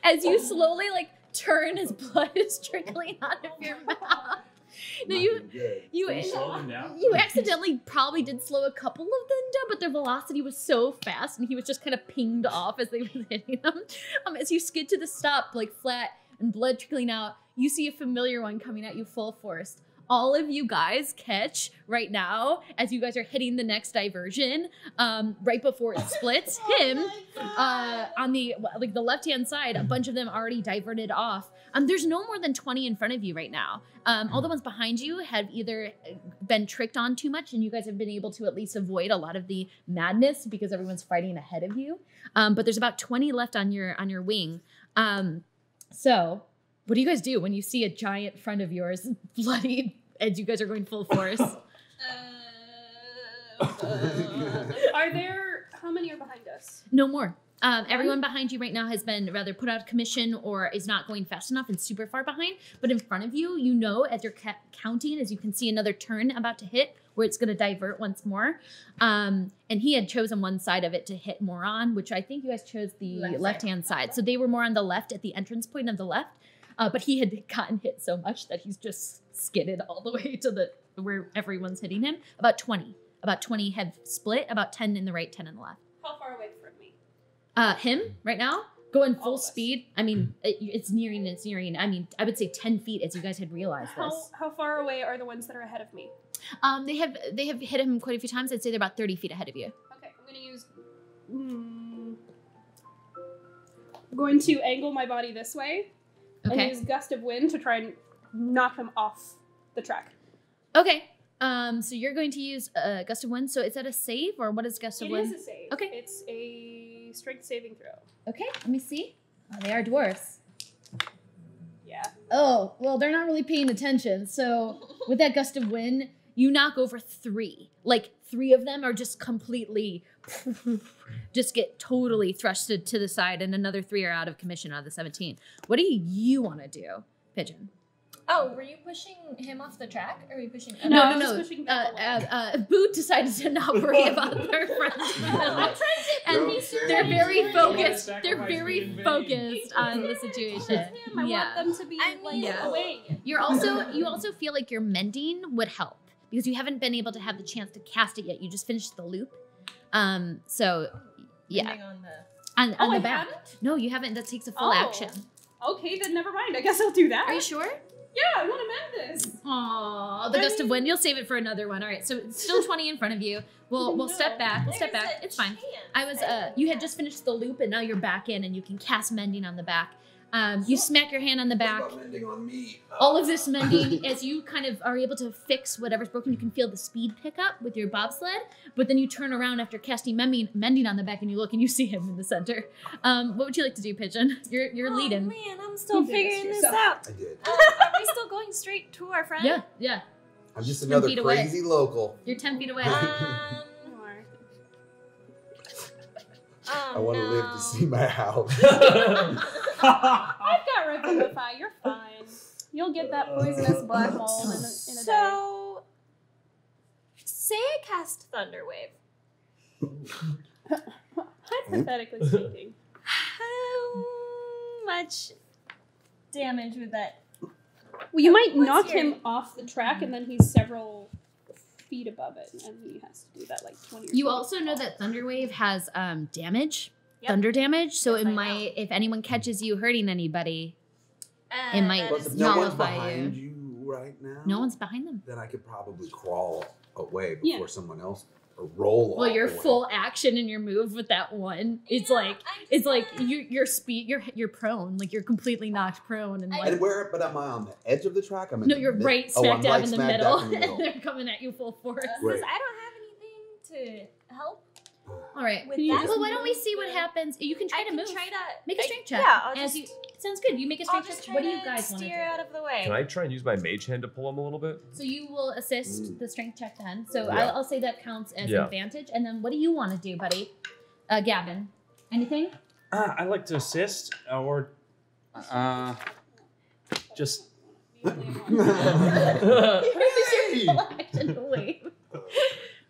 As you slowly like turn as blood is trickling out of your mouth. No, you slow them down? you accidentally probably did slow a couple of them down, but their velocity was so fast, and he was just kind of pinged off as they were hitting them. As you skid to the stop, like flat and blood trickling out, you see a familiar one coming at you full force. All of you guys catch right now as you guys are hitting the next diversion, right before it splits. Him on the left-hand side, a bunch of them already diverted off. There's no more than 20 in front of you right now. All the ones behind you have either been tricked on too much, and you guys have been able to at least avoid a lot of the madness because everyone's fighting ahead of you. But there's about 20 left on your wing. So what do you guys do when you see a giant friend of yours bloodied as you guys are going full force? Are there... How many are behind us? No more. Everyone behind you right now has been rather put out of commission or is not going fast enough and super far behind. But in front of you, you know, as you're counting, as you can see another turn about to hit where it's going to divert once more. And he had chosen one side of it to hit more on, which I think you guys chose the left-hand side. So they were more on the left at the entrance point of the left. But he had gotten hit so much that he's just skidded all the way to where everyone's hitting him. About 20. About 20 have split, about 10 in the right, 10 in the left. How far away from me? Him, right now, going full speed. I mean, it's nearing. I mean, I would say 10 feet as you guys had realized this. How far away are the ones that are ahead of me? They have hit him quite a few times. I'd say they're about 30 feet ahead of you. Okay, I'm going to use... I'm going to angle my body this way. Okay. And use gust of wind to try and knock him off the track. Okay. So you're going to use gust of wind. So is that a save or what is gust of wind? It is a save. Okay. It's a strength saving throw. Okay. Let me see. Oh, they are dwarfs. Yeah. Oh, well, they're not really paying attention. So with that gust of wind, you knock over 3. Like 3 of them are just completely, just get totally thrusted to the side, and another 3 are out of commission out of the 17. What do you want to do, Pigeon? Oh, were you pushing him off the track, or were you pushing? No, I was pushing back Boot decided to not worry about their friends, and they're very focused. They're very focused on the situation. I want them to be away. You also feel like your mending would help because you haven't been able to have the chance to cast it yet. You just finished the loop, so yeah. On the back. Haven't? No, you haven't. That takes a full action. Okay, then never mind. I guess I'll do that. Are you sure? Yeah, I want to mend this. Aww, the gust of wind. You'll save it for another one. All right, so it's still 20 in front of you. We'll step back. We'll step back. It's fine. You had just finished the loop, and now you're back in, and you can cast mending on the back. You smack your hand on the back. What about mending on me? All of this mending, as you kind of are able to fix whatever's broken, you can feel the speed pick up with your bobsled. But then you turn around after casting mending on the back, and you look and you see him in the center. What would you like to do, Pigeon? You're leading. Man, I'm still figuring this out. I did. Are we still going straight to our friend? Yeah. I'm just 10 another feet away. crazy local. You're 10 feet away. I want to live to see my house. I've got Revivify. You're fine. You'll get that poisonous black mold in a day. So, say I cast Thunderwave. Hypothetically speaking. How much damage would that... Well, you might What's knock your- him off the track, and then he's several feet above it, and he has to do that like 20 or You 20 also know that Thunderwave has damage, Yep. thunder damage. So Yes, it I might, if anyone catches you hurting anybody, It might that Plus, is if no one's nullify behind you. you right now, No one's behind them. then I could probably crawl away Yeah. before someone else or roll. Well, your away. full action in your move with that one, it's like you're prone, like you're completely knocked prone, and like And where? But am I on the edge of the track? I'm in no, the you're mid- right Oh, smack I'm dab right in the smack middle, dab in the middle. and they're coming at you full force. Great. I don't have anything to help All right. with you that. just Well, why don't we see what happens? You can try I to can move. try to Make a strength check. Yeah, I'll As just, sounds good. You make a I'll strength just check. try What do you to guys want to do? steer out of the way. Can I try and use my mage hand to pull him a little bit? So you will assist the strength check then. So Yeah. I'll say that counts as Yeah. advantage. And then what do you want to do, buddy? Gavin, anything? I like to assist or just. Action to wave.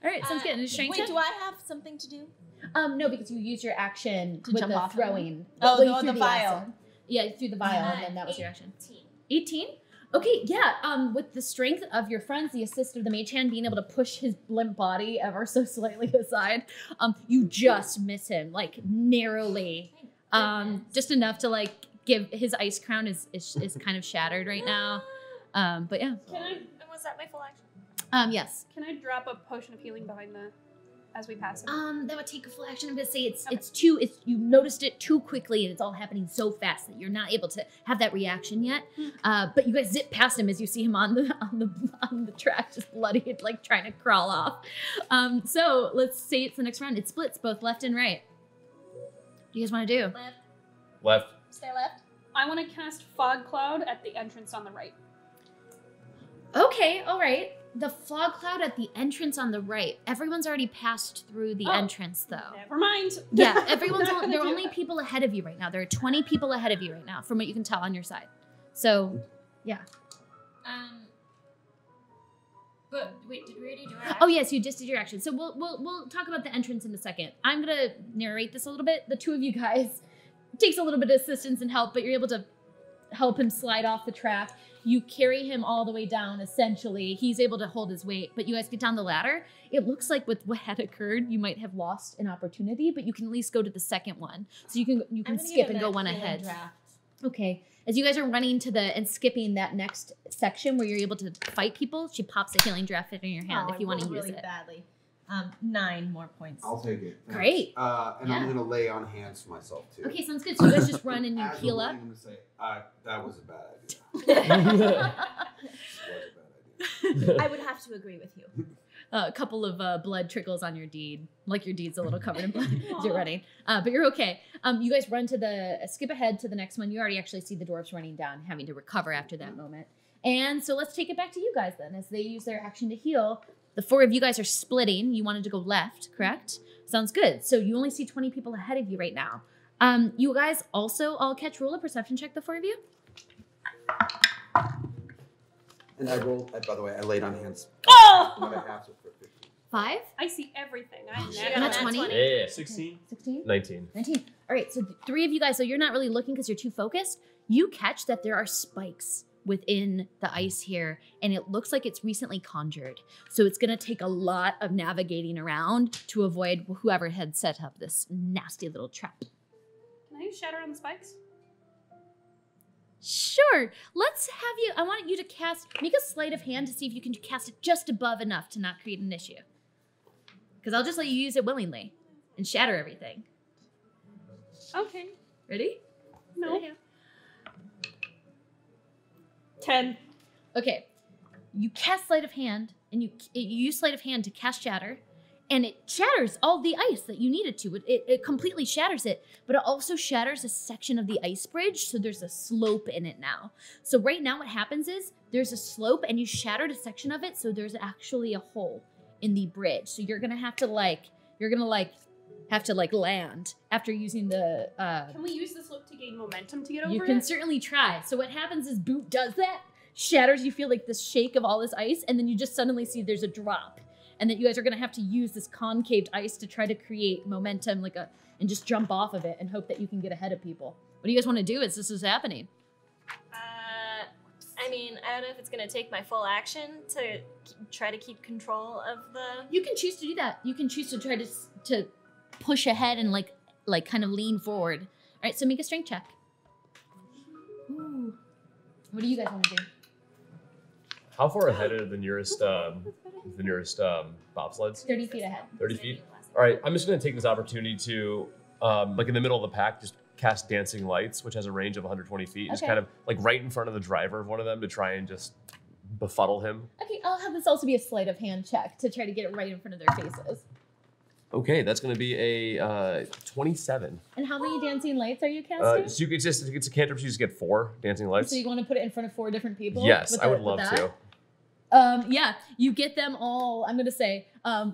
All right, sounds good. And a strength Wait, check? do I have something to do? No, because you used your action To with jump the off of throwing. Oh, you the threw vial. acid. Yeah, you threw the vial, and then that was your action. 18. 18? Okay, yeah. With the strength of your friends, the assist of the mage hand being able to push his limp body ever so slightly aside, you just miss him, like narrowly. Just enough to like give his ice crown is kind of shattered right now. But yeah. Can I? And was that my full action? Yes. Can I drop a potion of healing behind the as we pass him? That would take a full action. I'm gonna say it's you noticed it too quickly and it's all happening so fast that you're not able to have that reaction yet. But you guys zip past him as you see him on the track, just bloody, like trying to crawl off. So let's say it's the next round. It splits both left and right. What do you guys want to do? Left. Left. Stay left. I want to cast Fog Cloud at the entrance on the right. Okay, all right. The fog cloud at the entrance on the right. Everyone's already passed through the entrance, though. Never mind. Yeah, everyone's Not gonna there are do only that. people ahead of you right now. There are 20 people ahead of you right now, from what you can tell on your side. So, yeah. But wait, did we already do our Oh yes, you just did your action. So we'll talk about the entrance in a second. I'm gonna narrate this a little bit. The two of you guys takes a little bit of assistance and help, but you're able to help him slide off the track. You carry him all the way down, essentially. He's able to hold his weight, but you guys get down the ladder. It looks like with what had occurred, you might have lost an opportunity, but you can at least go to the second one. So you can skip and go one ahead. Okay. As you guys are running to and skipping that next section where you're able to fight people, she pops a healing draft in your hand if you want to use really it. badly. 9 more points. I'll take it. Thanks. Great. And Yeah. I'm gonna lay on hands for myself too. Okay, sounds good. So you guys just run and you As heal I'm up. gonna say, that was a bad idea. I would have to agree with you. A couple of blood trickles on your deed. Like your deed's a little covered in blood as you're running. But you're okay. You guys run to skip ahead to the next one. You already actually see the dwarves running down, having to recover after that moment. And so let's take it back to you guys then. As they use their action to heal, the 4 of you guys are splitting. You wanted to go left, correct? Sounds good. So you only see 20 people ahead of you right now. You guys also all catch roll a perception check, the 4 of you. And I rolled. By the way, I laid on hands. Oh! Another half so for 15. 5? I see everything. I Shit, never. Not 20? Yeah. 16? 16? 19. 19. All right, so 3 of you guys, so you're not really looking because you're too focused. You catch that there are spikes within the ice here, and it looks like it's recently conjured. So it's going to take a lot of navigating around to avoid whoever had set up this nasty little trap. Can I use Shatter on the spikes? Sure, let's have you, I want you to make a sleight of hand to see if you can cast it just above enough to not create an issue. Because I'll just let you use it willingly and shatter everything. Okay. Ready? No. 10. Okay, you cast sleight of hand, and you use sleight of hand to cast shatter, and it shatters all the ice that you needed to. It completely shatters it, but it also shatters a section of the ice bridge, so there's a slope in it now. So right now what happens is there's a slope, and you shattered a section of it, so there's actually a hole in the bridge. So you're gonna have to land after using the Can we use the slope to gain momentum to get over you can it? certainly try. So what happens is Boot does that, shatters, you feel like this shake of all this ice, and then you just suddenly see there's a drop. And that you guys are gonna have to use this concaved ice to try to create momentum and just jump off of it and hope that you can get ahead of people. What do you guys want to do as this is happening? I mean, I don't know if it's gonna take my full action to try to keep control of the. You can choose to do that. You can choose to try to push ahead and like kind of lean forward. All right, so make a strength check. Ooh. What do you guys want to do? How far ahead are the nearest bobsleds? 30 feet ahead. 30 feet? All right, I'm just going to take this opportunity to, like in the middle of the pack, just cast Dancing Lights, which has a range of 120 feet. Just kind of like right in front of the driver of one of them to try and just befuddle him. Okay, I'll have this also be a sleight of hand check to try to get it right in front of their faces. Okay, that's going to be a 27. And how many dancing lights are you casting? So it's a cantrip, so you just get 4 dancing lights. So you want to put it in front of 4 different people? Yes, I would love to. Yeah, you get them all, I'm going to say,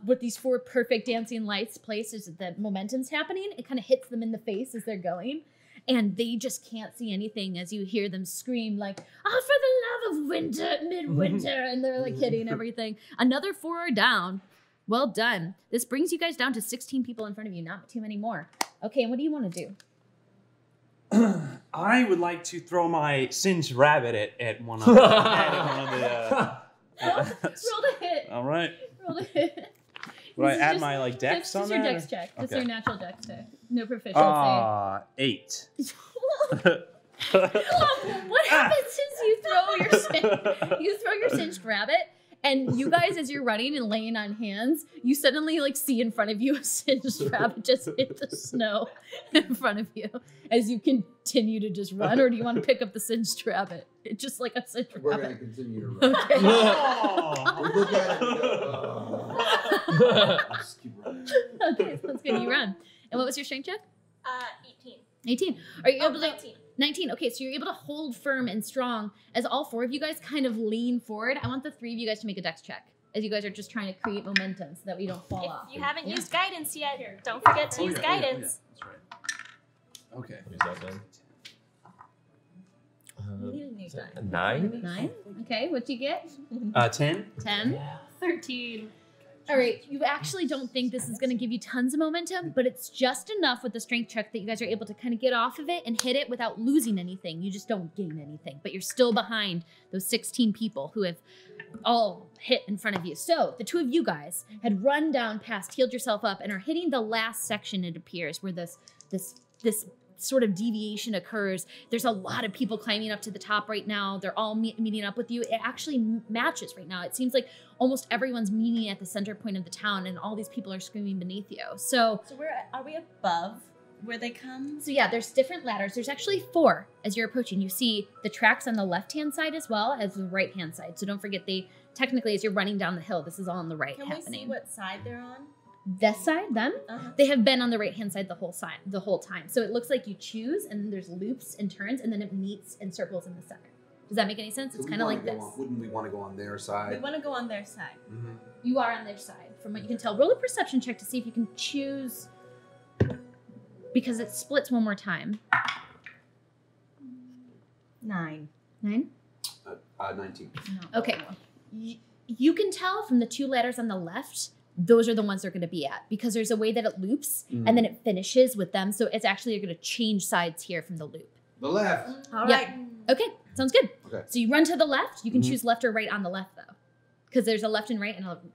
with these 4 perfect dancing lights placed as the momentum's happening, it kind of hits them in the face as they're going. And they just can't see anything as you hear them scream like, "Oh, for the love of winter, midwinter," and they're like hitting everything. Another 4 are down. Well done. This brings you guys down to 16 people in front of you, not too many more. Okay, and what do you want to do? I would like to throw my singed rabbit at one of the... Roll to hit. All right. Roll to hit. Would I add my dex on that? Just your dex check. Just your natural dex check. No proficiency. 8. What happens is you throw your singed rabbit, and you guys, as you're running and laying on hands, you suddenly like see in front of you a singed rabbit just hit the snow in front of you as you continue to just run. Or do you want to pick up the singed rabbit? It's just like a singed rabbit. We're going to continue to run. Okay. We look at it and go, just keep running. Okay, sounds good. You run. And what was your strength check? 18. 18. Are you able to... 19. 19. Okay, so you're able to hold firm and strong as all 4 of you guys kind of lean forward. I want the 3 of you guys to make a dex check as you guys are just trying to create momentum so that we don't fall off. If you haven't used guidance yet, don't forget to use guidance. That's right. Okay. Use that then. 9? 9? Okay, what'd you get? 10. 10? 13. All right, you actually don't think this is going to give you tons of momentum, but it's just enough with the strength check that you guys are able to kind of get off of it and hit it without losing anything. You just don't gain anything, but you're still behind those 16 people who have all hit in front of you. So the 2 of you guys had run down past, healed yourself up, and are hitting the last section, it appears, where this sort of deviation occurs. There's a lot of people climbing up to the top right now. They're all meeting up with you. It actually matches right now. It seems like almost everyone's meeting at the center point of the town, and all these people are screaming beneath you. So are we above where they come? So yeah, there's different ladders. There's actually 4 as you're approaching. You see the tracks on the left-hand side as well as the right-hand side. So don't forget, technically as you're running down the hill, this is all on the right happening. Can we see what side they're on? This side, them, they have been on the right-hand side the whole time. So it looks like you choose, and then there's loops and turns, and then it meets and circles in the center. Does that make any sense? It's kind of like this. Wouldn't we want to go on their side? We want to go on their side. Mm-hmm. You are on their side, from what you can tell. Roll a perception check to see if you can choose, because it splits one more time. 9. 9? 19. No. Okay. You can tell from the 2 ladders on the left, those are the ones they're going to be at, because there's a way that it loops and then it finishes with them. So it's actually, you're going to change sides here from the loop. The left. All right. Okay, sounds good. Okay. So you run to the left. You can choose left or right on the left, though, because there's a left and right and a left and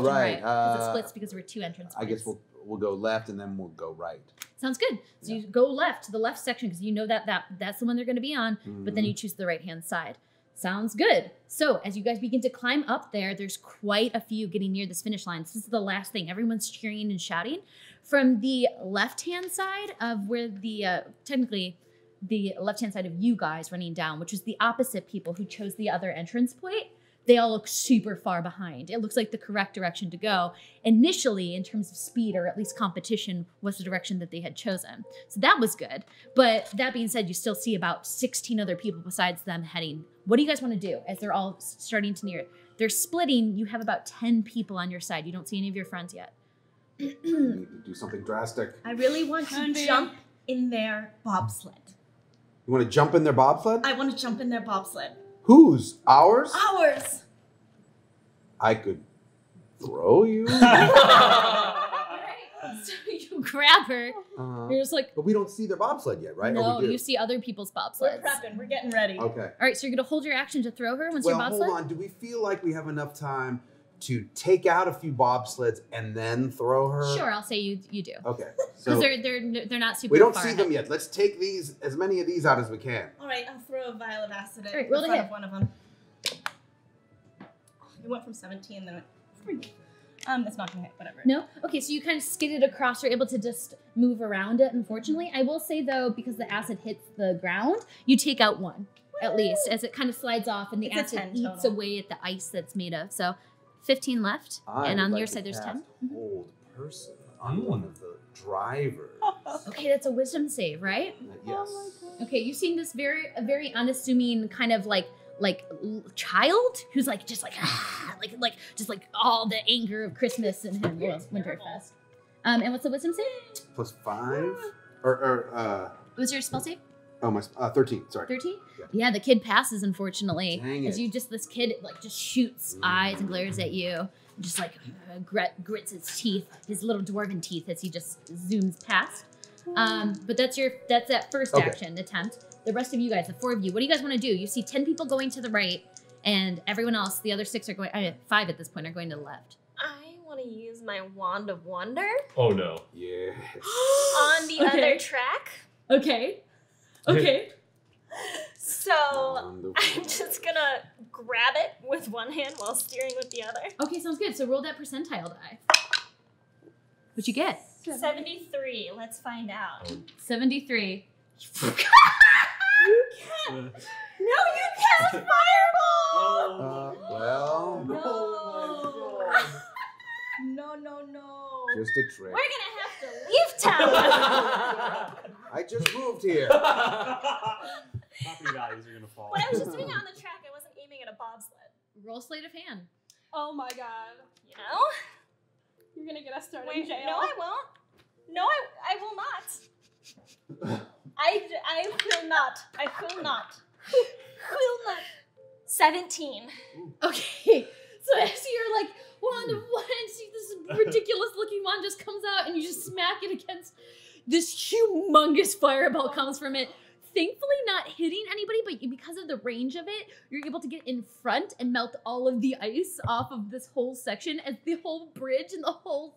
right. Because it splits because there were 2 entrance points. I guess we'll go left and then we'll go right. Sounds good. So you go left to the left section because you know that's the one they're going to be on, but then you choose the right-hand side. Sounds good. So as you guys begin to climb up there, there's quite a few getting near this finish line. This is the last thing. Everyone's cheering and shouting. From the left-hand side of where technically the left-hand side of you guys running down, which is the opposite people who chose the other entrance point, they all look super far behind. It looks like the correct direction to go. Initially, in terms of speed, or at least competition, was the direction that they had chosen. So that was good. But that being said, you still see about 16 other people besides them heading. What do you guys want to do as they're all starting to near it? They're splitting. You have about 10 people on your side. You don't see any of your friends yet. We need to do something drastic. I really want to jump in their bobsled. You want to jump in their bobsled? I want to jump in their bobsled. Whose? Ours? Ours. I could throw you. So you grab her. You're just like, but we don't see their bobsled yet, right? No, or we do? you see other people's bobsleds. We're prepping. We're getting ready. Okay. All right, so you're gonna hold your action to throw her once you're bobsled? Hold on. Do we feel like we have enough time to take out a few bobsleds and then throw her? Sure, I'll say you do. Okay. Because So they're not super. we don't far see ahead. them yet. Let's take as many of these out as we can. All right, I'll throw a vial of acid All right, in roll to front hit. of one of them. It went from 17, then it went 3. It's not gonna hit. Whatever. No? Okay, so you kind of skidded across. You're able to just move around it, unfortunately. I will say, though, because the acid hits the ground, you take out 1, at least, as it kind of slides off and the It's a acid 10 eats total. away at the ice that's made of. So 15 left. And on your side, there's 10. Hold person on one of the drivers. Okay, that's a wisdom save, right? Yes. Okay, you've seen this a very unassuming kind of like child who's just like all the anger of Christmas in him. Well, Winterfest. And what's the wisdom save? +5? Or What was your spell save? oh, my 13. Sorry. 13? Yeah. Yeah, the kid passes, unfortunately. Dang As it. this kid just shoots eyes and glares at you. Just grits his teeth, his little dwarven teeth, as he just zooms past. But that's that first Okay. action attempt. The rest of you guys, the 4 of you, what do you guys want to do? You see 10 people going to the right, and everyone else, the other 6 are going, 5 at this point, are going to the left. I want to use my Wand of Wonder Oh no. Yes. on the other track. Okay. Okay. So I'm just gonna grab it with one hand while steering with the other. Okay, sounds good. So roll that percentile die. What'd you get? 73. Let's find out. 73. No, you cast fireball. Well, No. just a trick. We're gonna have to leave town. I just moved here. Property values are gonna fall. When I was just doing it on the track, I wasn't aiming at a bobsled. Roll sleight of hand. Oh my god. You know? You're gonna get us started Wait, in jail. no, I won't. No, I will not. I will not. I will not. Will not. 17. Okay, so as you're wand of one, see this ridiculous looking wand just comes out and you just smack it against this humongous fireball comes from it. Thankfully not hitting anybody, but because of the range of it, you're able to get in front and melt all of the ice off of this whole section as the whole bridge and the whole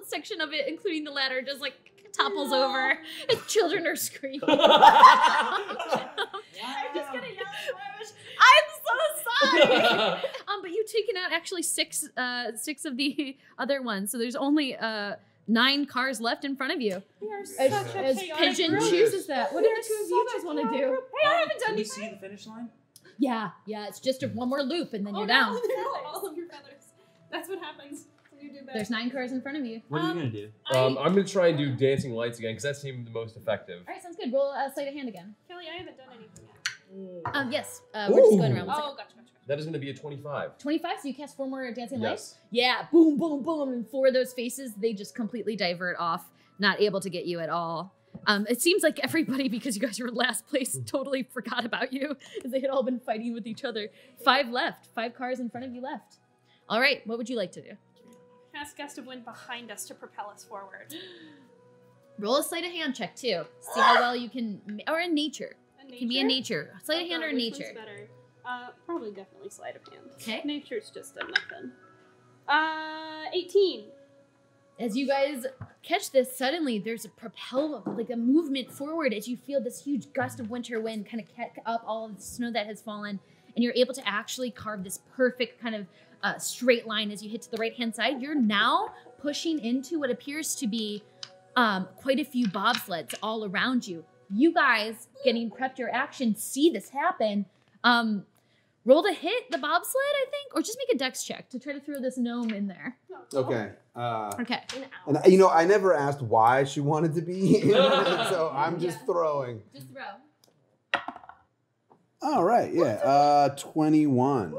section of it, including the ladder, just topples over as children are screaming. I'm just gonna yell at I'm so sorry. But you've taken out actually 6 of the other ones, so there's only 9 cars left in front of you. We are As such a chaotic Pigeon group. chooses that. What do We the are 2 of you such guys a want to do? chaotic group. Hey, I haven't done Can we anything. see the finish line? Yeah, it's just one more loop and then Oh, you're down. No, all of your feathers. That's what happens when you do that. There's 9 cars in front of you. What are you gonna do? I'm gonna try and do dancing lights again because that seemed the most effective. All right, sounds good. Roll sleight of hand again. Kelly, I haven't done anything yet. Yes, we're just going around. Oh, gotcha. That is gonna be a 25. 25, so you cast 4 more dancing lights? Yes. Yeah, boom, boom, boom. And 4 of those faces, they just completely divert off, not able to get you at all. It seems like everybody, because you guys were last place, totally forgot about you, as they had all been fighting with each other. 5 left. 5 cars in front of you left. All right, what would you like to do? Cast Gust of Wind behind us to propel us forward. Roll a sleight of hand check, too. See how well you can, or in nature. Can be in nature. Sleight of hand or in which nature. one's better? Probably definitely sleight of hand. Okay. Nature's just a nothing. 18. As you guys catch this, suddenly there's a movement forward as you feel this huge gust of winter wind kind of kick up all of the snow that has fallen, and you're able to actually carve this perfect kind of straight line as you hit to the right-hand side. You're now pushing into what appears to be quite a few bobsleds all around you. You guys, getting prepped your action, see this happen. Roll to hit the bobsled, I think, or just make a dex check to try to throw this gnome in there. Okay. Okay. And I never asked why she wanted to be in it, so I'm just throwing. Just throw. All right, yeah. 21.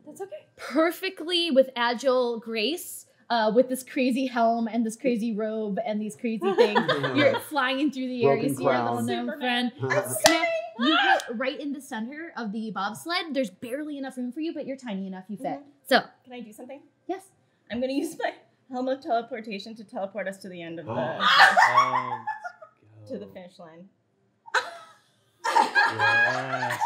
That's okay. Perfectly with agile grace, with this crazy helm and this crazy robe and these crazy things. You're flying through the air. You see your little gnome friend. Smack, you hit right in the center of the bobsled. There's barely enough room for you, but you're tiny enough. You fit. So, Can I do something? yes. I'm going to use my helm of teleportation to teleport us to the end of the to the finish line. Yes.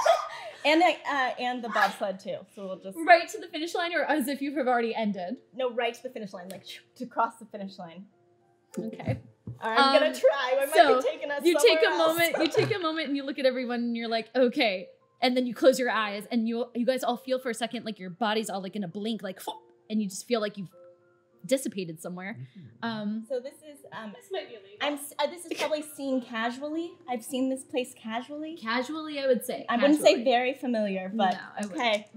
And the bobsled too. So we'll just Right to the finish line, or as if you have already ended? no right to the finish line, like to cross the finish line. Okay. All right, I'm gonna try. We might be taking us. You take a somewhere else. moment. You take a moment, and you look at everyone, and you're like, okay. And then you close your eyes, and you guys all feel for a second like your body's all like in a blink, like, and you just feel like you've dissipated somewhere. So this is This might be illegal. this is probably seen casually. I've seen this place casually. Casually, I would say. I wouldn't say Casually. very familiar, but No, I wouldn't. okay.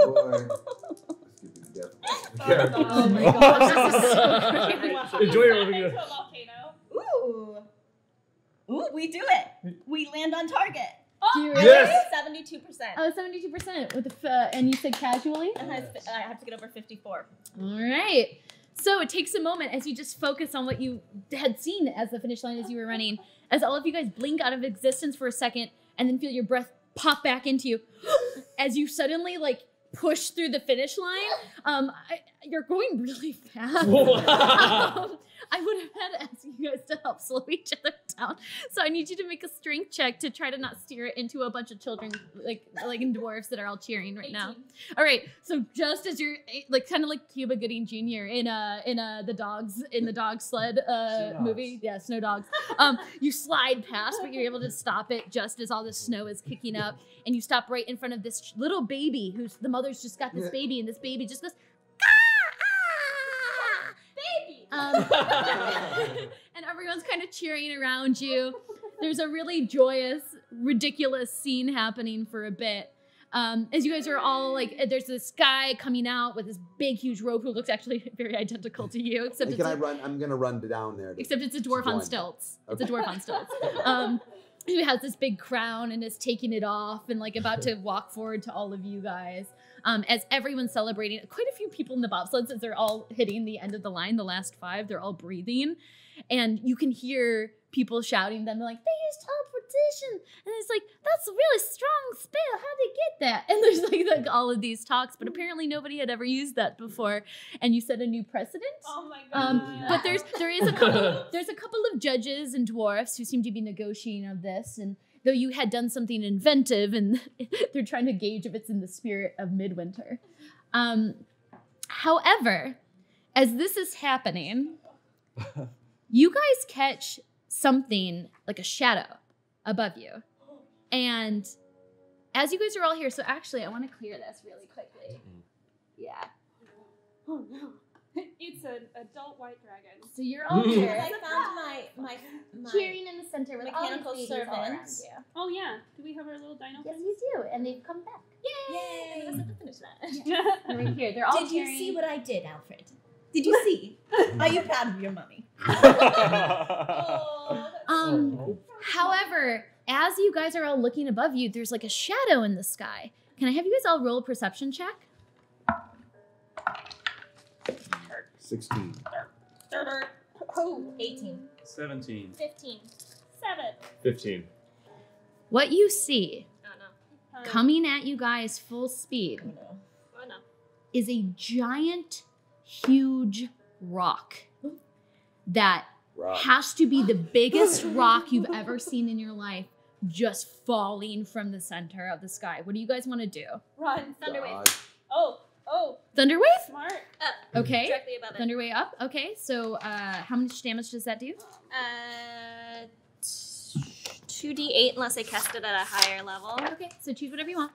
Boy. Let's give you death. Oh my gosh, this is so great. Enjoy your Into living. a volcano. Ooh, we do it. We land on target. Do you Yes. 72%. Oh, 72% with the and you said casually? And I have to get over 54. All right. So it takes a moment as you just focus on what you had seen as the finish line as you were running, as all of you guys blink out of existence for a second and then feel your breath pop back into you as you suddenly like push through the finish line. You're going really fast. I would have had to ask you guys to help slow each other down. So I need you to make a strength check to try to not steer it into a bunch of children, like in dwarfs that are all cheering right 18. now. All right. So just as you're like kind of like Cuba Gooding Jr. in the dog sled movie, yeah, Snow Dogs. You slide past, but you're able to stop it just as all the snow is kicking up, and you stop right in front of this little baby who's the mother's just got this baby, and this baby just goes. And everyone's kind of cheering around you. There's a really joyous, ridiculous scene happening for a bit. As you guys are all like, there's this guy coming out with this big, huge rope who looks actually very identical to you, except Can I run? I'm gonna run down there. Except it's a dwarf on join. stilts. Okay. It's a dwarf on stilts. Who has this big crown and is taking it off and like about to walk forward to all of you guys. As everyone's celebrating, quite a few people in the bobsleds, as they're all hitting the end of the line, the last 5, they're all breathing. And you can hear people shouting them, they're like, they used teleportation. And it's like, that's a really strong spell. How'd they get that? And there's like all of these talks, but apparently nobody had ever used that before. And you set a new precedent. Oh my god. But there's a couple of judges and dwarfs who seem to be negotiating of this, and though you had done something inventive, and they're trying to gauge if it's in the spirit of midwinter. However, as this is happening, you guys catch something like a shadow above you. And as you guys are all here, so actually I want to clear this really quickly. Yeah. Oh no. It's an adult white dragon. So you're all here. I found my cheering in the center with mechanical all these babies all around servants. you. Oh yeah. Do we have our little dino Yes, friends? you do, and they've come back. Yay! Let us finish that. They're right here. They're all Did you cheering. see what I did, Alfred? Did you see? Are you proud of your mummy? However, as you guys are all looking above you, there's like a shadow in the sky. Can I have you guys all roll a perception check? 16. Oh, 18. 17. 15. 7. 15. What you see Oh no. coming at you guys full speed Oh no. is a giant, huge rock that has to be the biggest rock you've ever seen in your life, just falling from the center of the sky. What do you guys want to do? Run. Thunderwave. Oh. Thunderwave? Smart. Okay. Directly above it. Thunderwave up. Okay, so how much damage does that do? 2d8 unless I cast it at a higher level. Okay, so choose whatever you want.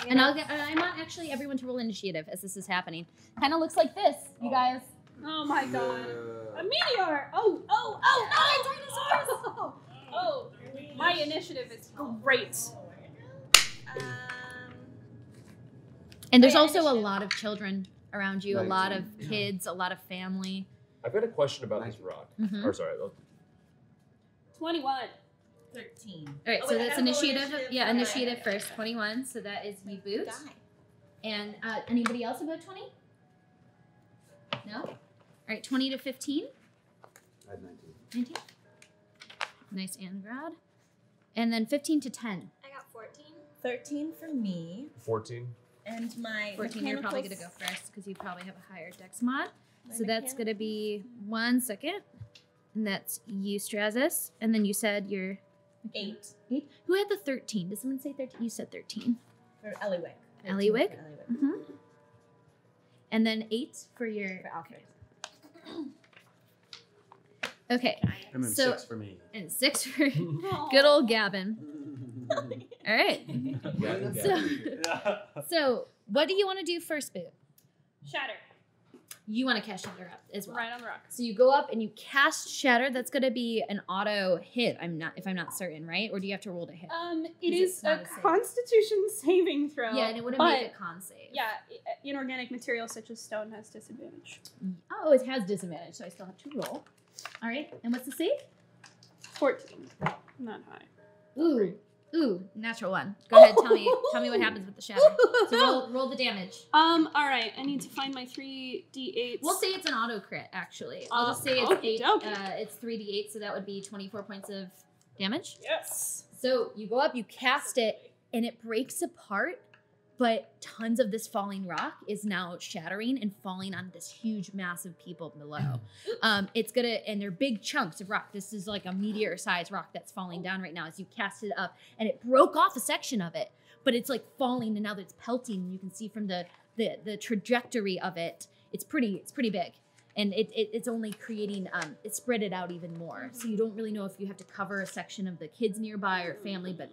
I'm And gonna, I want actually everyone to roll initiative as this is happening. Kind of looks like this, you guys. Oh my god. Yeah. A meteor! Oh! Dinosaurs! Oh! My initiative is great. And there's Oh, yeah, also a initiative. lot of children around you, a lot of 19. kids, a lot of family. I've got a question about this rock. Mhm. Or sorry. 21. 13. All right, Oh, so wait, I that's gotta roll initiative. initiative Yeah, for initiative my- first. 21. So that is you boot. Die. And anybody else about 20? No. All right, 20 to 15. I had 19. 19. Nice, Angrad. And then 15 to 10. I got 14. 13 for me. 14. And my 14. You're probably gonna mechanical go first because you probably have a higher dex mod. My So that's gonna be 1 second. And that's you, Strazis. And then you said you're 8. 8. Who had the 13? Did someone say 13? You said 13. For Eliwick. Eliwick? Mm-hmm. And then 8 for your... Alfred. Okay. And then So- 6 for me. And 6 for good old Gavin. All right. So what do you want to do first, Boo? Shatter. You want to cast Shatter up as well. Right on the rock. So you go up and you cast Shatter. That's going to be an auto hit. If I'm not certain, right? Or do you have to roll to hit? It Is is it not a a save? Constitution saving throw. Yeah, and it wouldn't but, make a con save. Yeah, inorganic material such as stone has disadvantage. Oh, it has disadvantage, so I still have to roll. All right. And what's the save? 14. Not high. Ooh, natural 1. Go ahead, tell me what happens with the Shatter. So roll the damage. All right. I need to find my 3d8s. We'll say it's an auto crit, actually. I'll just say it's okey 8. dokey. It's 3d8, so that would be 24 points of damage. Yes. So you go up, you cast it, and it breaks apart, but tons of this falling rock is now shattering and falling on this huge mass of people below. And they're big chunks of rock. This is like a meteor-sized rock that's falling down right now as you cast it up, and it broke off a section of it, but it's like falling, and now that it's pelting, and you can see from the trajectory of it, it's pretty big. And it's only creating, it spread it out even more. So you don't really know if you have to cover a section of the kids nearby or family, but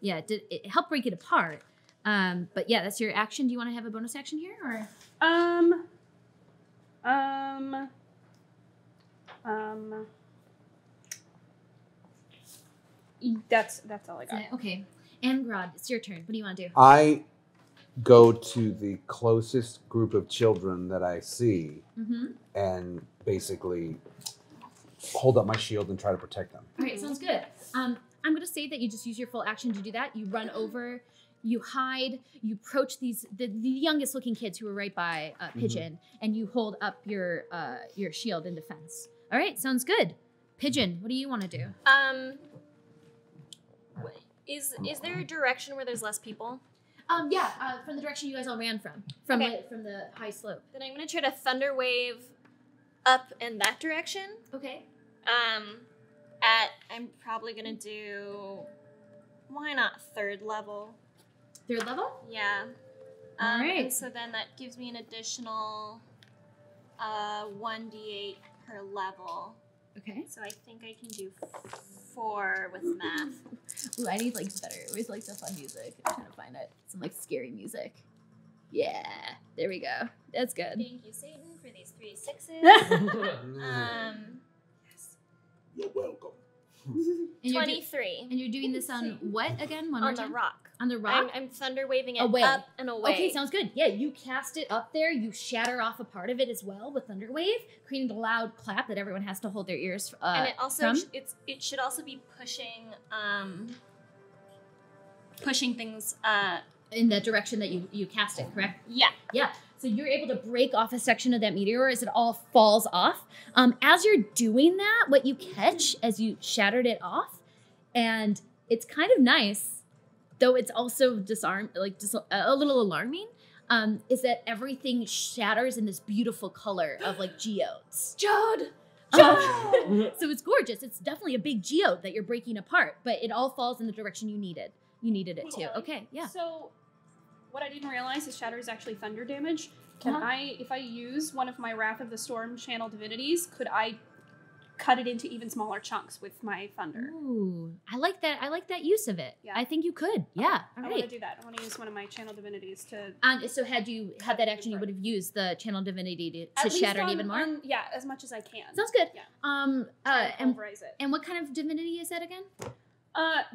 it helped break it apart. But yeah, that's your action. Do you want to have a bonus action here, or? That's all I got. Okay. And Grod, it's your turn. What do you want to do? I go to the closest group of children that I see and basically hold up my shield and try to protect them. All right, sounds good. I'm going to say that you just use your full action to do that. You run over, you hide, you approach the youngest looking kids who are right by Pigeon, and you hold up your shield in defense. All right, sounds good. Pigeon, what do you want to do? Is there a direction where there's less people? From the direction you guys all ran from Okay. from the high slope. Then I'm gonna try to thunder wave up in that direction. Okay. I'm probably gonna do, why not 3rd level? 3rd level? Yeah. All right. And so then that gives me an additional 1d8 per level. Okay. So I think I can do 4 with math. Ooh, I need better. I always like the fun music. I'm trying to find it. Some scary music. Yeah. There we go. That's good. Thank you, Satan, for these 3 6s. You're welcome. And 23. And you're doing this on what again? One more On the time? rock. On the rock? I'm thunder waving it Away. up and away. Okay, sounds good. Yeah, you cast it up there. You shatter off a part of it as well with Thunderwave, creating a loud clap that everyone has to hold their ears and it also from. it should also be pushing things In the direction that you cast it, correct? yeah. Yeah. So you're able to break off a section of that meteor as it all falls off. As you're doing that, what you catch as you shattered it off, and it's kind of nice, though it's also a little alarming, is that everything shatters in this beautiful color of geodes. Jode! So it's gorgeous. It's definitely a big geode that you're breaking apart, but it all falls in the direction you needed. You needed it to. Okay, yeah. So, what I didn't realize is shatter is actually thunder damage. If I use one of my Wrath of the Storm channel divinities, could I cut it into even smaller chunks with my thunder? Ooh, I like that. I like that use of it. Yeah. I think you could. Yeah. All I right. want to do that. I want to use one of my channel divinities to. So had you had that action, you would have used the channel divinity to At least shatter it even more. Yeah, as much as I can. Sounds good. Yeah. And Pulverize it. what kind of divinity is that again?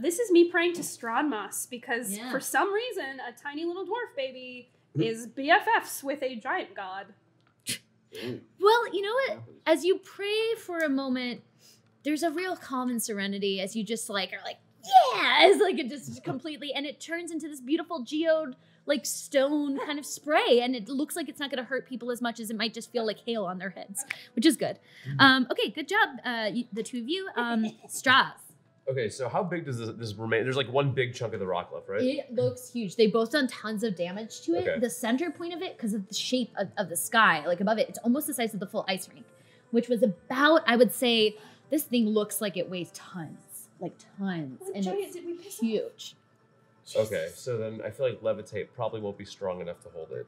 This is me praying to Stronmas because Yeah. for some reason a tiny little dwarf baby is BFFs with a giant god. Well, you know what? As you pray for a moment, there's a real calm and serenity as you just are like, yeah, it's it just completely, and it turns into this beautiful geode, stone kind of spray, and it looks like it's not going to hurt people as much as it might just feel like hail on their heads, which is good. Okay, good job, the two of you. Straws. Okay, so how big does this remain? There's one big chunk of the rock left, right? It looks huge. They've both done tons of damage to it. Okay. The center point of it, because of the shape of the sky, above it, it's almost the size of the full ice rink, which was about, I would say, this thing looks like it weighs tons. Tons. What And giant it's did we piss off? huge. Okay, so then I feel like levitate probably won't be strong enough to hold it.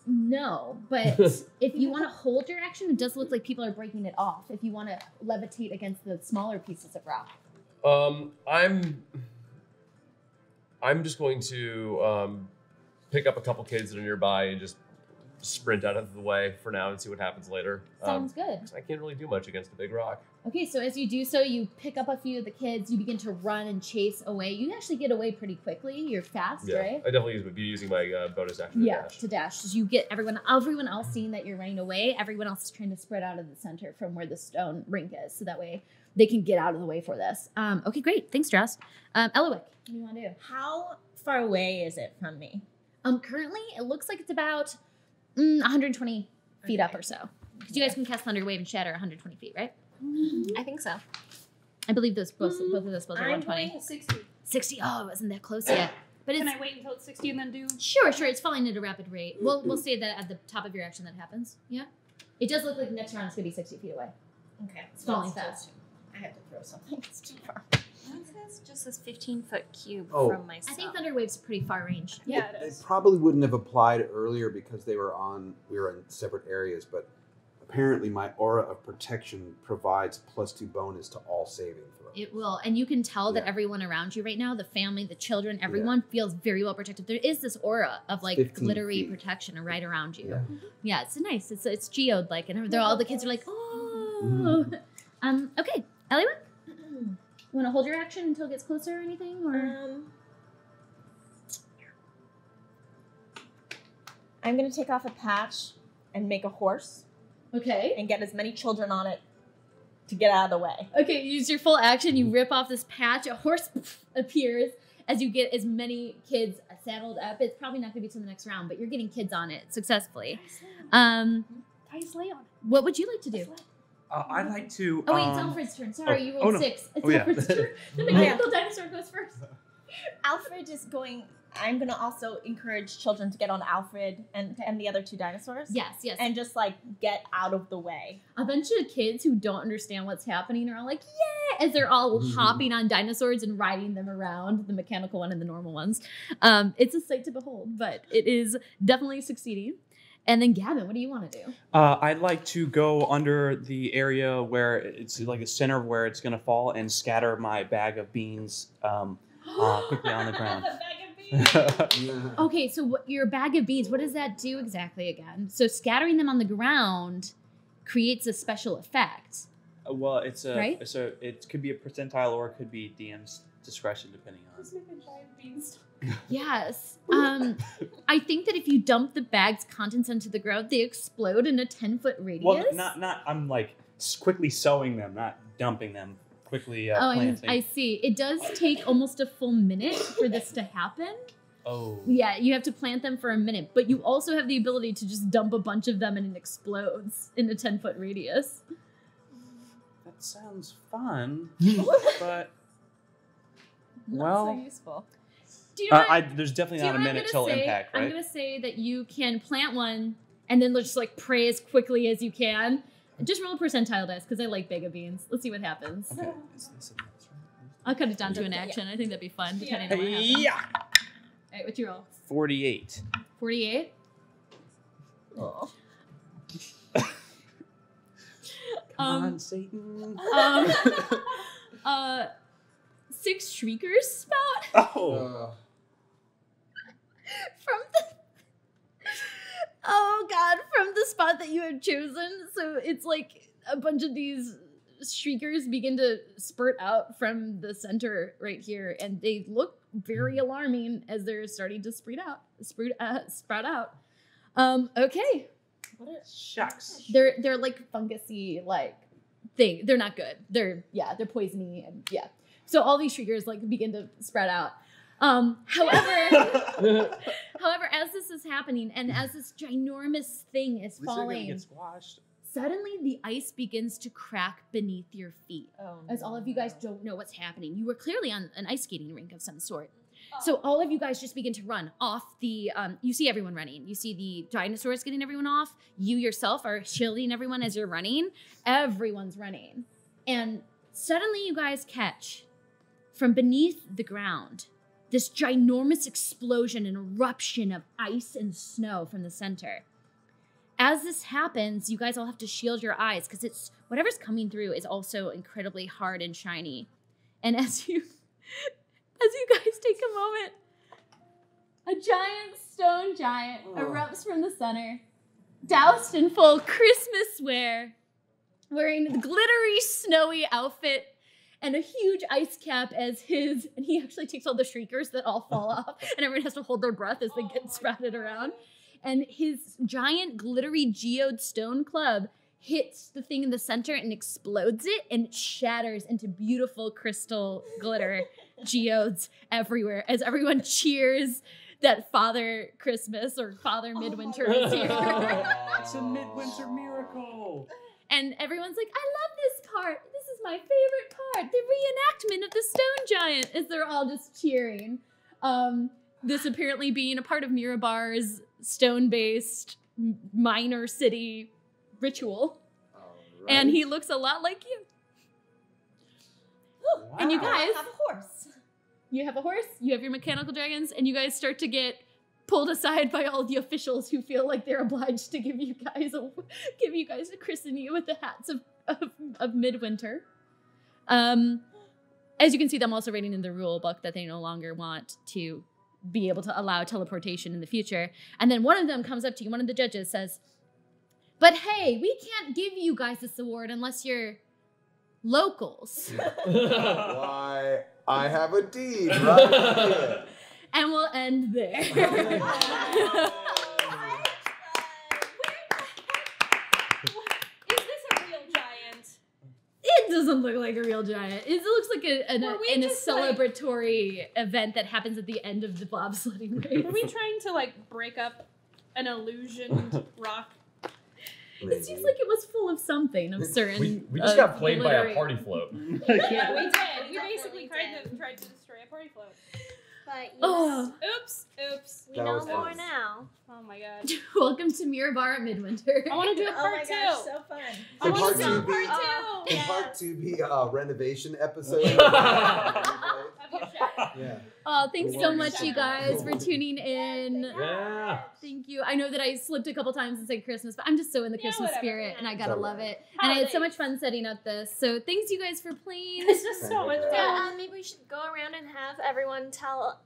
No, but if you want to hold your action, it does look like people are breaking it off. If you want to levitate against the smaller pieces of rock. I'm just going to pick up a couple kids that are nearby and just sprint out of the way for now and see what happens later. Sounds good. I can't really do much against a big rock. Okay, so as you do so, you pick up a few of the kids, you begin to run and chase away. You actually get away pretty quickly. You're fast, right? I definitely be using my bonus action to dash. To dash. So you get everyone else seeing that you're running away. Everyone else is trying to spread out of the center from where the stone rink is, so that way they can get out of the way for this. Okay, great. Thanks, Dross. Elowick, what do you want to do? How far away is it from me? Currently, it looks like it's about 120 feet up or so. Because you guys can cast Thunder, Wave, and Shatter 120 feet, right? I think so. I believe both of those spells are 120. 60. 60. Oh, it wasn't that close yet. But Can I wait until it's 60 and then do? Sure. It's falling at a rapid rate. We'll say that at the top of your action that happens. Yeah. It does look like next round is going to be 60 feet away. Okay. It's falling fast. I have to throw something. It's too far. This just says 15-foot cube Oh. from my I think Thunder Wave's pretty far range. Yeah, it They is. probably wouldn't have applied earlier because we were in separate areas, but apparently my aura of protection provides +2 bonus to all saving throws. It will. And you can tell that Yeah. everyone around you right now, the family, the children, everyone feels very well protected. There is this aura of like 15 glittery feet. protection right around you. Yeah. Yeah, it's nice. It's geode like, and all the kids are like, oh. Okay, Eliwick, you want to hold your action until it gets closer or anything, or? I'm gonna take off a patch and make a horse Okay. and get as many children on it to get out of the way. Okay, you use your full action. You rip off this patch. A horse appears as you get as many kids saddled up. It's probably not going to be till the next round, but you're getting kids on it successfully. Dice lay on it. What would you like to do? I'd like to. Oh wait, it's Alfred's turn. Sorry, you rolled no. 6. It's Oh, yeah. Alfred's turn. The mechanical dinosaur goes first. Alfred is going. I'm gonna also encourage children to get on Alfred and the other 2 dinosaurs. Yes. And just like get out of the way. A bunch of kids who don't understand what's happening are all like, yeah, as they're all hopping on dinosaurs and riding them around, the mechanical one and the normal ones. It's a sight to behold, but it is definitely succeeding. And then Gavin, what do you want to do? I'd like to go under the area where it's like the center of where it's going to fall and scatter my bag of beans quickly on the ground. Okay, so your bag of beans, what does that do exactly again? So scattering them on the ground creates a special effect. Well, it's a, Right? so it could be a percentile or it could be DM's discretion depending on. Let's make a giant beanstalk. Yes. I think that if you dump the bag's contents onto the ground, they explode in a 10-foot radius. Well, not. I'm like quickly sewing them, not dumping them. Quickly planting. I see. It does take almost a full minute for this to happen. Oh. Yeah, you have to plant them for a minute, but you also have the ability to just dump a bunch of them and it explodes in a 10-foot radius. That sounds fun, but Not so useful. Do you know there's definitely do you not a know what I'm minute gonna till say? impact, right? I'm going to say that you can plant one and then just like pray as quickly as you can. Just roll a percentile dice because I like bag of beans. Let's see what happens. Okay. I'll cut it down to an action. I think that'd be fun, depending on what happens. Yeah. All right, what's your roll? 48. 48? Oh. Come on, Satan. 6 shriekers spout Oh. from the from the spot that you have chosen. So it's like a bunch of these shriekers begin to spurt out from the center right here, and they look very alarming as they're starting to sprout out. Okay. Shucks. They're like fungusy like thing. They're not good. They're poisony and yeah. So all these shriekers like begin to spread out. However, as this is happening and as this ginormous thing is falling, Get squashed. suddenly the ice begins to crack beneath your feet. Oh, As all of you guys don't know what's happening. You were clearly on an ice skating rink of some sort. So all of you guys just begin to run off the, you see everyone running. You see the dinosaurs getting everyone off. You yourself are shielding everyone as you're running. Everyone's running. And suddenly you guys catch from beneath the ground this ginormous explosion and eruption of ice and snow from the center. As this happens, you guys all have to shield your eyes because it's whatever's coming through is also incredibly hard and shiny. And as you guys take a moment, a giant stone giant erupts from the center, doused in full Christmas wear, wearing the glittery, snowy outfit and a huge ice cap as his, and he actually takes all the shriekers that all fall off, and everyone has to hold their breath as they get sprouted around. And his giant glittery geode stone club hits the thing in the center and explodes it, and it shatters into beautiful crystal glitter geodes everywhere as everyone cheers that Father Christmas or Father Midwinter is here. It's a midwinter miracle. And everyone's like, I love this part. This is my favorite part. The reenactment of the stone giant, as they're all just cheering. This apparently being a part of Mirabar's stone-based minor city ritual. Right. And he looks a lot like you. Wow. And you guys I have a horse. You have a horse, you have your mechanical dragons, and you guys start to get pulled aside by all the officials who feel like they're obliged to give you guys a christening with the hats of Midwinter. As you can see, them also writing in the rule book that they no longer want to be able to allow teleportation in the future. And then one of them comes up to you, one of the judges says, but hey, we can't give you guys this award unless you're locals. Why, I have a deed right here. And we'll end there. Is this a real giant? It doesn't look like a real giant. It looks like a just, celebratory event that happens at the end of the bobsledding race. Are we trying to like break up an illusioned rock? It seems like it was full of something of certain. We just got played by a glittery- party float. Yeah, we did. We Definitely basically tried to destroy a party float. But yes, Oh, Oops. we That know was more fun. now. Oh my god. welcome to Mirabar at Midwinter. I want to do a Oh part my two. gosh, so fun. I Can want part to do two a be- part two. Can part 2 be a renovation episode? Of your shack. Yeah. Oh, thanks so Warm much, you guys, for tuning in. Yeah. Thank you. I know that I slipped a couple times and said Christmas, but I'm just so in the Yeah, Christmas whatever. spirit, and I gotta So love right. it. And I had so Holidays. much fun setting up this. So thanks, you guys, for playing. This is so much fun. Yeah, maybe we should go around and have everyone tell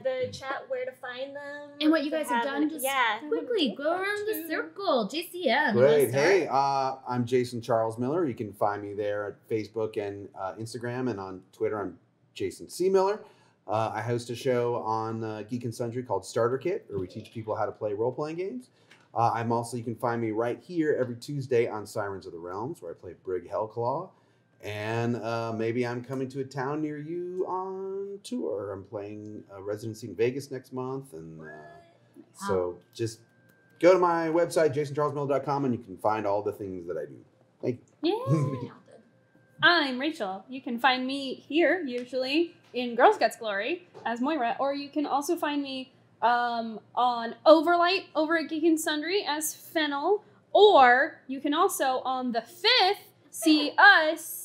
the chat where to find them. And what you If guys they have done, just yeah. quickly go around the circle. JCM. Great. let's start. Hey, I'm Jason Charles Miller. You can find me there at Facebook and Instagram, and on Twitter, I'm Jason C. Miller. I host a show on Geek and Sundry called Starter Kit, where we teach people how to play role-playing games. You can find me right here every Tuesday on Sirens of the Realms, where I play Brig Hellclaw. And maybe I'm coming to a town near you on tour. I'm playing a residency in Vegas next month. And so just go to my website, jasoncharlesmiller.com, and you can find all the things that I do. Thank you. Yeah. I'm Rachel. You can find me here, usually, in Girls Guts Glory, as Moira, or you can also find me on Overlight over at Geek and Sundry as Fennel, or you can also, on the 5th, see us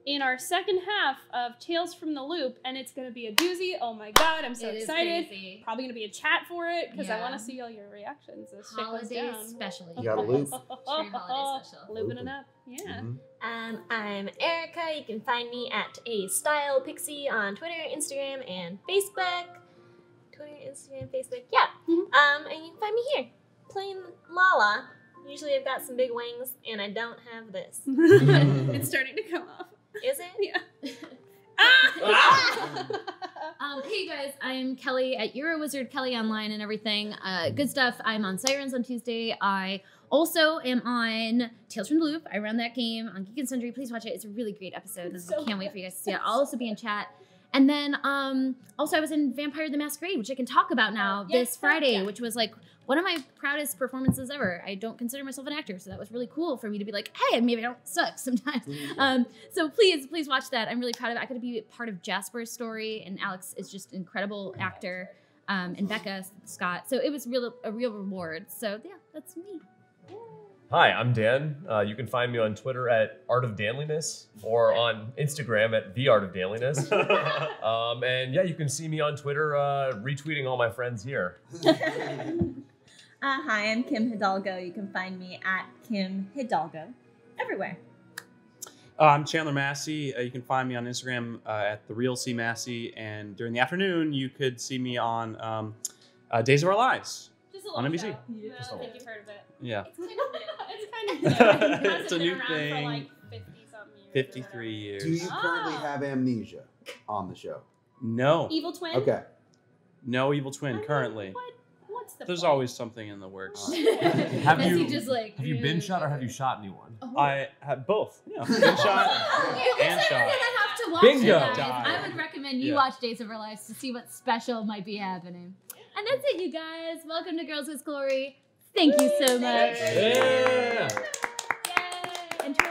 in our second half of Tales from the Loop, and it's going to be a doozy. Oh my god, I'm so It is excited. crazy. probably going to be a chat for it, because I Yeah. want to see all your reactions as shit goes Holiday down. special. You gotta loop. Extreme holiday special. Looping it up. Yeah. Mhm. I'm Erika. You can find me at A Style Pixie on Twitter, Instagram, and Facebook. Twitter, Instagram, Facebook. Yeah. And you can find me here playing Lala. Usually I've got some big wings, and I don't have this. It's starting to come off. Is it? Yeah. Hey guys, I'm Kelly at Eurowizard, Kelly Online and everything. Good stuff. I'm on Sirens on Tuesday. I also am on Tales from the Loop. I run that game on Geek and Sundry. Please watch it. It's a really great episode. I can't wait for you guys to see it. I'll also be in chat. And then also I was in Vampire the Masquerade, which I can talk about now this Friday, which was like one of my proudest performances ever. I don't consider myself an actor, so that was really cool for me to be like, hey, maybe I don't suck sometimes. So please watch that. I'm really proud of it. I got to be part of Jasper's story, and Alex is just an incredible actor, and Becca Scott. So it was a real reward. So yeah, that's me. Hi, I'm Dan. You can find me on Twitter at Art of Danliness or on Instagram at The Art of Danliness. And yeah, you can see me on Twitter retweeting all my friends here. Hi, I'm Kim Hidalgo. You can find me at Kim Hidalgo everywhere. I'm Chandler Massey. You can find me on Instagram at The Real C Massey. And during the afternoon, you could see me on Days of Our Lives on NBC. I don't think you've heard of it. Yeah. It's kind of new. It's kind of new. It hasn't It's a been new around thing. for like 50-something years. 53 years. Do you currently have amnesia on the show? No. Evil twin? Okay. No evil twin currently. What's the There's point? always something in the works. Have Is he you just like, have you been shot or have you shot anyone? I have both. Yeah. Been shot and shot. You're gonna have to watch Bingo. it, guys. Die. I would recommend you Yeah. watch Days of Our Lives to see what special might be happening. And that's it, you guys. Welcome to Girls with Glory. Thank you so much. Yeah. Yay! Intro